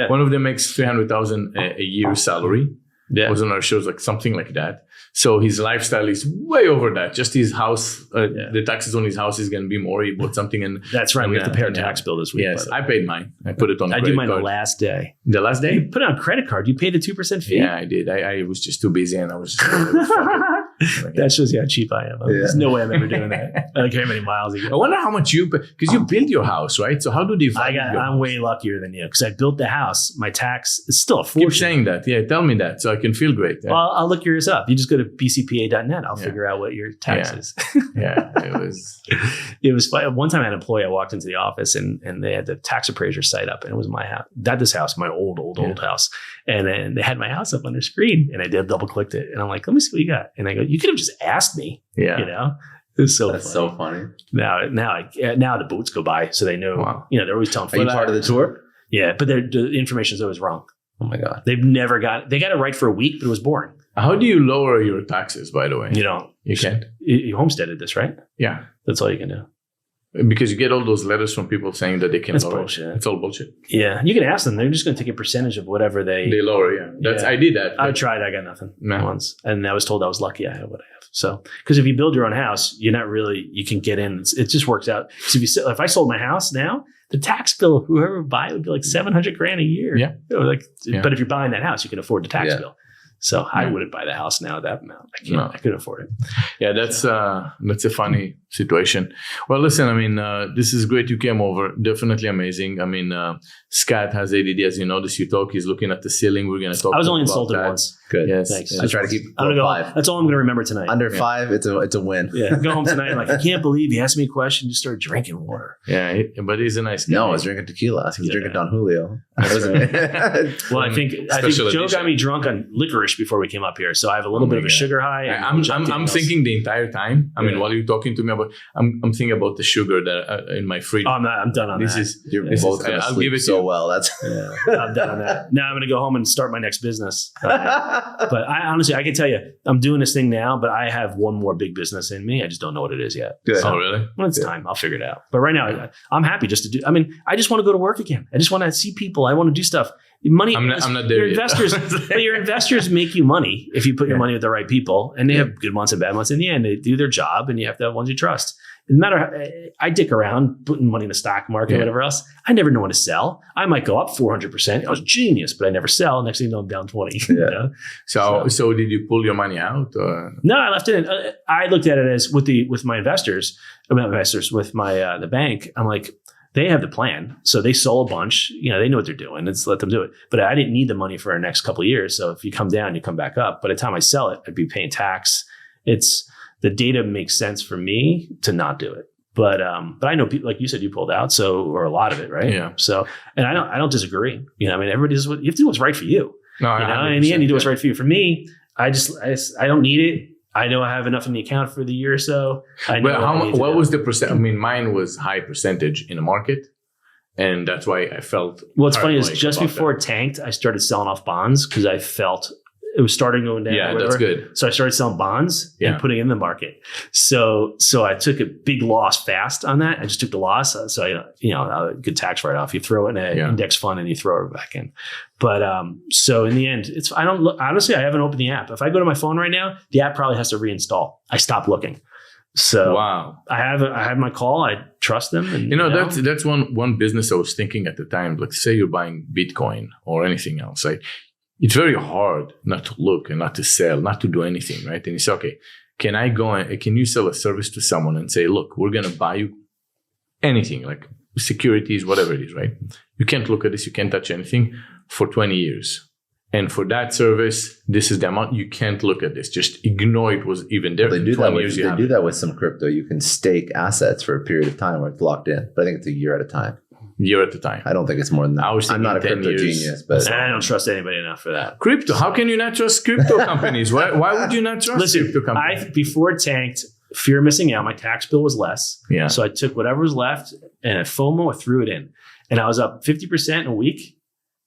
Speaker 3: one of them makes $300,000 a year salary. Was on our shows, like something like that. So his lifestyle is way over that. Just his house, the taxes on his house is going to be more. He bought something, and
Speaker 1: that's right. We have to pay our tax bill this week.
Speaker 3: Yes, I paid mine. I put it on.
Speaker 1: I do mine the last day.
Speaker 3: The last day?
Speaker 1: You put it on credit card. You paid a 2% fee.
Speaker 3: Yeah, I did. I was just too busy, and I was.
Speaker 1: That shows you how cheap I am. There's no way I'm ever doing that. I don't care how many miles you get.
Speaker 3: I wonder how much you pay, because you built your house, right? So how do they value
Speaker 1: I'm way luckier than you, because I built the house. My tax is still a fortune.
Speaker 3: Keep saying that. Yeah, tell me that so I can feel great. Yeah.
Speaker 1: Well, I'll look yours up. You just go to bcpa.net. I'll figure out what your tax is. It was fun. One time I had an employee, I walked into the office and they had the tax appraiser site up, and it was my house, this house, my old house. And then they had my house up on their screen, and I double clicked it. And I'm like, let me see what you got. And I go, you could have just asked me. Yeah. You know? It was so
Speaker 2: That's
Speaker 1: funny.
Speaker 2: so funny.
Speaker 1: Now the boats go by, so they know, they're always telling
Speaker 2: Are you part of the tour?
Speaker 1: Yeah, but the information is always wrong.
Speaker 2: Oh my God.
Speaker 1: They got it right for a week, but it was boring.
Speaker 3: How do you lower your taxes, by the way?
Speaker 1: You don't.
Speaker 3: You can't.
Speaker 1: You homesteaded this, right?
Speaker 3: Yeah.
Speaker 1: That's all you can do.
Speaker 3: Because you get all those letters from people saying that they can lower
Speaker 1: bullshit.
Speaker 3: It's all bullshit.
Speaker 1: Yeah. You can ask them. They're just going to take a percentage of whatever they
Speaker 3: lower, I did that.
Speaker 1: I tried. I got nothing once. And I was told I was lucky I had what I have. So, because if you build your own house, you're not really, you can get in. It just works out. Because if I sold my house now, the tax bill, whoever would buy it would be like $700,000 a year.
Speaker 3: Yeah.
Speaker 1: But if you're buying that house, you can afford the tax bill. So I wouldn't buy the house now at that amount. I couldn't afford it.
Speaker 3: Yeah, that's a funny situation. Well, listen, I mean, this is great. You came over. Definitely amazing. I mean, Scott has ADD, as you notice. You talk. He's looking at the ceiling. We're going to talk.
Speaker 1: I was only insulted once.
Speaker 2: Good.
Speaker 3: Yes.
Speaker 2: Thanks. I try to keep it 5.
Speaker 1: That's all I'm going to remember tonight.
Speaker 2: Under 5, it's a win.
Speaker 1: Yeah. Go home tonight. Like, I can't believe he asked me a question. Just started drinking water.
Speaker 3: Yeah, but he's a nice guy.
Speaker 2: No, I was drinking tequila. He was drinking Don Julio.
Speaker 1: Well, I think Joe got me drunk on licorice before we came up here, so I have a little bit of a sugar high.
Speaker 3: I'm thinking the entire time. I mean, while you're talking to me about, I'm thinking about the sugar that in my fridge.
Speaker 1: Oh, I'm done on that.
Speaker 2: You're both going to sleep so well.
Speaker 1: I'm done on that. Now I'm going to go home and start my next business. But honestly, I can tell you, I'm doing this thing now, but I have one more big business in me. I just don't know what it is yet.
Speaker 2: Good.
Speaker 3: Oh, really?
Speaker 1: When it's time, I'll figure it out. But right now, I'm happy just to do. I mean, I just want to go to work again. I just want to see people. I want to do stuff. Money.
Speaker 3: I'm not there
Speaker 1: yet. Your investors make you money if you put your money with the right people, and they have good months and bad months. In the end, they do their job, and you have to have ones you trust. No matter how, I dick around putting money in the stock market or whatever else. I never know when to sell. I might go up 400%. I was genius, but I never sell. Next thing you know, I'm down 20.
Speaker 2: Yeah.
Speaker 1: You know?
Speaker 3: So did you pull your money out? Or?
Speaker 1: No, I left it in. I looked at it as with my investors, with my the bank. I'm like, they have the plan. So they sold a bunch. They know what they're doing. Let's let them do it. But I didn't need the money for our next couple of years. So if you come down, you come back up. By the time I sell it, I'd be paying tax. The data makes sense for me to not do it. But I know people, like you said, you pulled out, or a lot of it, right?
Speaker 3: Yeah.
Speaker 1: So, and I don't disagree. I mean, everybody does you have to do what's right for you.
Speaker 3: No,
Speaker 1: in the end, you do what's right for you. For me, I don't need it. I know I have enough in the account for the year or so.
Speaker 3: What was the percent? I mean, mine was high percentage in the market, and that's why I felt.
Speaker 1: What's funny is just before it tanked, I started selling off bonds because I felt it was starting going down.
Speaker 3: Yeah, that's good.
Speaker 1: So I started selling bonds and putting in the market. So I took a big loss fast on that. I just took the loss. So a good tax write off. You throw it in an index fund and you throw it back in. But so in the end, honestly, I haven't opened the app. If I go to my phone right now, the app probably has to reinstall. I stopped looking. So
Speaker 3: wow,
Speaker 1: I have my call. I trust them. And,
Speaker 3: that's one business I was thinking at the time. Like, say you're buying Bitcoin or anything else, right? It's very hard not to look and not to sell, not to do anything, right? And you say, okay, can you sell a service to someone and say, look, we're going to buy you anything, like securities, whatever it is, right? You can't look at this, you can't touch anything for 20 years. And for that service, this is the amount. You can't look at this. Just ignore it was even there.
Speaker 2: They do that with some crypto. You can stake assets for a period of time where it's locked in. But I think it's a year at a time.
Speaker 3: year at a time.
Speaker 2: I don't think it's more than that. I'm not a
Speaker 3: 10
Speaker 2: crypto
Speaker 3: years.
Speaker 2: genius, but
Speaker 1: I don't trust anybody enough for that.
Speaker 3: Crypto. How can you not trust crypto companies? Why would you not trust crypto companies?
Speaker 1: Before it tanked, fear of missing out, my tax bill was less.
Speaker 3: Yeah.
Speaker 1: So I took whatever was left and at FOMO, I threw it in. And I was up 50% in a week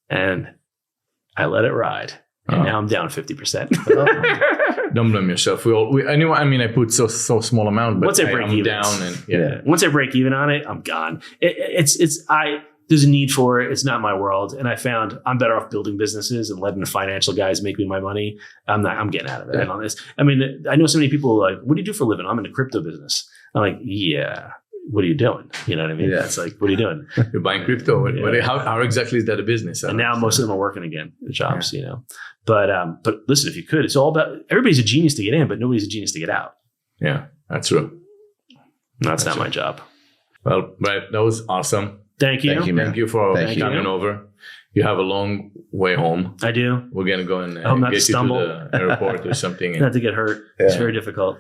Speaker 1: and I let it ride. And now I'm down 50%.
Speaker 3: Don't blame yourself. Anyway, I mean, I put so small amount, but
Speaker 1: once I break
Speaker 3: I'm
Speaker 1: even,
Speaker 3: down and
Speaker 1: once I break even on it, I'm gone. There's a need for it. It's not my world. And I found I'm better off building businesses and letting the financial guys make me my money. I'm getting out of it on this. I mean, I know so many people like, what do you do for a living? I'm in the crypto business. I'm like, yeah. What are you doing? You know what I mean? Yeah. It's like, what are you doing?
Speaker 3: You're buying crypto. How exactly is that a business?
Speaker 1: And now most of them are working again, the jobs, you know. But listen, if you could, it's all about, everybody's a genius to get in, but nobody's a genius to get out.
Speaker 3: Yeah, that's true.
Speaker 1: That's not my job.
Speaker 3: Well, Brad, that was awesome.
Speaker 1: Thank you.
Speaker 3: Thank you for coming over. You have a long way home.
Speaker 1: I do.
Speaker 3: We're going to go and
Speaker 1: I hope not
Speaker 3: get
Speaker 1: to stumble.
Speaker 3: you to the airport or something.
Speaker 1: Not to get hurt. Yeah. It's very difficult.